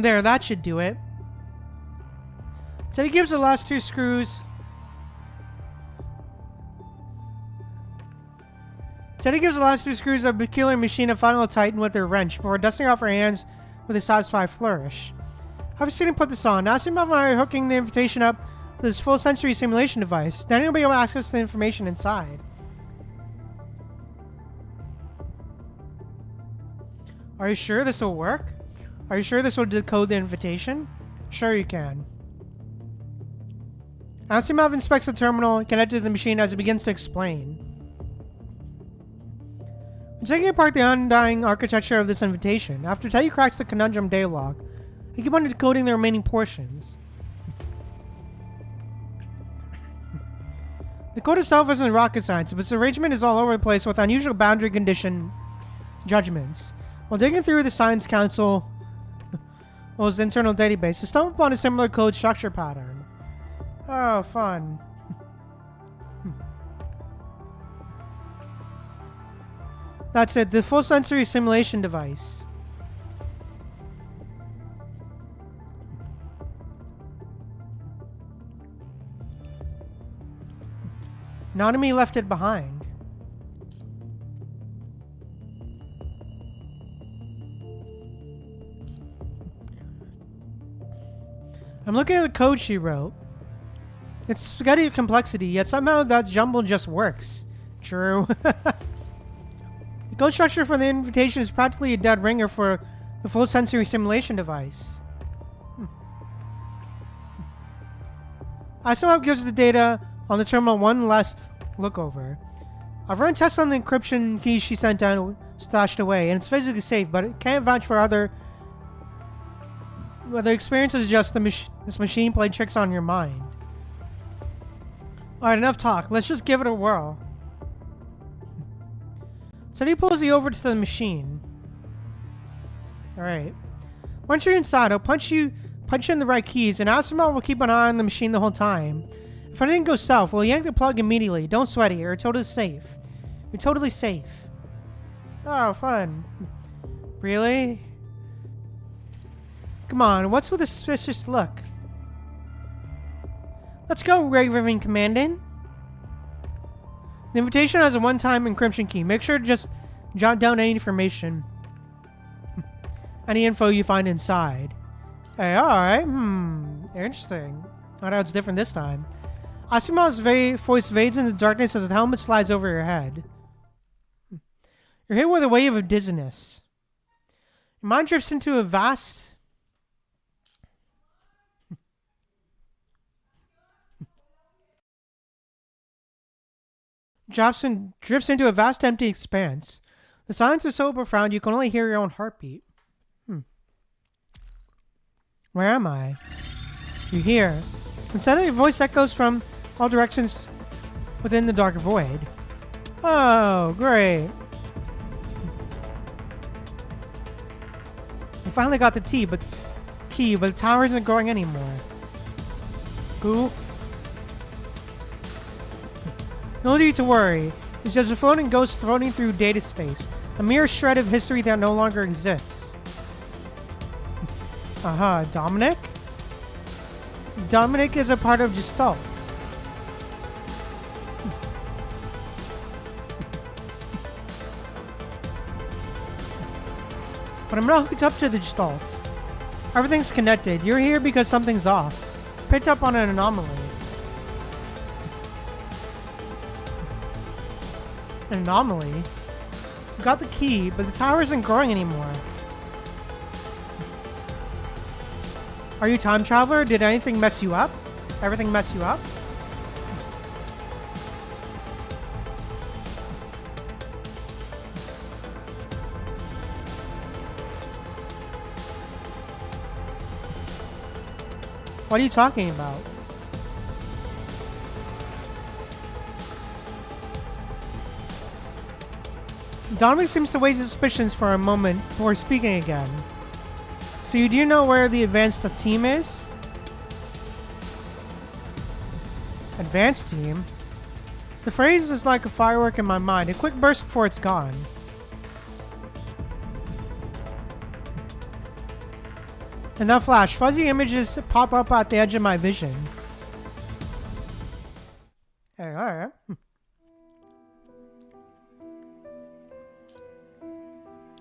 There, that should do it. So he gives the last 2 screws. Teddy gives the last 2 screws of a peculiar machine a final tighten with their wrench before dusting off her hands with a satisfied flourish. Have you seen him put this on? Now, Asimov and I are hooking the invitation up to this full sensory simulation device. Then he'll be able to access the information inside. Are you sure this will work? Are you sure this will decode the invitation? Sure you can. Asimov inspects the terminal connected to the machine as it begins to explain. When taking apart the undying architecture of this invitation, after Teddy cracks the conundrum daylog, he keeps on decoding the remaining portions. The code itself isn't rocket science, but its arrangement is all over the place with unusual boundary condition judgments. While digging through the Science Council's internal database, I stumbled upon a similar code structure pattern. Oh, fun. That's it, the full sensory simulation device. Nanami left it behind. I'm looking at the code she wrote. It's spaghetti of complexity, yet somehow that jumble just works. True. The code structure for the invitation is practically a dead ringer for the full sensory simulation device. Asimov gives the data on the terminal one last look over. I've run tests on the encryption keys she sent down, stashed away, and it's physically safe, but it can't vouch for other. Well, the experience is just this machine played tricks on your mind. Alright, enough talk. Let's just give it a whirl. So he pulls you over to the machine. Alright. Once you're inside, I'll punch in the right keys, and Asimov will keep an eye on the machine the whole time. If anything goes south, we'll yank the plug immediately. Don't sweat it. You're totally safe. You're totally safe. Oh, fun. Really? Come on, what's with the suspicious look? Let's go, Raving Commandant. The invitation has a one-time encryption key. Make sure to just jot down any information. Any info you find inside. Hey, alright. Interesting. I know it's different this time. Asimov's voice fades in the darkness as the helmet slides over your head. You're hit with a wave of dizziness. Your mind drifts into a vast... drifts into a vast empty expanse. The silence is so profound you can only hear your own heartbeat. Where am I? You hear. Instead, your voice echoes from all directions within the dark void. Oh, great. We finally got the key, but the tower isn't growing anymore. Who? No need to worry. is just a floating ghost floating through data space, a mere shred of history that no longer exists. Dominic? Dominic is a part of Gestalt. But I'm not hooked up to the Gestalt. Everything's connected. You're here because something's off. Picked up on an anomaly. An anomaly? You got the key, but the tower isn't growing anymore. Are you a time traveler? Did anything mess you up? Everything mess you up? What are you talking about? Dominic seems to raise his suspicions for a moment before speaking again. So you do know where the advanced team is? Advanced team? The phrase is like a firework in my mind, a quick burst before it's gone. In that flash, fuzzy images pop up at the edge of my vision. Hey, alright.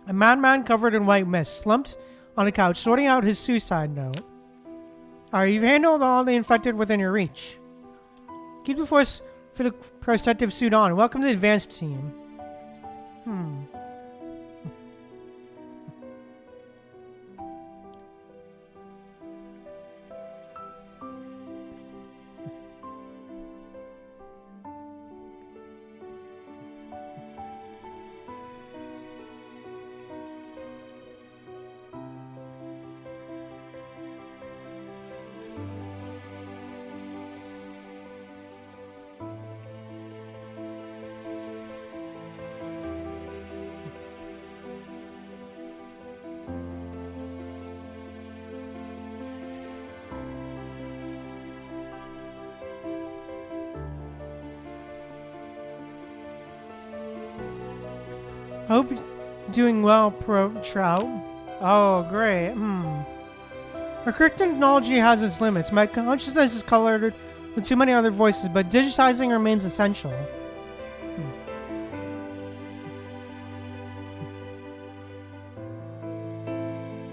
A madman covered in white mist, slumped on a couch, sorting out his suicide note. Alright, you've handled all the infected within your reach. Keep the force for the protective suit on. Welcome to the advanced team. I hope you're doing well, Pro Trout. Oh, great. Our current technology has its limits. My consciousness is colored with too many other voices, but digitizing remains essential.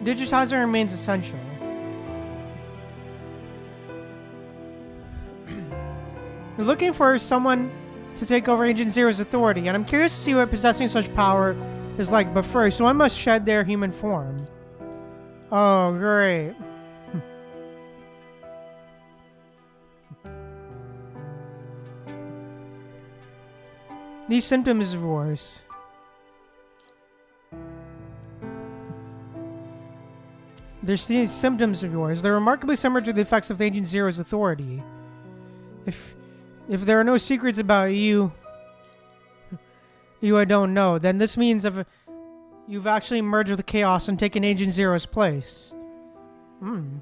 Digitizing remains essential. We're looking for someone to take over Agent Zero's authority, and I'm curious to see what possessing such power is like, but first, one must shed their human form. Oh, great. These symptoms of yours. There's these symptoms of yours. They're remarkably similar to the effects of Agent Zero's authority. If there are no secrets about you I don't know, then this means you've actually merged with the chaos and taken Agent Zero's place. The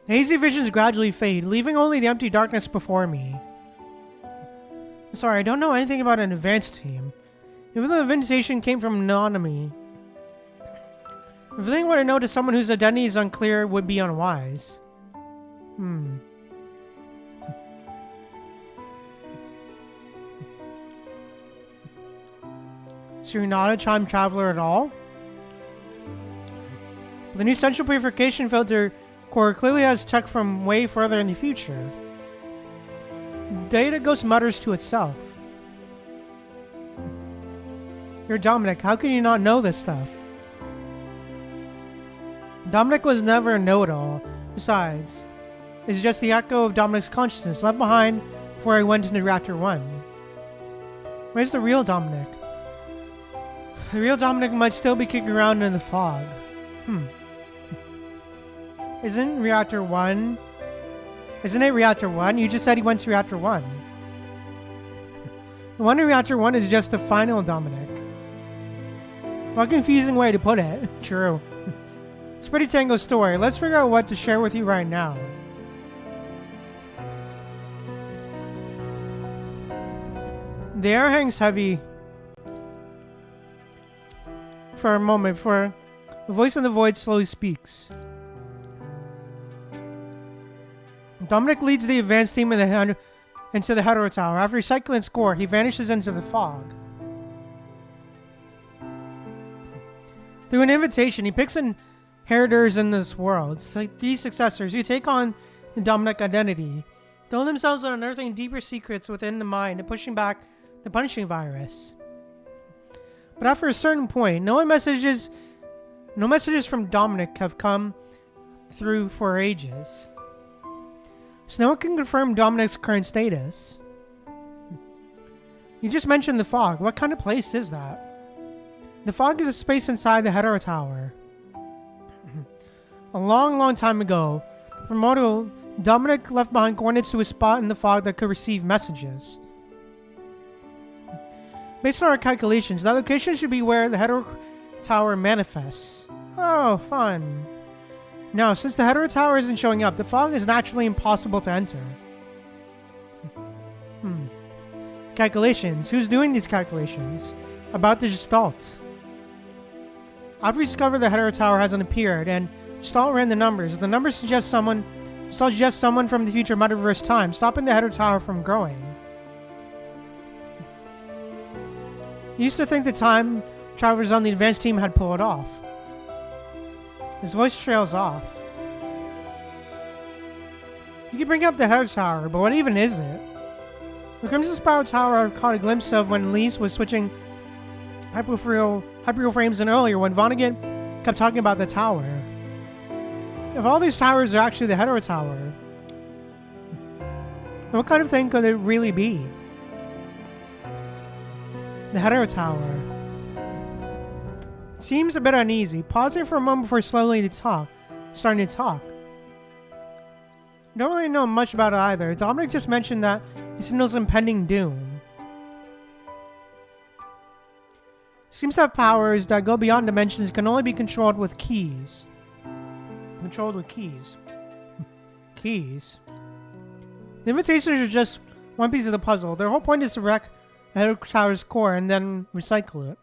hazy visions gradually fade, leaving only the empty darkness before me. Sorry, I don't know anything about an advanced team. Even though the invitation came from anonymity, revealing what I know to someone whose identity is unclear would be unwise. So you're not a time traveler at all? But the new central purification filter core clearly has tech from way further in the future. Data Ghost mutters to itself. You're Dominic, how can you not know this stuff? Dominic was never a know-it-all. Besides, it's just the echo of Dominic's consciousness left behind before I went into Reactor 1. Where's the real Dominic? The real Dominic might still be kicking around in the fog. Isn't it Reactor 1? You just said he went to Reactor 1. The one in Reactor 1 is just the final Dominic. What a confusing way to put it. True. It's a pretty tango story. Let's figure out what to share with you right now. The air hangs heavy for a moment, for the voice in the void slowly speaks. Dominic leads the advanced team into the Hetero Tower. After recycling score, he vanishes into the fog. Through an invitation, he picks inheritors in this world. It's like these successors who take on the Dominic identity, throw themselves on unearthing deeper secrets within the mind and pushing back the punishing virus. But after a certain point, no messages from Dominic have come through for ages. So no one can confirm Dominic's current status. You just mentioned the fog. What kind of place is that? The fog is a space inside the Hetero Tower. A long time ago, the primordial Dominic left behind coordinates to a spot in the fog that could receive messages. Based on our calculations, that location should be where the Hetero Tower manifests. Oh, fun. Now, since the Hetero Tower isn't showing up, the fog is naturally impossible to enter. Calculations. Who's doing these calculations? About the Gestalt. After we discover the Hetero Tower hasn't appeared, and Gestalt ran the numbers. The numbers suggest someone from the future metaverse time, stopping the Hetero Tower from growing. You used to think the time travelers on the advanced team had pulled it off. His voice trails off. You can bring up the Hetero Tower, but what even is it? The Crimson Spiral Tower I've caught a glimpse of when Lise was switching hyperreal frames and earlier when Vonnegut kept talking about the tower. If all these towers are actually the Hetero Tower, what kind of thing could it really be? The Hetero Tower. It seems a bit uneasy, pausing for a moment before starting to talk. I don't really know much about it either. Dominic just mentioned that he signals impending doom. Seems to have powers that go beyond dimensions, can only be controlled with keys. Keys. The invitations are just one piece of the puzzle. Their whole point is to wreck the Hetero Tower's core and then recycle it.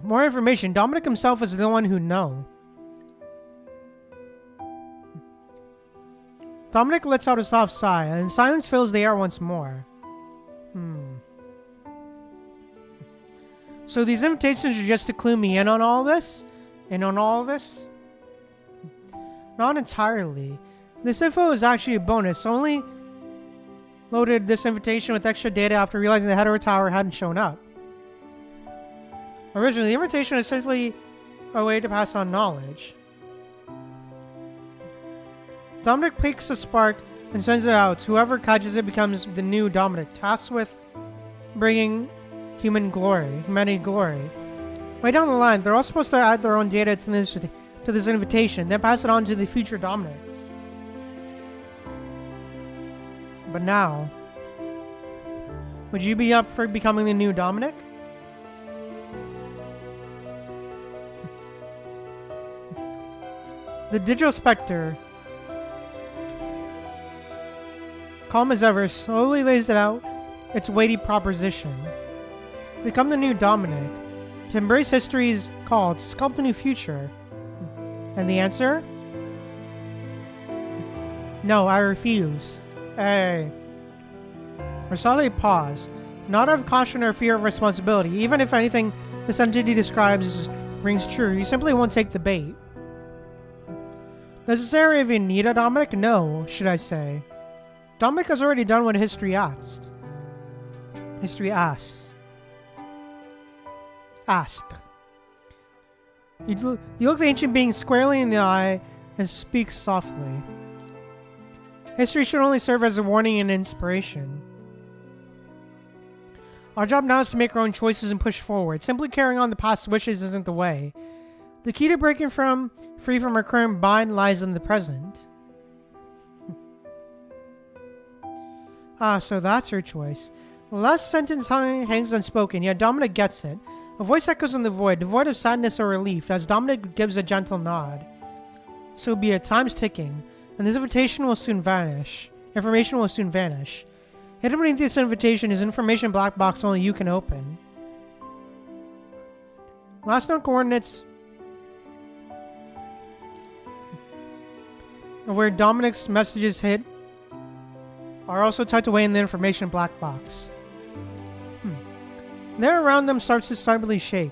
More information. Dominic himself is the one who knows. Dominic lets out a soft sigh, and silence fills the air once more. So these invitations are just to clue me in on all this? Not entirely. This info is actually a bonus. I only loaded this invitation with extra data after realizing the Hetero Tower hadn't shown up. Originally, the invitation is simply a way to pass on knowledge. Dominic picks a spark and sends it out. Whoever catches it becomes the new Dominic, tasked with bringing humanity glory. Way down the line, they're all supposed to add their own data to this invitation, then pass it on to the future Dominics. But now, would you be up for becoming the new Dominic? The Digital Spectre, calm as ever, slowly lays it out its weighty proposition. Become the new Dominic. To embrace history's call, to sculpt a new future. And the answer? No, I refuse. Hey. Rosale pause. Not out of caution or fear of responsibility. Even if anything this entity describes rings true, you simply won't take the bait. Does this area even need a Dominic? No, should I say. Dominic has already done what history asked. You look the ancient being squarely in the eye and speak softly. History should only serve as a warning and inspiration. Our job now is to make our own choices and push forward. Simply carrying on the past wishes isn't the way. The key to breaking free from our current bind lies in the present. So that's her choice. The last sentence hangs unspoken, yet Dominic gets it. A voice echoes in the void, devoid of sadness or relief, as Dominic gives a gentle nod. So be it, time's ticking, and this invitation will soon vanish. Information will soon vanish. Hidden beneath this invitation is information black box only you can open. Last known coordinates of where Dominic's messages hit are also tucked away in the information black box. There around them starts to subtly shake.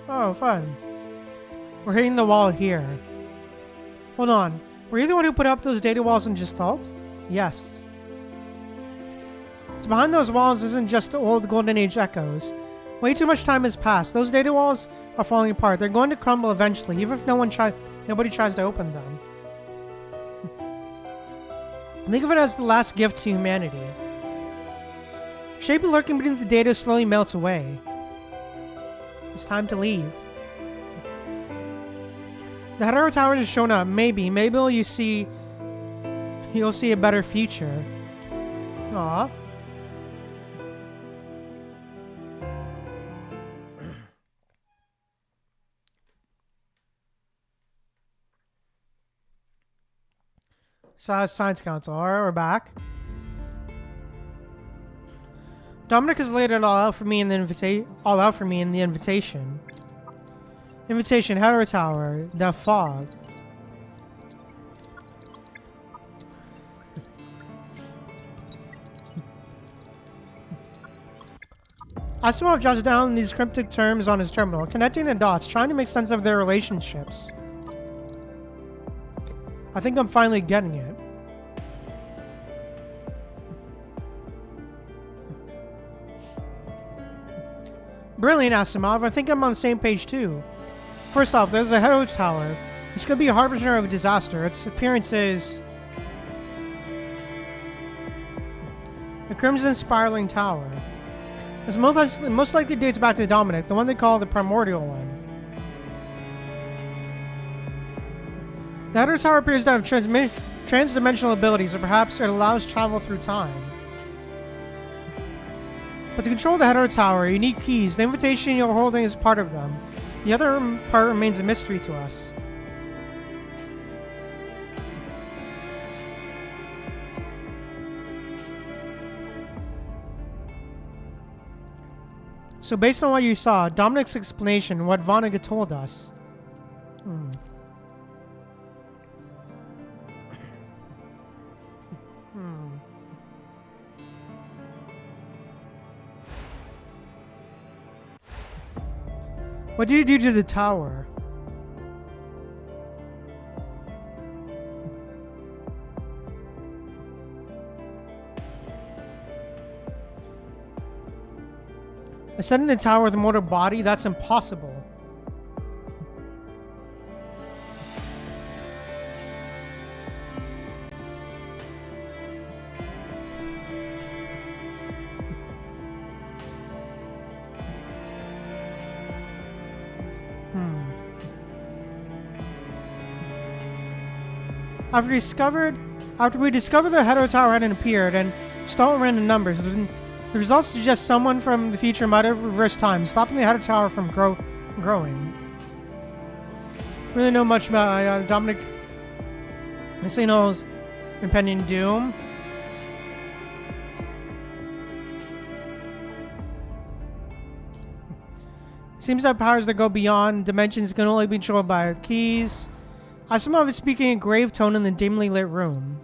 Oh, fun. We're hitting the wall here. Hold on. Were you the one who put up those data walls in Gestalt? Yes. So behind those walls isn't just old Golden Age echoes. Way too much time has passed. Those data walls are falling apart. They're going to crumble eventually, even if nobody tries to open them. Think of it as the last gift to humanity. Shape lurking beneath the data slowly melts away. It's time to leave. The Hetero Tower has shown up. Maybe you'll see a better future. Aww. Science Council. Alright, we're back. Dominic has laid it all out for me in the invitation. Invitation, Hetero Tower, the fog. Asimov jots down these cryptic terms on his terminal, connecting the dots, trying to make sense of their relationships. I think I'm finally getting it. Brilliant, Asimov. I think I'm on the same page too. First off, there's a Hetero Tower, which could be a harbinger of a disaster. Its appearance is a crimson spiraling tower. It most likely dates back to Dominic, the one they call the primordial one. The Hetero Tower appears to have trans-dimensional abilities, or perhaps it allows travel through time. But to control the Hetero Tower, you need keys. The invitation you're holding is part of them. The other part remains a mystery to us. So based on what you saw, Dominic's explanation, what Vonnegut told us. What did you do to the tower? Ascending the tower with a mortal body? That's impossible. After we discovered the Hetero Tower hadn't appeared and stalled random numbers, the results suggest someone from the future might have reversed time, stopping the Hetero Tower from growing. Really know much about Dominic Messino's impending doom. Seems that powers that go beyond dimensions can only be controlled by keys. Asimov is speaking in a grave tone in the dimly lit room.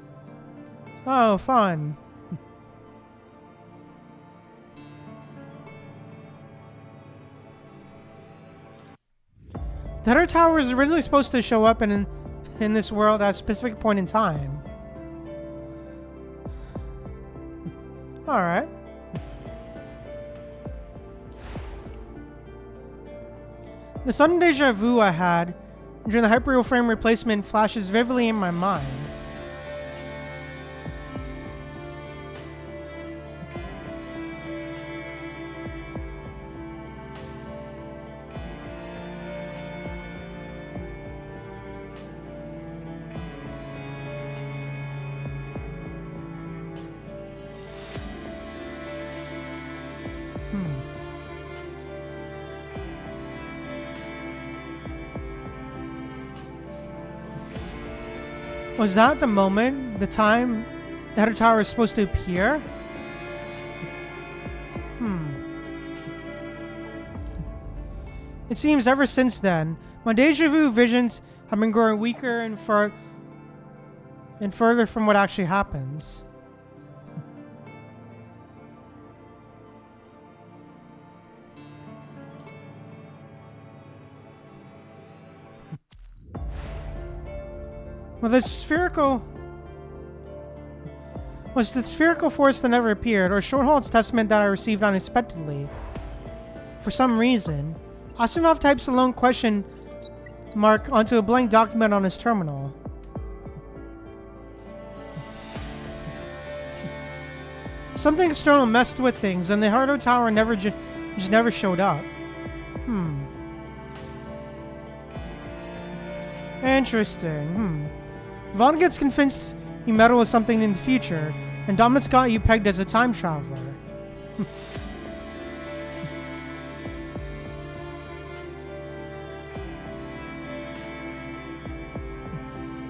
Oh, fun. The Hetero Tower was originally supposed to show up in this world at a specific point in time. Alright. The sudden deja vu I had during the hyperreal frame replacement flashes vividly in my mind. Was that the moment, the time the Header Tower is supposed to appear? It seems ever since then, my deja vu visions have been growing weaker and further from what actually happens. Was the spherical force that never appeared, or Shorthold's testament that I received unexpectedly? For some reason, Asimov types a lone question mark onto a blank document on his terminal. Something external messed with things, and the Header Tower just never showed up. Interesting. Vaughn gets convinced you meddle with something in the future, and Dominus got you pegged as a time traveler.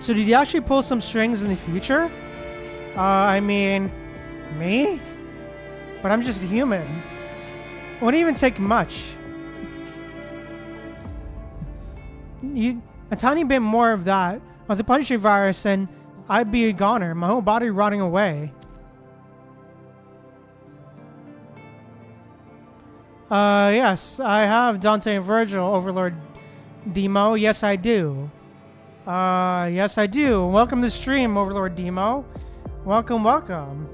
So did you actually pull some strings in the future? I mean, me? But I'm just a human. It wouldn't even take much. A tiny bit more of that, of the punishing virus, and I'd be a goner, my whole body rotting away. Yes, I have Dante and Virgil, Overlord Demo. Yes, I do. Yes, I do. Welcome to the stream, Overlord Demo. Welcome, welcome.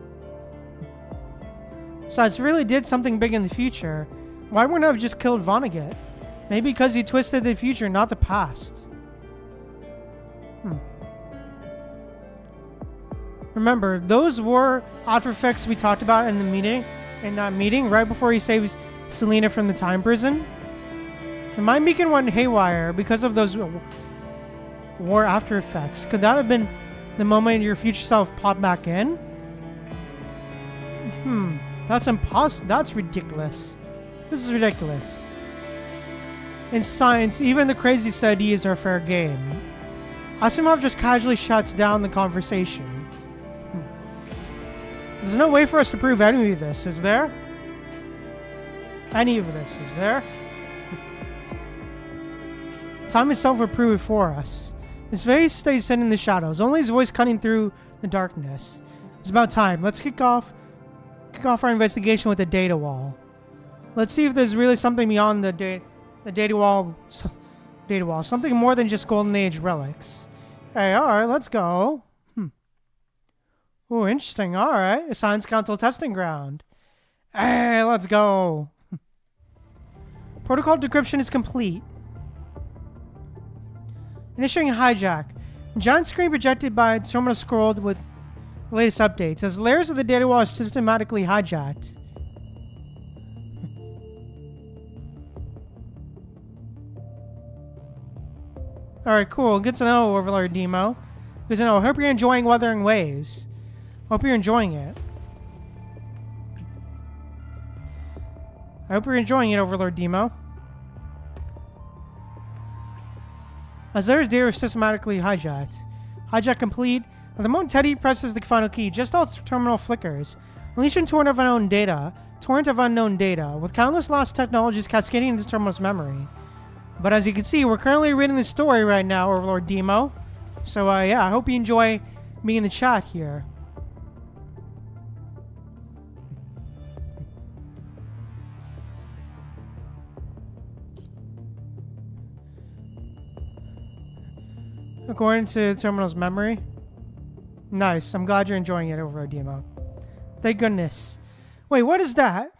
Besides, really did something big in the future. Why wouldn't I have just killed Vonnegut? Maybe because he twisted the future, not the past. Remember, those were after effects we talked about in that meeting, right before he saves Selena from the time prison. The mind beacon went haywire because of those war after effects. Could that have been the moment your future self popped back in? That's impossible. That's ridiculous. This is ridiculous. In science, even the craziest ideas are fair game. Asimov just casually shuts down the conversation. There's no way for us to prove any of this, is there? Any of this, is there? Time itself will prove it for us. His face stays hidden in the shadows, only his voice cutting through the darkness. It's about time. Let's kick off our investigation with the data wall. Let's see if there's really something beyond the data wall. Something more than just Golden Age relics. Hey, alright, let's go. Oh, interesting. Alright, a Science Council testing ground. Hey, let's go. Protocol decryption is complete. Initiating hijack. Giant screen projected by terminal scrolled with the latest updates as layers of the data wall are systematically hijacked. Alright, cool. Good to know, Overlord Demo. Good to know. Hope you're enjoying Wuthering Waves. Hope you're enjoying it. I hope you're enjoying it, Overlord Demo. As there's data systematically hijacked. Hijack complete. At the moment Teddy presses the final key, just as terminal flickers, unleashing torrent of unknown data, with countless lost technologies cascading into the terminal's memory. But as you can see, we're currently reading the story right now, Overlord Demo. So, yeah, I hope you enjoy me in the chat here. According to the terminal's memory. Nice. I'm glad you're enjoying it, Overlord Demo. Thank goodness. Wait, what is that?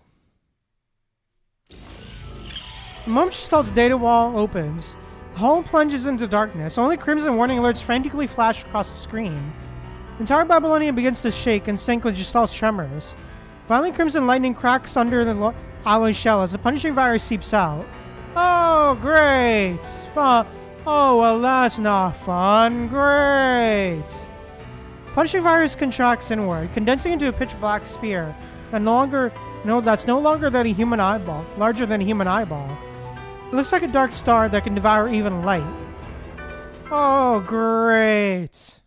The moment Gestalt's data wall opens, the hall plunges into darkness. Only crimson warning alerts frantically flash across the screen. The entire Babylonian begins to shake and sync with Gestalt's tremors. Violent crimson lightning cracks under the alloy shell as the punishing virus seeps out. Oh, great! Oh, well, that's not fun. Great! Punishing virus contracts inward, condensing into a pitch black sphere that's no longer than a human eyeball, larger than a human eyeball. It looks like a dark star that can devour even light. Oh, great.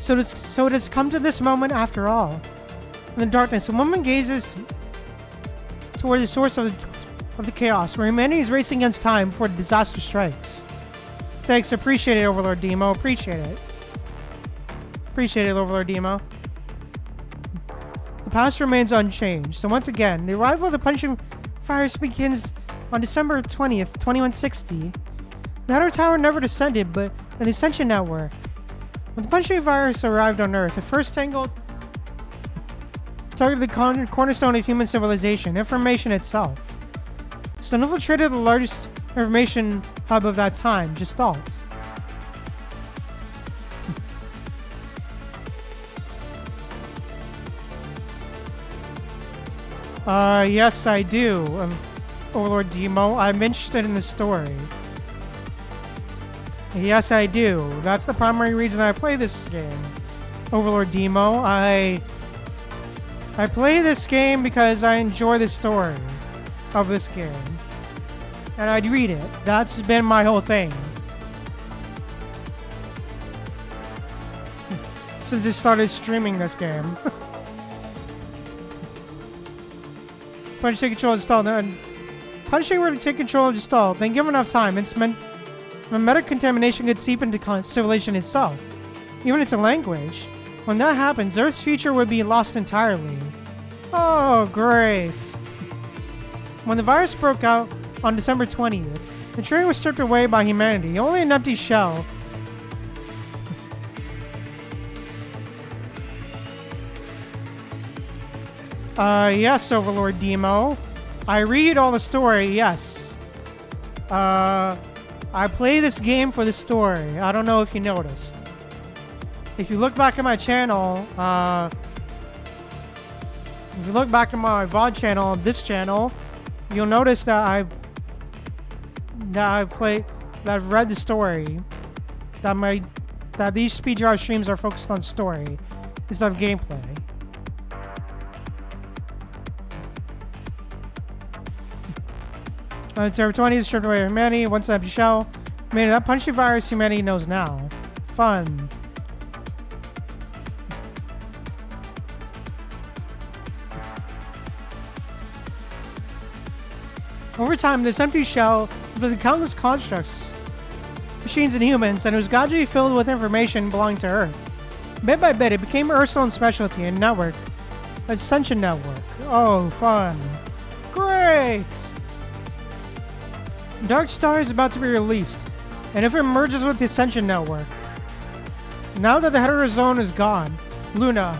So it has come to this moment after all. In the darkness, a woman gazes toward the source of the chaos, where humanity is racing against time before the disaster strikes. Thanks, appreciate it, Overlord Demo. Appreciate it. Appreciate it, Overlord Demo. The past remains unchanged. So once again, the arrival of the punishing virus begins on December 20th, 2160. The Header Tower never descended, but an Ascension network. When the punishing virus arrived on Earth, it first targeted the cornerstone of human civilization, information itself. So it infiltrated the largest information hub of that time, Gestalt. Yes, I do, Overlord Demo. I'm interested in the story. Yes, I do. That's the primary reason I play this game, Overlord Demo. I play this game because I enjoy the story of this game. And I'd read it. That's been my whole thing. Since I started streaming this game. Punch take control of the stall. Punishing were to take control of the stall. Then given enough time, it's meant meta-contamination could seep into civilization itself, even into language. When that happens, Earth's future would be lost entirely. Oh, great. When the virus broke out on December 20th, the train was stripped away by humanity, only an empty shell. Yes, Overlord Demo. I read all the story, yes. I play this game for the story. I don't know if you noticed. If you look back at my channel, if you look back at my VOD channel, this channel, you'll notice that I've read the story. That these speedrun streams are focused on story instead of gameplay. Terror 20 is stripped away from humanity. Once empty shell. Man, that punchy virus humanity knows now. Fun. Over time, this empty shell with the countless constructs, machines, and humans, and it was gradually filled with information belonging to Earth. Bit by bit, it became Earth's own specialty and network. Ascension network. Oh, fun. Great! Dark Star is about to be released, and if it merges with the Ascension network. Now that the Header Zone is gone, Luna,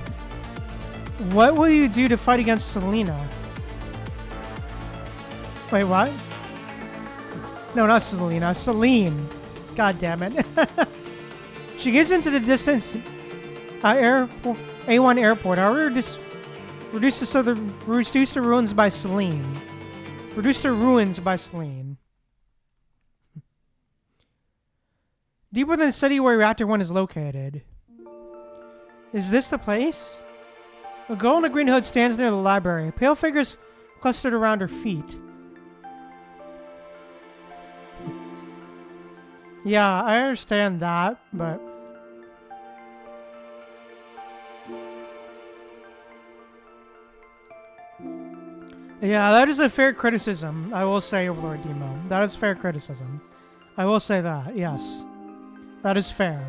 what will you do to fight against Selena? Wait, what? No, not Selena. Celine. God damn it. She gets into the distance. A1 airport. However, reduce the ruins by Celine. Reduce the ruins by Celine. Deep within the city where Reactor 1 is located. Is this the place? A girl in a green hood stands near the library. Pale figures clustered around her feet. Yeah, I understand that, but... Yeah, that is a fair criticism, I will say, Overlord Demo. That is fair criticism. I will say that, yes. That is fair.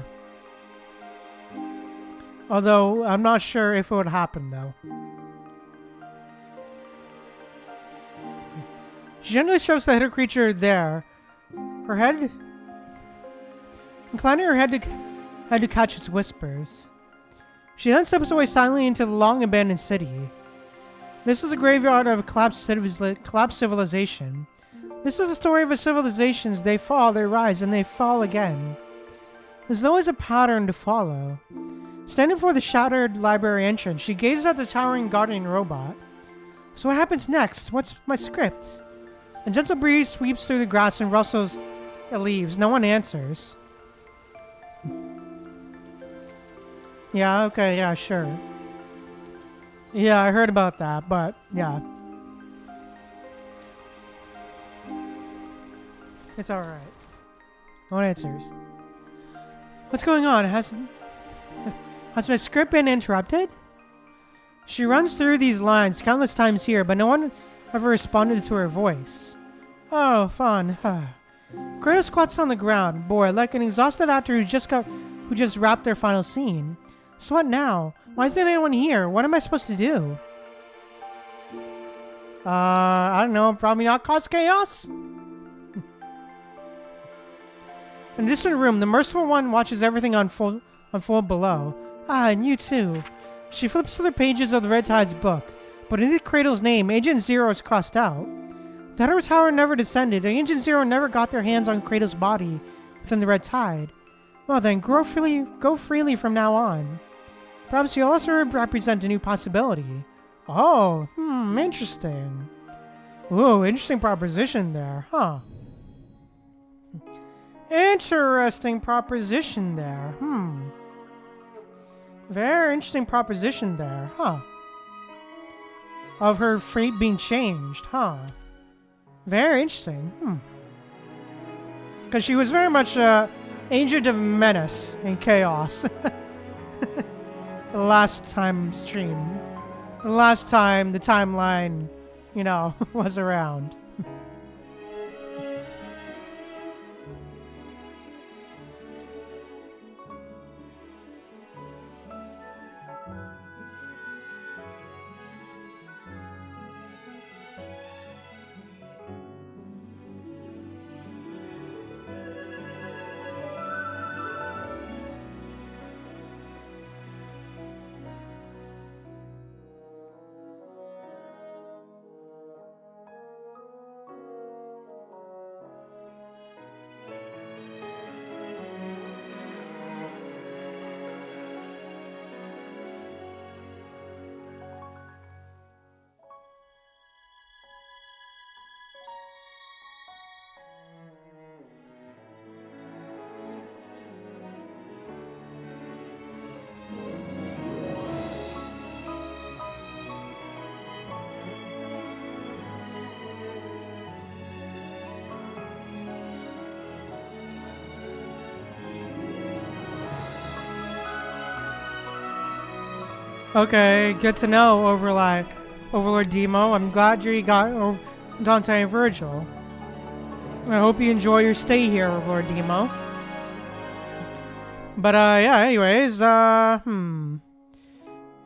Although, I'm not sure if it would happen, though. She generally shows the hidden creature there. Her head... inclining her head to catch its whispers. She then steps away silently into the long-abandoned city. This is a graveyard of a collapsed civilization. This is the story of a civilizations. They fall, they rise, and they fall again. There's always a pattern to follow. Standing before the shattered library entrance, she gazes at the towering guardian robot. So what happens next? What's my script? A gentle breeze sweeps through the grass and rustles the leaves. No one answers. Yeah, okay, yeah, sure. Yeah, I heard about that, but yeah. It's alright. No one answers. What's going on? Has Has my script been interrupted? She runs through these lines countless times here, but no one ever responded to her voice. Oh, fun. Kratos squats on the ground, bored, like an exhausted actor who just wrapped their final scene. So what now? Why isn't anyone here? What am I supposed to do? I don't know. Probably not cause chaos? In a distant room, the merciful one watches everything unfold below. Ah, and you too. She flips to the pages of the Red Tide's book, but beneath Kratos' name, Agent Zero is crossed out. The Hetero Tower never descended, and Agent Zero never got their hands on Kratos' body within the Red Tide. Well then, go freely from now on. Perhaps you'll also represent a new possibility. Oh, interesting. Ooh, interesting proposition there, huh? Interesting proposition there, Very interesting proposition there, huh? Of her fate being changed, huh? Very interesting, Because she was very much agent of menace and chaos. The last time stream. The last time the timeline, was around. Okay, good to know, Overlord Demo. I'm glad you got Dante and Virgil. I hope you enjoy your stay here, Overlord Demo. But, yeah, anyways,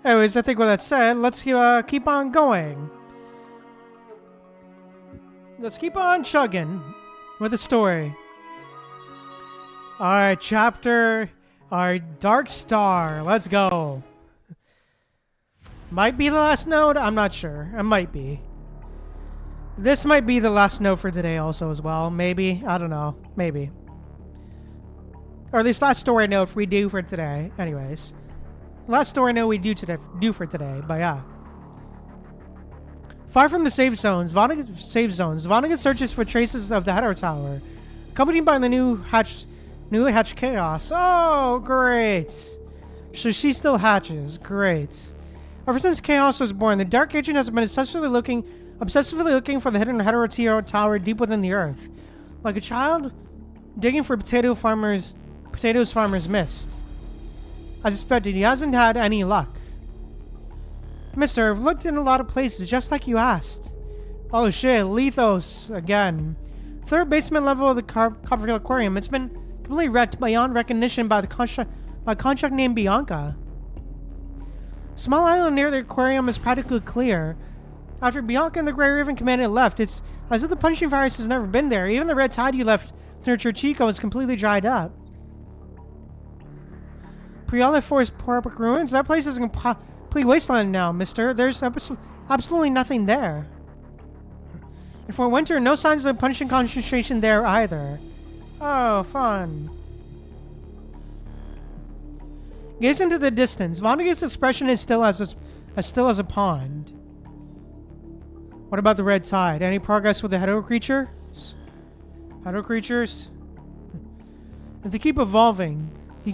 Anyways, I think with that said, let's keep on going. Let's keep on chugging with the story. Alright, chapter... Alright, Dark Star. Let's go. Might be the last node? I'm not sure. It might be. This might be the last node for today also as well. Maybe. I don't know. Maybe. Or at least last story node we do for today. Anyways. Last story node we do for today. But yeah. Far from the safe zones, Vonnegut searches for traces of the Hetero Tower, accompanied by the newly hatched Kyrios. Oh, great. So she still hatches. Great. Ever since Kyrios was born, the Dark Agent has been obsessively looking for the hidden Hetero Tower deep within the earth, like a child digging for potatoes farmers missed. As expected, he hasn't had any luck. Mister, I've looked in a lot of places, just like you asked. Oh shit, Lithos again. Third basement level of the Copperfield Aquarium. It's been completely wrecked beyond recognition by a construct named Bianca. Small island near the aquarium is practically clear. After Bianca and the Grey Raven commanded left, it's as if the punching virus has never been there. Even the red tide you left to nurture Chico is completely dried up. Priala Forest Porpic Ruins? That place is a complete wasteland now, mister. There's absolutely nothing there. And for winter, no signs of punching concentration there either. Oh, fun. Gaze into the distance. Vonnegut's expression is still as a pond. What about the red tide? Any progress with the Hetero creatures? Hetero creatures? If they keep evolving, they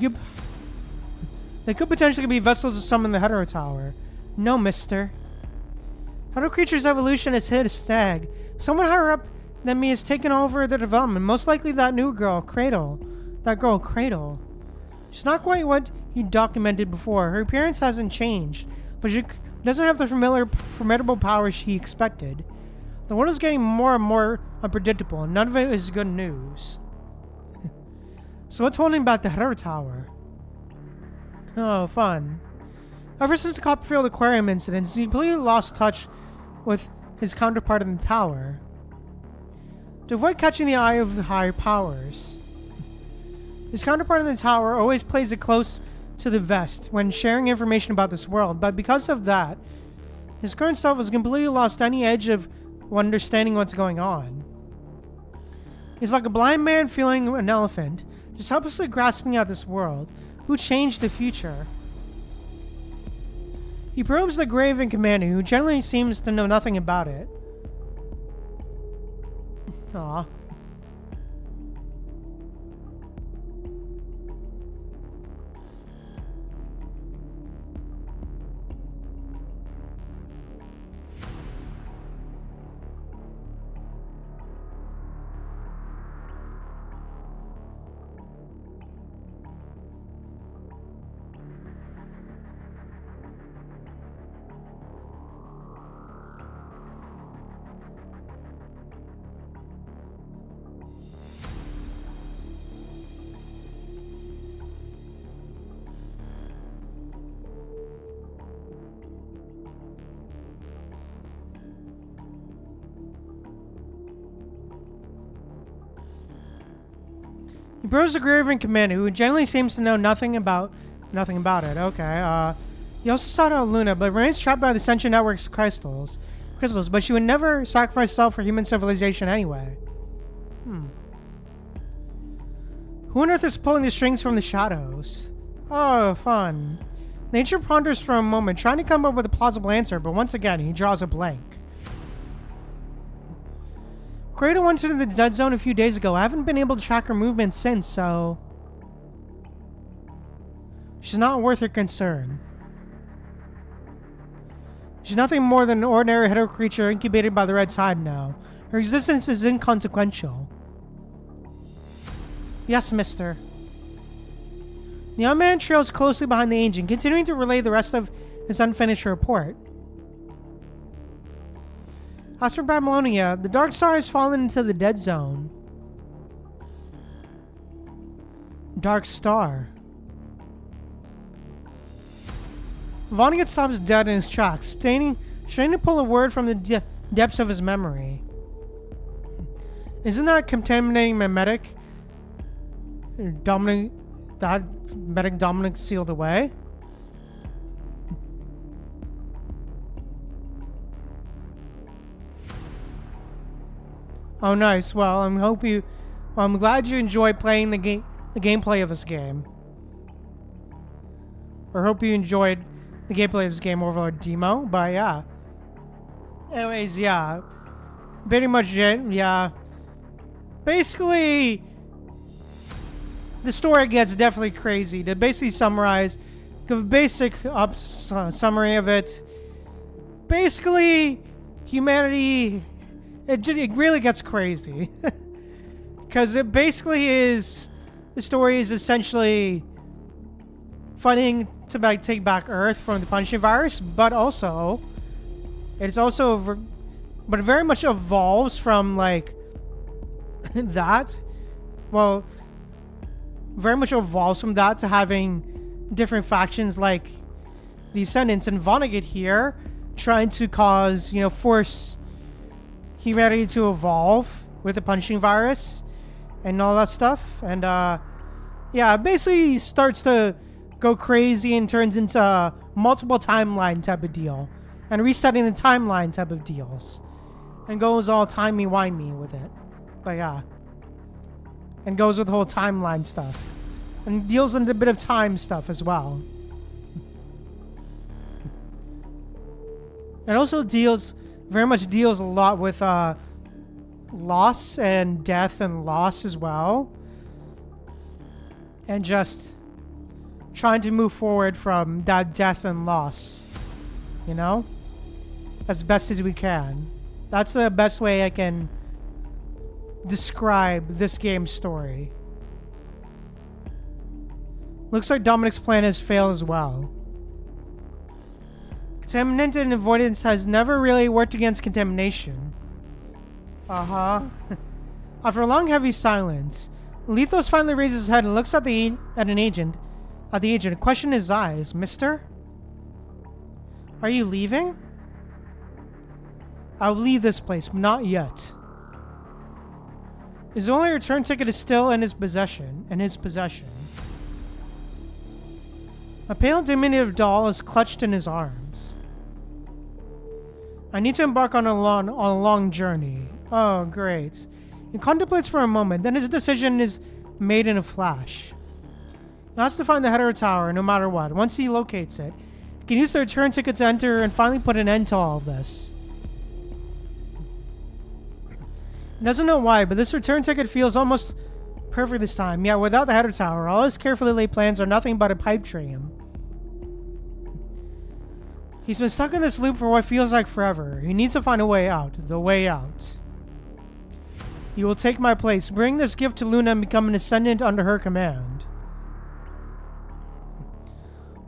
could potentially be vessels to summon the Hetero Tower. No, mister. Hetero creatures' evolution has hit a snag. Someone higher up than me has taken over the development. Most likely that new girl, Cradle. That girl, Cradle. She's not quite what he documented before. Her appearance hasn't changed, but she doesn't have the formidable powers she expected. The world is getting more and more unpredictable, and none of it is good news. So what's holding back the Hetero Tower? Oh, fun. Ever since the Copperfield Aquarium incident, he completely lost touch with his counterpart in the tower. To avoid catching the eye of the higher powers, his counterpart in the tower always plays it close to the vest when sharing information about this world, but because of that, his current self has completely lost any edge of understanding what's going on. He's like a blind man feeling an elephant, just helplessly grasping at this world. Who changed the future? He probes the grave and commander, who generally seems to know nothing about it. Aww. He probes the grave and commander, who generally seems to know nothing about it. Okay. He also sought out Luna, but remains trapped by the Sentient Network's crystals. But she would never sacrifice herself for human civilization anyway. Who on earth is pulling the strings from the shadows? Oh, fun. Nature ponders for a moment, trying to come up with a plausible answer, but once again, he draws a blank. Creator went into the dead zone a few days ago. I haven't been able to track her movements since, so... she's not worth her concern. She's nothing more than an ordinary hetero creature incubated by the Red Tide now. Her existence is inconsequential. Yes, mister. The young man trails closely behind the ancient, continuing to relay the rest of his unfinished report. As for Babylonia, the Dark Star has fallen into the dead zone. Dark Star. Vonnegut stops dead in his tracks, straining to pull a word from the depths of his memory. Isn't that contaminating my medic? Dominic sealed away? Oh, nice. Well, I'm glad you enjoyed playing the gameplay of this game. Or hope you enjoyed the gameplay of this game over a demo. But yeah. Anyways, yeah. Pretty much it. Yeah. Basically, the story gets definitely crazy. To basically summarize, give a basic summary of it. Basically, humanity. It really gets crazy. Because it basically is... the story is essentially fighting to take back Earth from the punishing virus, but also... it's also... but it very much evolves from, like... that. Well... very much evolves from that to having different factions like the Ascendants and Vonnegut here trying to cause, force humanity to evolve with the punishing virus and all that stuff. And yeah, it basically starts to go crazy and turns into multiple timeline type of deal and resetting the timeline type of deals and goes all timey-wimey with it. But yeah, and goes with the whole timeline stuff and deals in a bit of time stuff as well. It also very much deals a lot with loss and death and loss as well. And just trying to move forward from that death and loss, as best as we can. That's the best way I can describe this game's story. Looks like Dominic's plan has failed as well. Contaminant and avoidance has never really worked against contamination. Uh-huh. After a long, heavy silence, Lethos finally raises his head and looks at the agent and questions his eyes. Mister? Are you leaving? I'll leave this place, but not yet. His only return ticket is still in his possession. A pale, diminutive doll is clutched in his arms. I need to embark on a long journey. Oh, great. He contemplates for a moment, then his decision is made in a flash. He has to find the Hetero Tower no matter what. Once he locates it, he can use the return ticket to enter and finally put an end to all of this. He doesn't know why, but this return ticket feels almost perfect this time. Yet without the Hetero Tower, all his carefully laid plans are nothing but a pipe dream. He's been stuck in this loop for what feels like forever. He needs to find a way out. The way out. You will take my place. Bring this gift to Luna and become an ascendant under her command.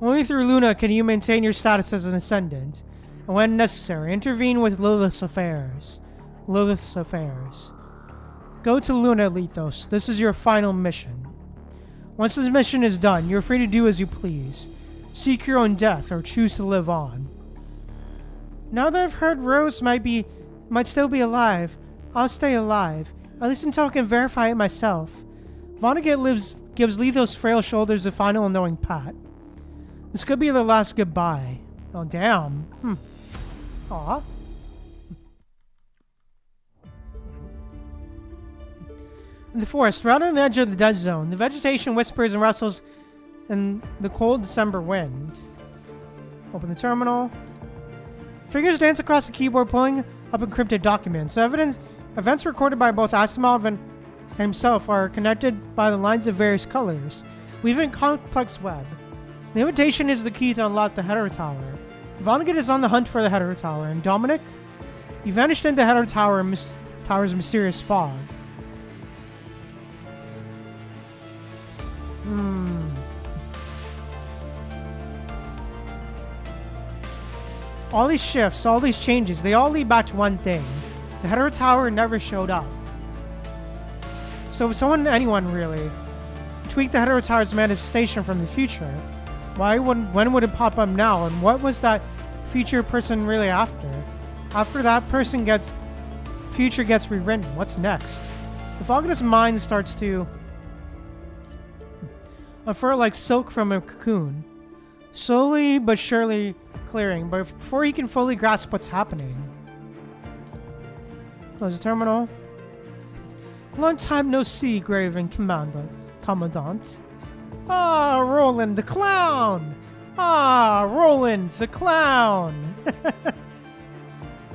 Only through Luna can you maintain your status as an ascendant. And when necessary, intervene with Lilith's affairs. Go to Luna, Lethos. This is your final mission. Once this mission is done, you're free to do as you please. Seek your own death or choose to live on. Now that I've heard Rose might still be alive, I'll stay alive, at least until I can verify it myself. Vonnegut gives Lethos' frail shoulders a final knowing pat. This could be the last goodbye. Oh, damn. Aw. In the forest, right on the edge of the dead zone, the vegetation whispers and rustles in the cold December wind. Open the terminal. Fingers dance across the keyboard, pulling up encrypted documents. Events recorded by both Asimov and himself are connected by the lines of various colors, weaving a complex web. The invitation is the key to unlock the Hetero Tower. Vonnegut is on the hunt for the Hetero Tower, and Dominic? He vanished into the Hetero Tower's mysterious fog. All these shifts, all these changes, they all lead back to one thing. The Hetero Tower never showed up. So if anyone really, tweaked the Hetero Tower's manifestation from the future, when would it pop up now? And what was that future person really after? After that person future gets rewritten, what's next? The fog in his mind starts to unfurl like silk from a cocoon, slowly but surely clearing, but before he can fully grasp what's happening. Close the terminal. Long time no see, Graven Commandant. Ah, Roland the Clown! Ah, Roland the Clown!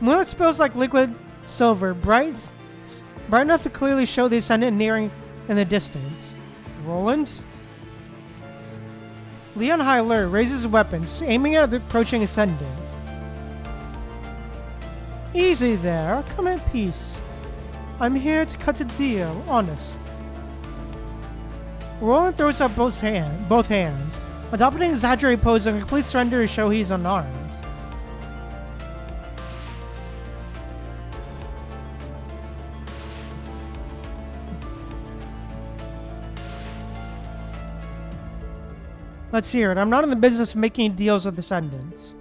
Moonlight spills like liquid silver, bright enough to clearly show the Ascendant nearing in the distance. Roland? Leon high alert raises weapons, aiming at the approaching Ascendant. Easy there, come in peace. I'm here to cut a deal, honest. Roland throws up both hands, adopting an exaggerated pose and complete surrender to show he's unarmed. Let's hear it. I'm not in the business of making deals with Ascendants.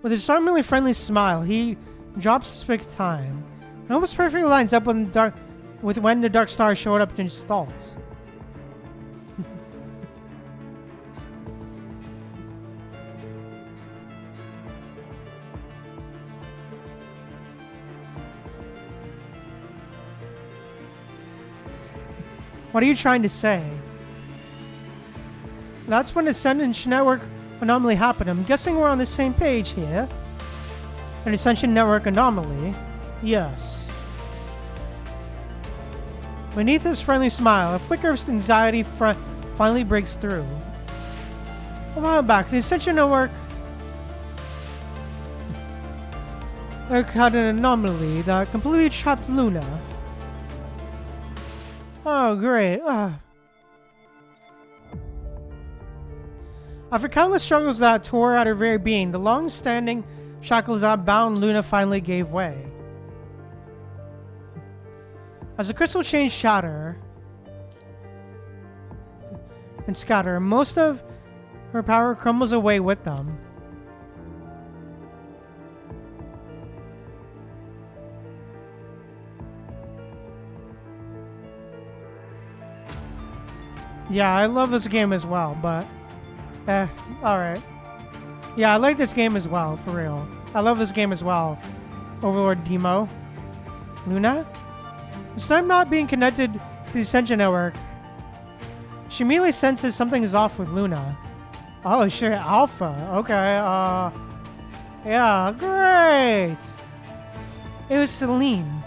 With a charmingly friendly smile, he drops to speak time. It almost perfectly lines up with when the Dark Star showed up in stalls. What are you trying to say? That's when the Ascension Network anomaly happened. I'm guessing we're on the same page here. An Ascension Network anomaly? Yes. Beneath his friendly smile, a flicker of anxiety finally breaks through. A while back, the Ascension Network had an anomaly that completely trapped Luna. Oh, great. After countless struggles that tore at her very being, the long-standing shackles that bound Luna finally gave way. As the crystal chains shatter and scatter, most of her power crumbles away with them. Yeah, I love this game as well, but alright. Yeah, I like this game as well, for real. I love this game as well. Overlord Demo. Luna? Despite not being connected to the Ascension Network, she immediately senses something is off with Luna. Oh shit, Alpha. Okay, yeah, great! It was Celine.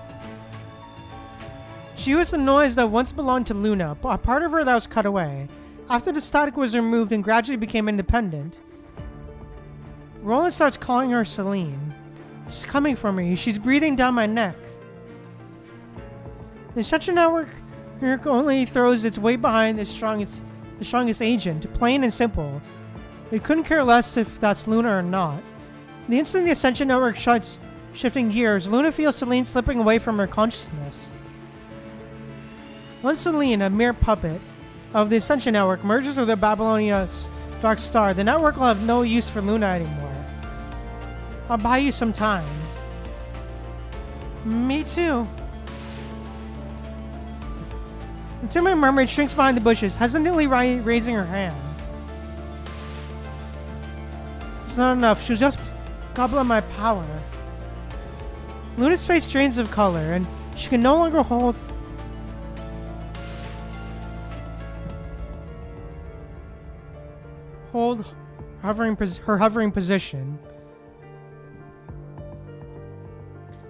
She used the noise that once belonged to Luna, a part of her that was cut away. After the static was removed and gradually became independent, Roland starts calling her Celine. She's coming for me. She's breathing down my neck. The Ascension Network only throws its weight behind the strongest agent, plain and simple. It couldn't care less if that's Luna or not. The instant the Ascension Network starts shifting gears, Luna feels Celine slipping away from her consciousness. Once Celine, a mere puppet of the Ascension Network, merges with the Babylonia's Dark Star, the network will have no use for Luna anymore. I'll buy you some time. Me too. Until my mermaid shrinks behind the bushes, hesitantly raising her hand. It's not enough. She'll just gobble up my power. Luna's face drains of color, and she can no longer hold her hovering position.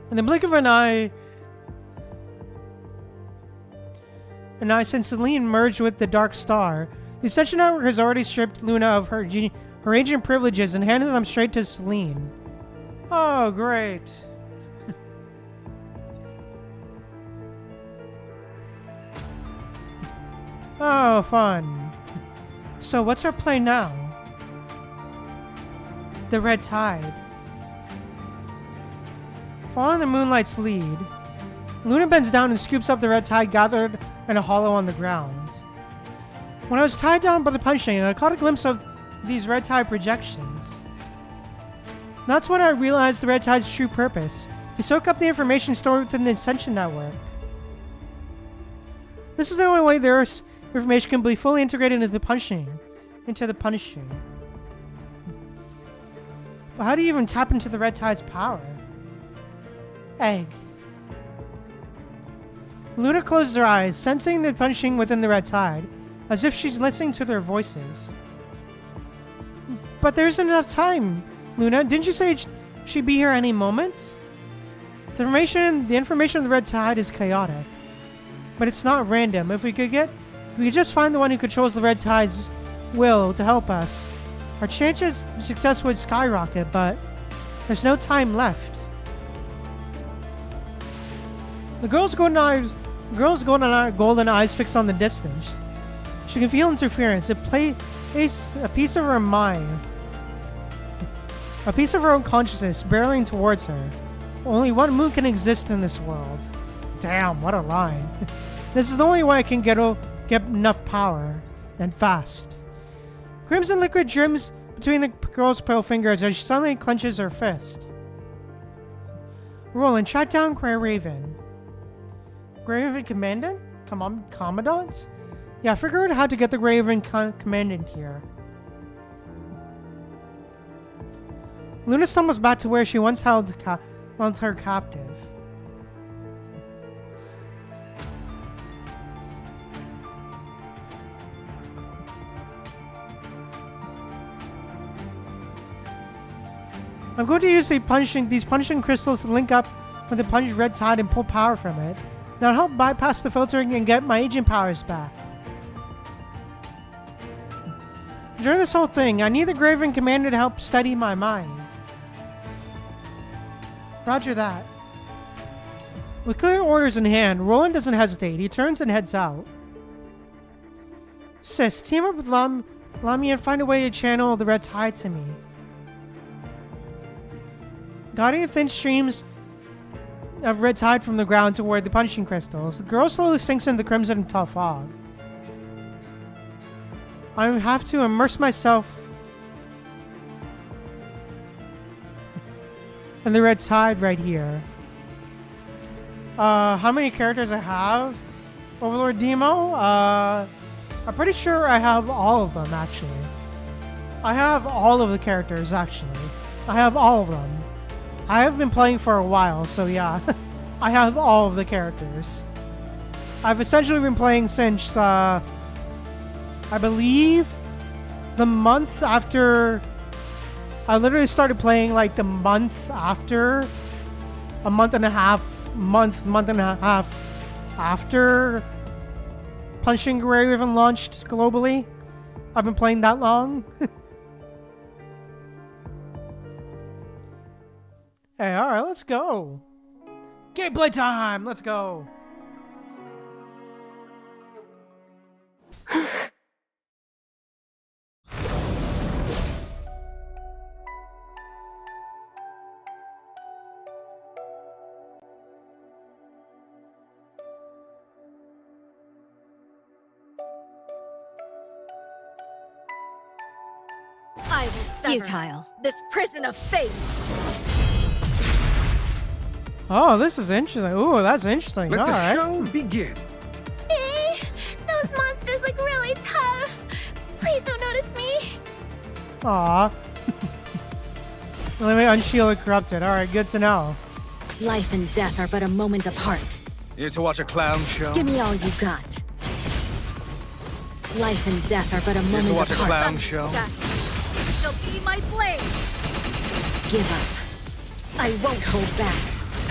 In the blink of an eye, since Celine merged with the Dark Star, the Ascension Network has already stripped Luna of her agent privileges and handed them straight to Celine. Oh, great. Oh, fun. So what's our play now? The Red Tide. Following the Moonlight's lead, Luna bends down and scoops up the red tide gathered in a hollow on the ground. When I was tied down by the punching, I caught a glimpse of these red tide projections. That's when I realized the red tide's true purpose: to soak up the information stored within the Ascension Network. This is the only way their information can be fully integrated into the punching. But how do you even tap into the red tide's power? Egg. Luna closes her eyes, sensing the punching within the red tide, as if she's listening to their voices. But there isn't enough time, Luna. Didn't you say she'd be here any moment? The information of the red tide is chaotic, but it's not random. If we could just find the one who controls the red tide's will to help us, our chances of success would skyrocket, but there's no time left. The girl's golden eyes fixed on the distance. She can feel interference. It plays a piece of her mind, a piece of her own consciousness barreling towards her. Only one moon can exist in this world. Damn, what a line. This is the only way I can get enough power, and fast. Crimson liquid drips between the girl's pale fingers as she suddenly clenches her fist. Roland, track down Grey Raven. Grey Raven Commandant? Commandant? Yeah, figure out how to get the Grey Raven Commandant here. Luna stumbles back to where she once held her captive. I'm going to use these punching crystals to link up with the punched red tide and pull power from it. That'll help bypass the filtering and get my agent powers back. During this whole thing, I need the Grey Raven Commander to help steady my mind. Roger that. With clear orders in hand, Roland doesn't hesitate. He turns and heads out. Sis, team up with Allow me to find a way to channel the red tide to me. Guiding thin streams of red tide from the ground toward the punishing crystals, the girl slowly sinks into the crimson and tough fog. I have to immerse myself in the red tide right here. How many characters I have? Overlord Demo? I'm pretty sure I have all of them, actually. I have all of the characters, actually. I have all of them. I have been playing for a while, so yeah. I have all of the characters. I've essentially been playing since, I believe, the month after... I literally started playing, like, the month after... month and a half after Punching Gray Riven launched globally. I've been playing that long. Hey, alright, let's go. Gameplay time! Let's go. I will sever Futile. this prison of fate. Oh, this is interesting. Ooh, that's interesting. Let the Alright. show begin. Those monsters look really tough. Please don't notice me. Aw. Let me unshield the corrupted. Alright, good to know. Life and death are but a moment apart. Here to watch a clown show? Give me all you got. Life and death are but a Here moment to watch a apart. clown show? That shall be my blade. Give up. I won't hold back.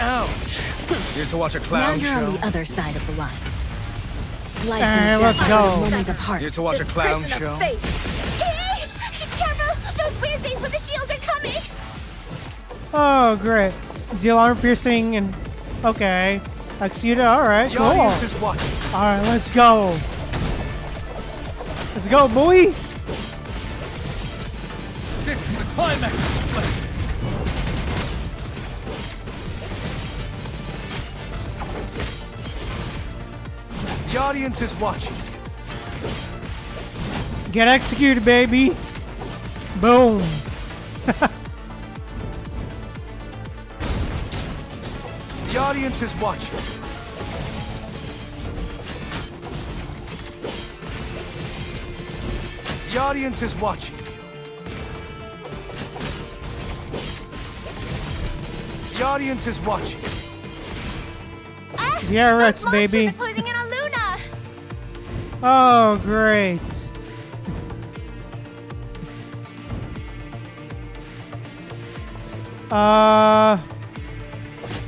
Ouch! Here to watch a Now clown you're show? on the other side of the line. Life Hey, and let's death go. are a moment apart. Here to watch a This clown prison show? of fate. Hey, careful! Those weird things with the shields are coming. Oh, great. Deal armor piercing and... Okay. Exuda, alright, The cool. audience is watching. Alright, let's go. Let's go, boy! This is the climax of the play. The audience is watching. Get executed, baby! Boom! The audience is watching. The audience is watching. The audience is watching. Yeah, Those Rex, monsters baby. are closing in on Luna. Oh, great.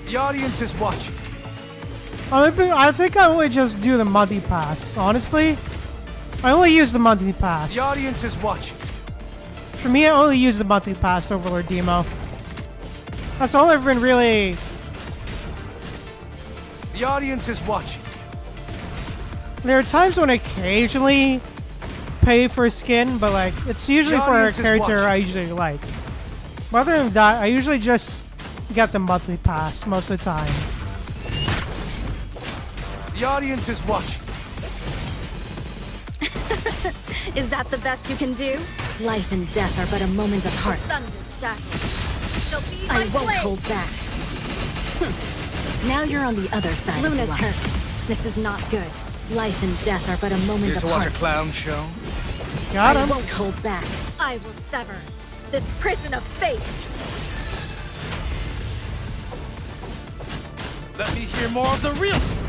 The audience is watching. I think I only just do the monthly pass, honestly. I only use the monthly pass. The audience is watching. For me, I only use the monthly pass Overlord Demo. That's all I've been really... The audience is watching. There are times when I occasionally pay for a skin, but like, it's usually The for a audience is character watching. I usually like. But other than that, I usually just get the monthly pass most of the time. The audience is watching. Is that the best you can do? Life and death are but a moment apart. Thunder shackle shall be my I won't blade. hold back. Now you're on the other side of Luna's the line. hurt. This is not good. Life and death are but a moment Here to watch apart. a clown show? Got I him. won't hold back. I will sever this prison of fate. Let me hear more of the real story.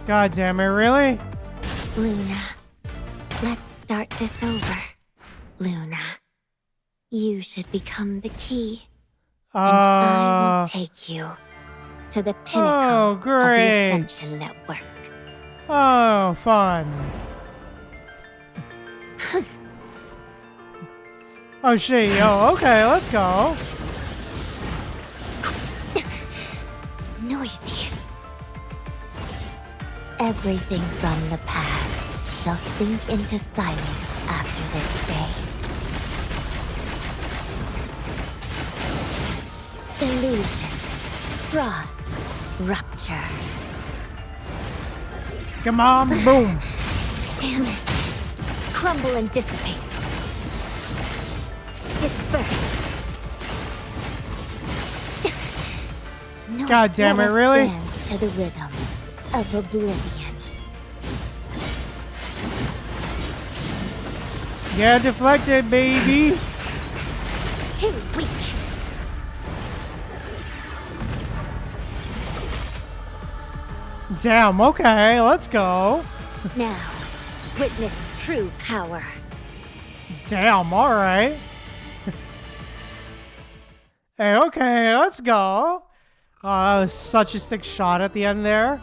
God damn it, really? Luna, let's start this over. Luna, you should become the key. I will take you to the pinnacle Oh, of the great. Ascension Network. Oh, fun. Oh shit, yo, okay, let's go. Noisy. Everything from the past shall sink into silence after this day. Illusion, froth, rupture. Come on, boom. Damn it. Crumble and dissipate. Disperse. No God damn it, spell really? stands to the rhythm of oblivion. Yeah, deflected, baby. Too weak. Damn, okay, let's go. Now, witness true power. Damn, alright. Hey, okay, let's go. Oh, that was such a sick shot at the end there.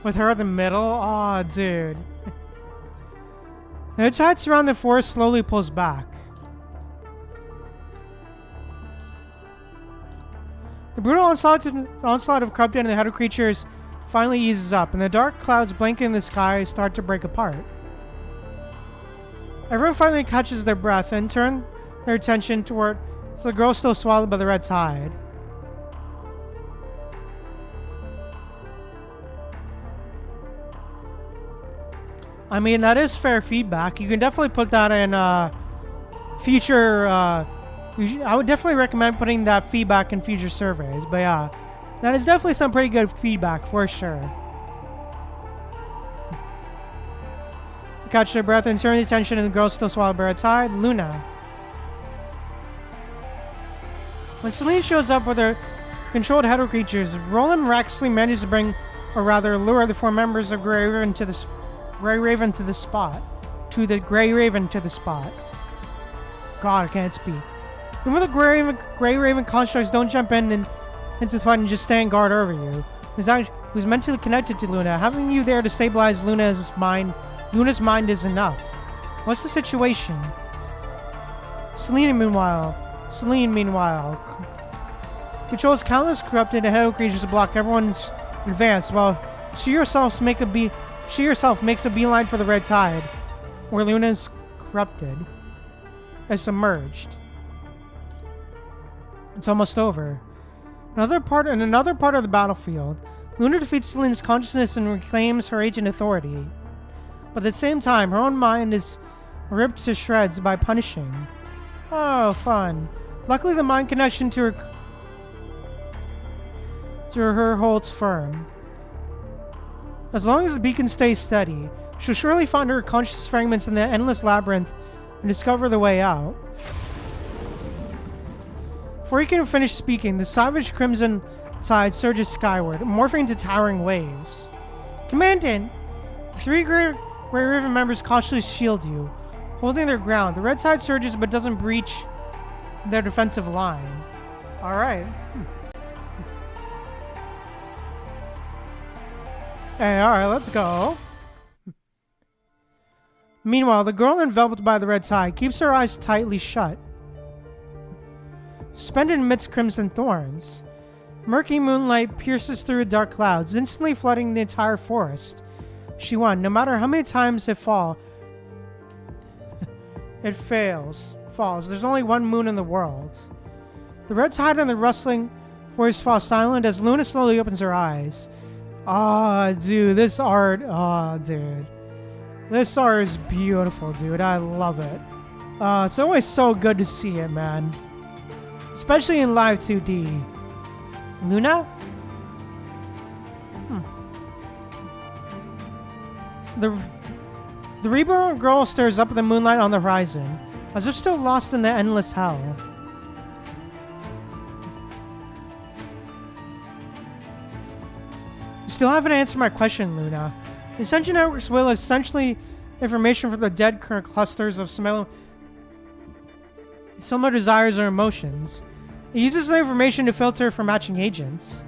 With her in the middle. Oh, dude. The tide surrounding the forest slowly pulls back. The brutal onslaught of corrupted and the head of creatures finally eases up, and the dark clouds blanketing the sky start to break apart. Everyone finally catches their breath and turn their attention toward the girl still swallowed by the red tide. I mean, that is fair feedback. You can definitely put that in future. I would definitely recommend putting that feedback in future surveys. But yeah, that is definitely some pretty good feedback for sure. Catch their breath and turn the attention, and the girl still swallowed by a tide. Luna. When Celine shows up with her controlled header creatures, Roland miraculously manages to bring, or rather lure, the four members of Grey Raven to the spot. God, I can't speak. Even the Grey Raven constructs don't jump into the fight and just stand guard over you. Who's mentally connected to Luna. Having you there to stabilize Luna's mind is enough. What's the situation? Celine, meanwhile, controls countless corrupted and hell creatures to block everyone's advance, while she herself makes a beeline for the red tide, where Luna's corrupted and submerged. It's almost over. In another part of the battlefield, Luna defeats Celine's consciousness and reclaims her ancient authority. But at the same time, her own mind is ripped to shreds by punishing. Oh, fun. Luckily, the mind connection to her holds firm. As long as the beacon stays steady, she'll surely find her conscious fragments in the endless labyrinth and discover the way out. Before he can finish speaking, the savage crimson tide surges skyward, morphing into towering waves. Commandant! The three Grey Raven members cautiously shield you, holding their ground. The red tide surges but doesn't breach their defensive line. Alright. Hey, alright, let's go. Meanwhile, the girl enveloped by the red tide keeps her eyes tightly shut, suspended amidst crimson thorns. Murky moonlight pierces through dark clouds, instantly flooding the entire forest. She won. No matter how many times it falls. There's only one moon in the world. The red tide and the rustling voice fall silent as Luna slowly opens her eyes. Dude, this art. Dude. This art is beautiful, dude. I love it. It's always so good to see it, man. Especially in live 2D. Luna? The reborn girl stares up at the moonlight on the horizon, as if still lost in the endless hell. You still haven't answered my question, Luna. The Ascension Network's will is essentially information from the dead current clusters of similar desires or emotions. It uses the information to filter for matching agents.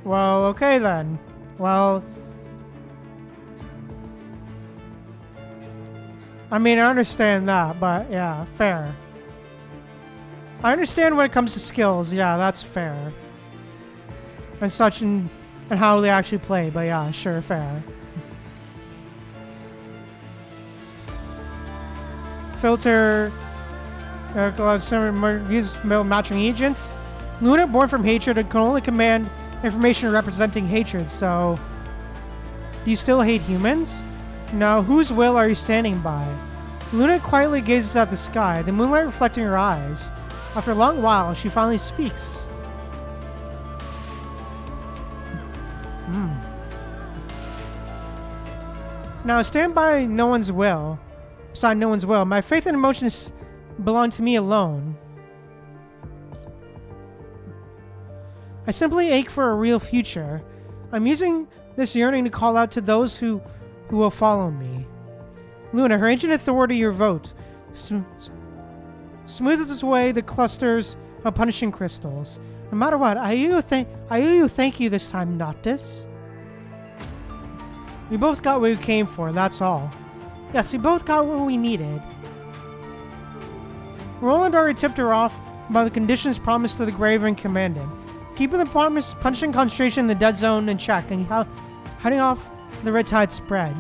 Well, okay then. Well, I mean, I understand that, but yeah, fair. I understand when it comes to skills, yeah, that's fair. And such, and and how they actually play. But yeah, sure, fair. Filter. Use matching agents. Luna, born from hatred, can only command information representing hatred. So, do you still hate humans? Now, whose will are you standing by? Luna quietly gazes at the sky, the moonlight reflecting her eyes. After a long while, she finally speaks. Now, I stand by no one's will. Beside no one's will. My faith and emotions belong to me alone. I simply ache for a real future. I'm using this yearning to call out to those who will follow me. Luna, her ancient authority, your vote. Smooths away the clusters of punishing crystals. No matter what, I owe you thank you this time, Noctis. We both got what we came for, that's all. Yes, we both got what we needed. Roland already tipped her off about the conditions promised to the Graven commandant, keeping the promised punishing concentration in the dead zone in check and heading off the red tide spread.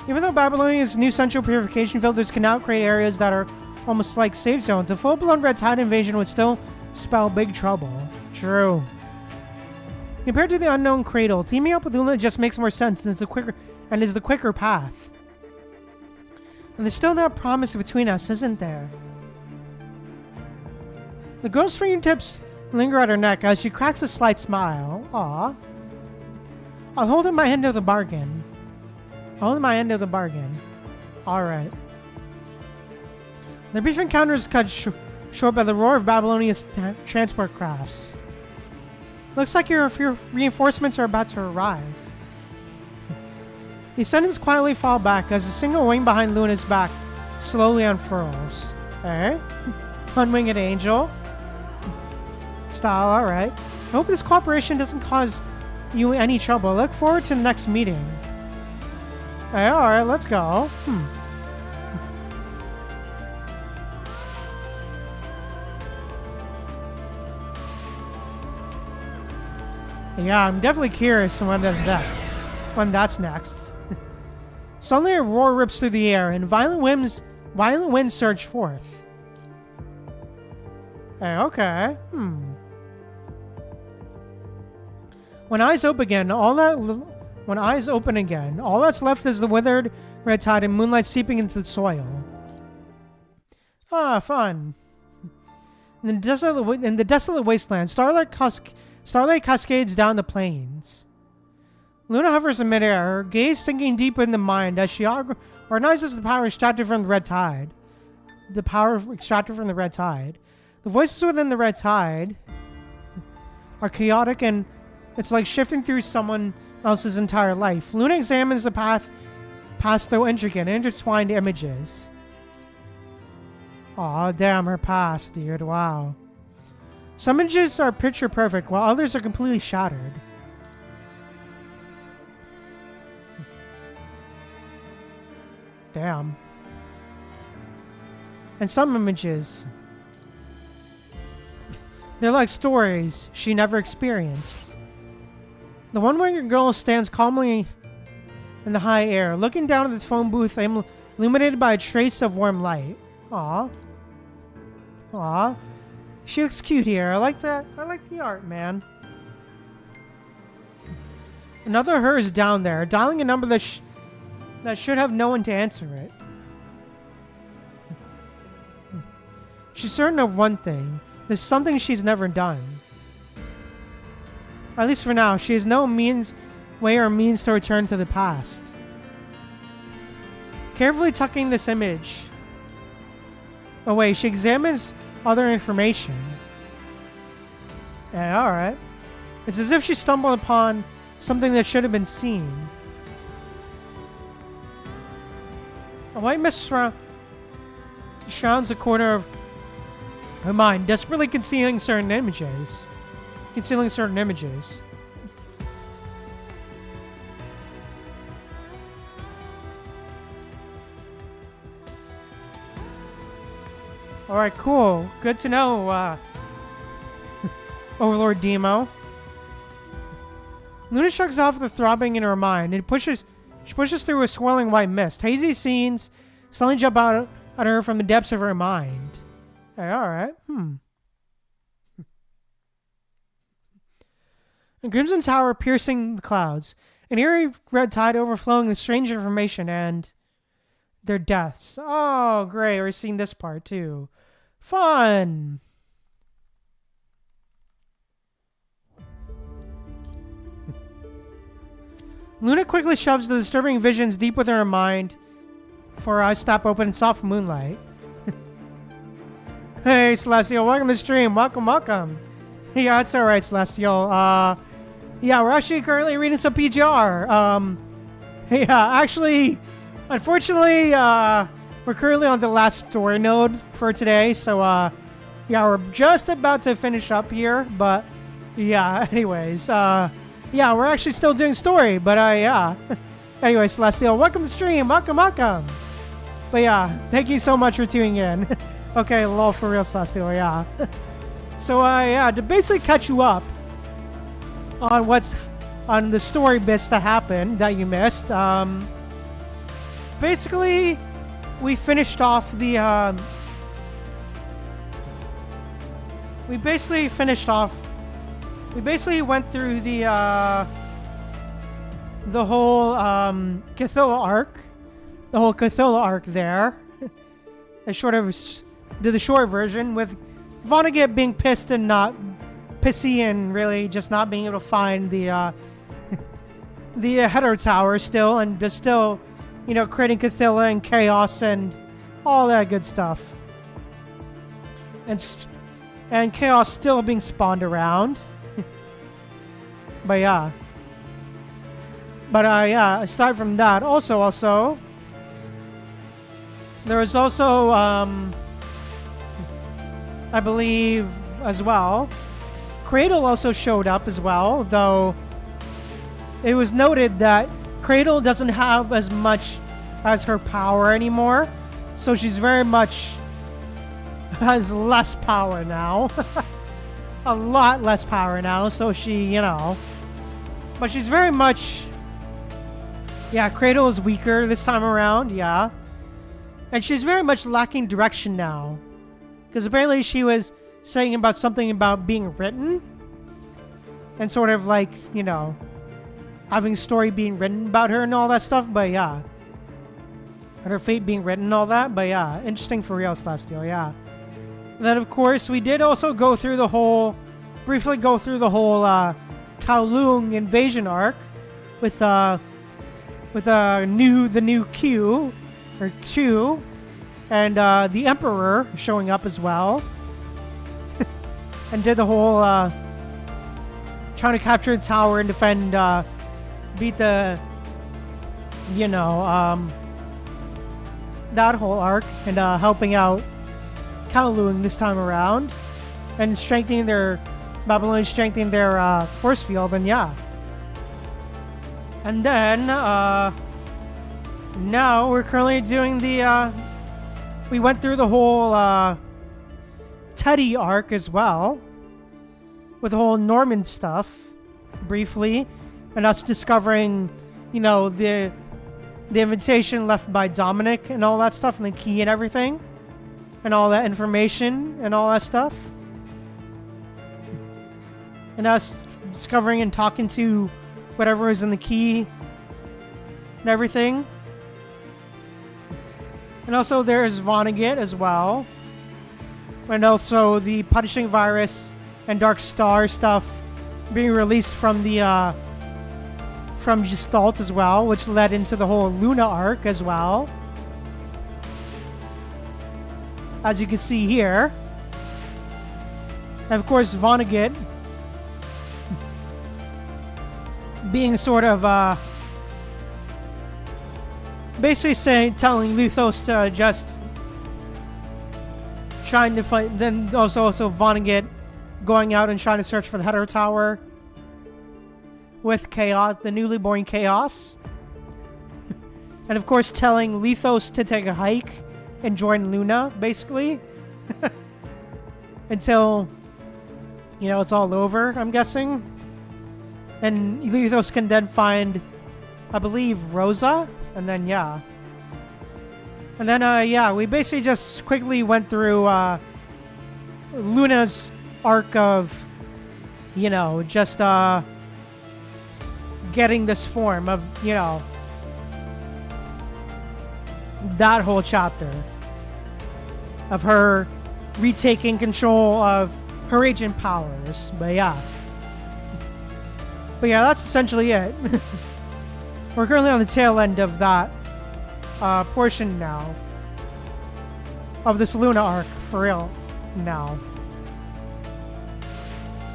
Even though Babylonia's new central purification filters can now create areas that are almost like safe zones, a full-blown red tide invasion would still spell big trouble. True. Compared to the unknown cradle, teaming up with Luna just makes more sense and is the quicker path. And there's still that promise between us, isn't there? The girl's fingertips linger at her neck as she cracks a slight smile. Aw. I'll hold in my end of the bargain. Alright. The brief encounter is cut short by the roar of Babylonia's transport crafts. Looks like your reinforcements are about to arrive. The ascendants quietly fall back as a single wing behind Luna's back slowly unfurls. Eh? One-winged angel. Style, alright. I hope this cooperation doesn't cause you any trouble. Look forward to the next meeting. Hey, alright, let's go. Yeah, I'm definitely curious when that's next. Suddenly a roar rips through the air and violent winds surge forth. Hey, okay. When eyes open again, all that's left is the withered red tide and moonlight seeping into the soil. Ah, fun. In the desolate wasteland, starlight cascades down the plains. Luna hovers in midair, her gaze sinking deep into mind as she organizes the power extracted from the red tide. The voices within the red tide are chaotic and it's like shifting through someone else's entire life. Luna examines the path past through intricate, intertwined images. Aw, damn, her past, dude. Wow. Some images are picture perfect, while others are completely shattered. Damn. And some images, they're like stories she never experienced. The one-winged girl stands calmly in the high air, looking down at the phone booth illuminated by a trace of warm light. Aw. Aw. She looks cute here. I like that. I like the art, man. Another her is down there, dialing a number that should have no one to answer it. She's certain of one thing. There's something she's never done. At least for now, she has no way or means to return to the past. Carefully tucking this image away, she examines other information. Yeah, alright. It's as if she stumbled upon something that should have been seen. A white mist surrounds the corner of her mind, desperately concealing certain images. Alright, cool. Good to know, Overlord Demo. Luna shrugs off the throbbing in her mind and she pushes through a swirling white mist. Hazy scenes suddenly jump out at her from the depths of her mind. Hey, alright. A crimson tower piercing the clouds. An eerie red tide overflowing with strange information and their deaths. Oh, great. We're seeing this part too. Fun! Luna quickly shoves the disturbing visions deep within her mind for her eyes snap open in soft moonlight. Hey, Celestial, welcome to the stream. Welcome. Yeah, it's alright, Celestial. Yeah, we're actually currently reading some PGR. Yeah, actually, unfortunately, we're currently on the last story node for today, so, yeah, we're just about to finish up here, but, yeah, anyways, yeah, we're actually still doing story, but, yeah. Anyway, Celestial, welcome to the stream, welcome. But, yeah, thank you so much for tuning in. Okay, lol, for real, Celestial, yeah. So, yeah, to basically catch you up on on the story bits that happened that you missed, basically, we finished off the, we basically went through the whole, Cthulhu arc, there. I sort of did the short version with Vonnegut being pissed and not pissy and really just not being able to find the Hetero Tower still, and just still, you know, creating Cthulhu and chaos and all that good stuff. And chaos still being spawned around. But yeah. Yeah, aside from that, also there was also I believe as well, Cradle also showed up as well, though it was noted that Cradle doesn't have as much as her power anymore, so she's very much has less power now. A lot less power now, so she, you know, but she's very much, yeah, Cradle is weaker this time around, yeah, and she's very much lacking direction now, because apparently she was saying about something about being written, and sort of like, you know, having a story being written about her and all that stuff, but yeah. And her fate being written and all that, but yeah. Interesting for real, Celestial, yeah. And then, of course, we did also briefly go through the whole Kowloon invasion arc with the new Q, or Chu, and the Emperor showing up as well. And did the whole trying to capture the tower and defend, beat the, you know, that whole arc, and helping out Kowloon this time around, and strengthening their Babylonians, strengthening their force field, and yeah. And then now we're currently doing the we went through the whole Teddy arc as well, with the whole Norman stuff briefly, and us discovering, you know, the invitation left by Dominic and all that stuff, and the key and everything, and all that information and all that stuff, and us discovering and talking to whatever is in the key and everything. And also there's Vonnegut as well, and also the Punishing Virus and Dark Star stuff being released from the from Gestalt as well, which led into the whole Luna arc as well, as you can see here. And of course Vonnegut being sort of basically telling Luthos to just trying to fight, then also Vonnegut going out and trying to search for the Hetero Tower with Chaos, the newly born Chaos. And of course telling Lethos to take a hike and join Luna, basically. Until, you know, it's all over, I'm guessing. And Lethos can then find, I believe, Rosa, and then yeah. And then yeah, we basically just quickly went through Luna's arc of, you know, just getting this form of, you know, that whole chapter of her retaking control of her agent powers. But yeah, that's essentially it. We're currently on the tail end of that portion now of this Luna arc, for real now.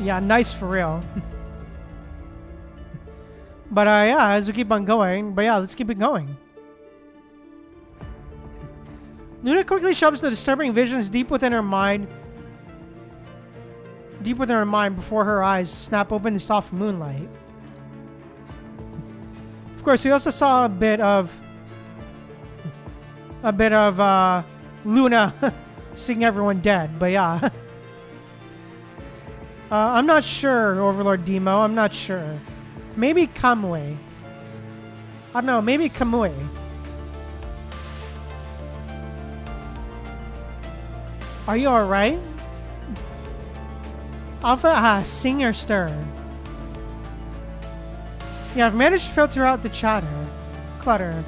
Yeah, nice for real. But yeah, as we keep on going, but yeah, let's keep it going. Luna quickly shoves the disturbing visions deep within her mind before her eyes snap open to soft moonlight. Of course, we also saw a bit of Luna seeing everyone dead, but yeah. I'm not sure, Overlord Demo, I'm not sure. Maybe Kamui. I don't know, maybe Kamui. Are you alright? Alpha, sing or stir. Yeah, I've managed to filter out the clutter.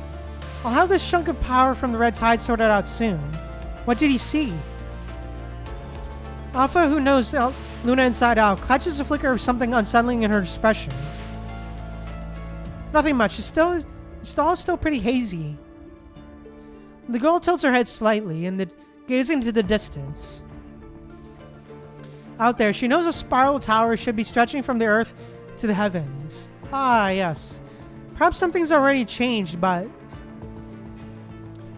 I'll have this chunk of power from the red tide sorted out soon. What did he see? Alpha, who knows Luna inside out, clutches a flicker of something unsettling in her expression. Nothing much. It's still pretty hazy. The girl tilts her head slightly and gazing into the distance. Out there, she knows a spiral tower should be stretching from the earth to the heavens. Ah, yes. Perhaps something's already changed, but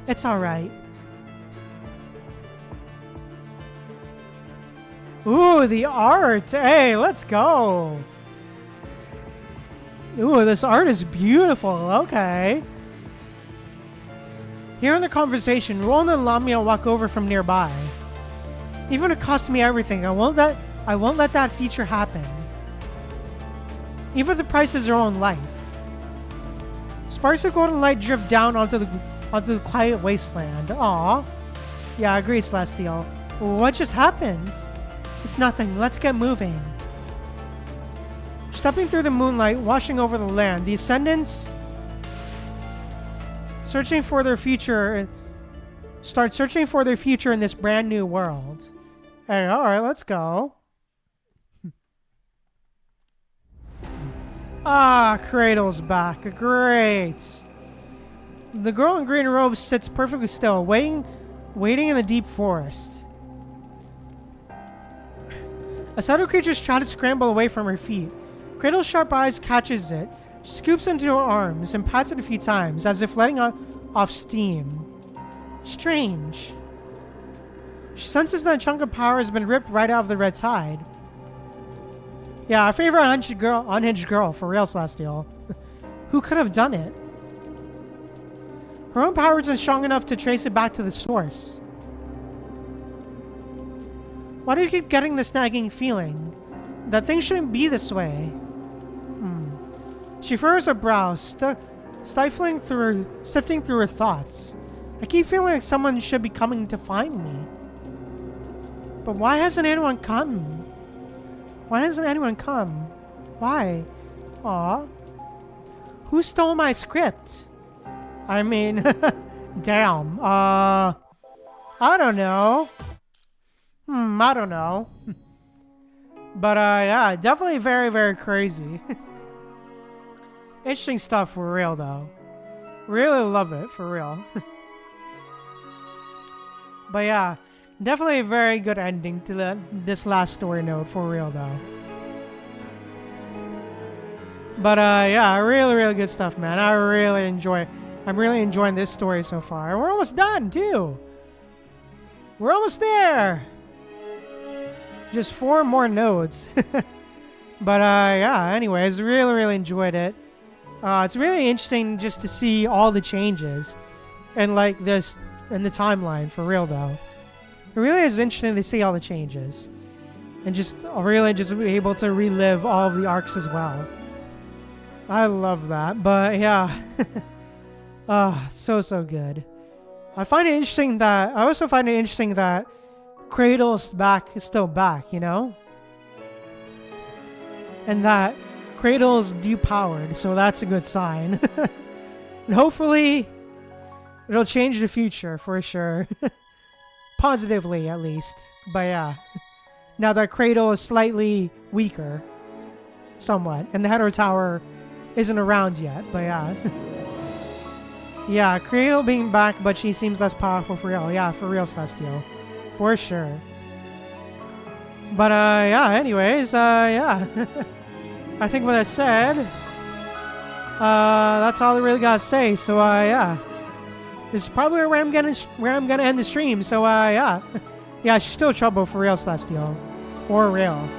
it's alright. Ooh, the art! Hey, let's go! Ooh, this art is beautiful. Okay. Hearing the conversation, Roland and Lamia walk over from nearby. Even if it costs me everything, I won't let that feature happen. Even if the price is her own life. Sparks of golden light drift down onto the quiet wasteland. Aww. Yeah, agreed, Celestial. What just happened? It's nothing. Let's get moving. Stepping through the moonlight, washing over the land, the Ascendants start searching for their future in this brand new world. Hey, alright, let's go. Ah, Cradle's back. Great. The girl in green robes sits perfectly still, waiting in the deep forest. A set of creatures try to scramble away from her feet. Cradle's sharp eyes catches it, scoops into her arms, and pats it a few times, as if letting off steam. Strange. She senses that a chunk of power has been ripped right out of the red tide. Yeah, our favorite unhinged girl, for real, Celestial. Who could have done it? Her own power isn't strong enough to trace it back to the source. Why do you keep getting this nagging feeling? That things shouldn't be this way. She furrows her brow, sifting through her thoughts. I keep feeling like someone should be coming to find me. But why hasn't anyone come? Why hasn't anyone come? Why? Aw. Who stole my script? I mean, damn. I don't know. I don't know. But, yeah, definitely very, very crazy. Interesting stuff for real, though. Really love it, for real. But, yeah, definitely a very good ending to this last story node, for real, though. But, yeah, really, really good stuff, man. I'm really enjoying this story so far. We're almost done, too. We're almost there. Just 4 more nodes. But, yeah, anyways, really, really enjoyed it. It's really interesting just to see all the changes and, like, this in the timeline, for real, though. It really is interesting to see all the changes. And just really just be able to relive all of the arcs as well. I love that, but yeah. So good. I also find it interesting that Kratos is still back, you know? And that Kratos depowered, so that's a good sign. And hopefully, it'll change the future for sure. Positively, at least. But yeah. Now that Kratos is slightly weaker. Somewhat. And the Header Tower isn't around yet, but yeah. Yeah, Kratos being back, but she seems less powerful for real. Yeah, for real, Celestial. For sure. But, yeah, anyways, yeah. I think what I said, that's all I really gotta say, so, yeah. This is probably where I'm gonna end the stream, so, yeah. Yeah, she's still trouble for real, Celestial. For real.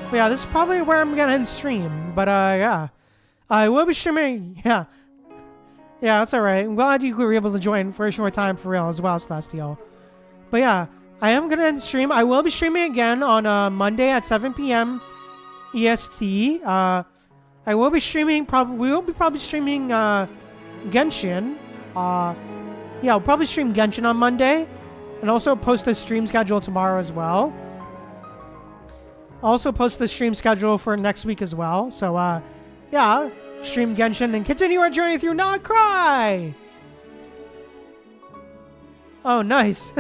But yeah, this is probably where I'm gonna end the stream, but, yeah. I will be streaming, yeah. Yeah, that's alright. I'm glad you were able to join for a short time for real as well, Celestial. But yeah, I am gonna end the stream. I will be streaming again on Monday at 7 p.m. EST. I will be streaming. We will be probably streaming Genshin. Yeah, I'll probably stream Genshin on Monday, and also post a stream schedule tomorrow as well. Also post the stream schedule for next week as well. So yeah, stream Genshin and continue our journey through Not Cry. Oh, nice.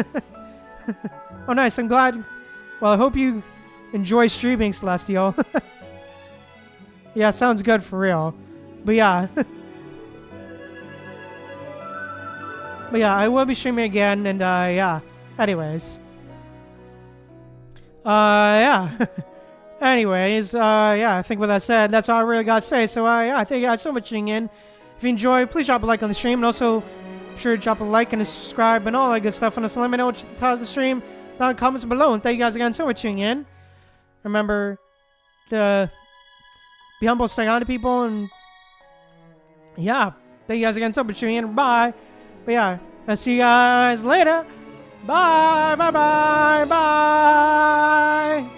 Oh, nice. I'm glad. Well, I hope you enjoy streaming, Celestial. Yeah, sounds good for real. But yeah. But yeah, I will be streaming again, and yeah. Anyways. Yeah. Anyways, yeah, I think with that said, that's all I really gotta say. So, yeah, I thank you guys so much for tuning in. If you enjoyed, please drop a like on the stream, and also be sure to drop a like and a subscribe and all that good stuff. And also let me know what you thought of the stream down in the comments below. And thank you guys again so much for tuning in. Remember to be humble, stay on to people, and yeah, thank you guys again so much for tuning in. Bye. But yeah, I'll see you guys later. Bye, bye, bye, bye.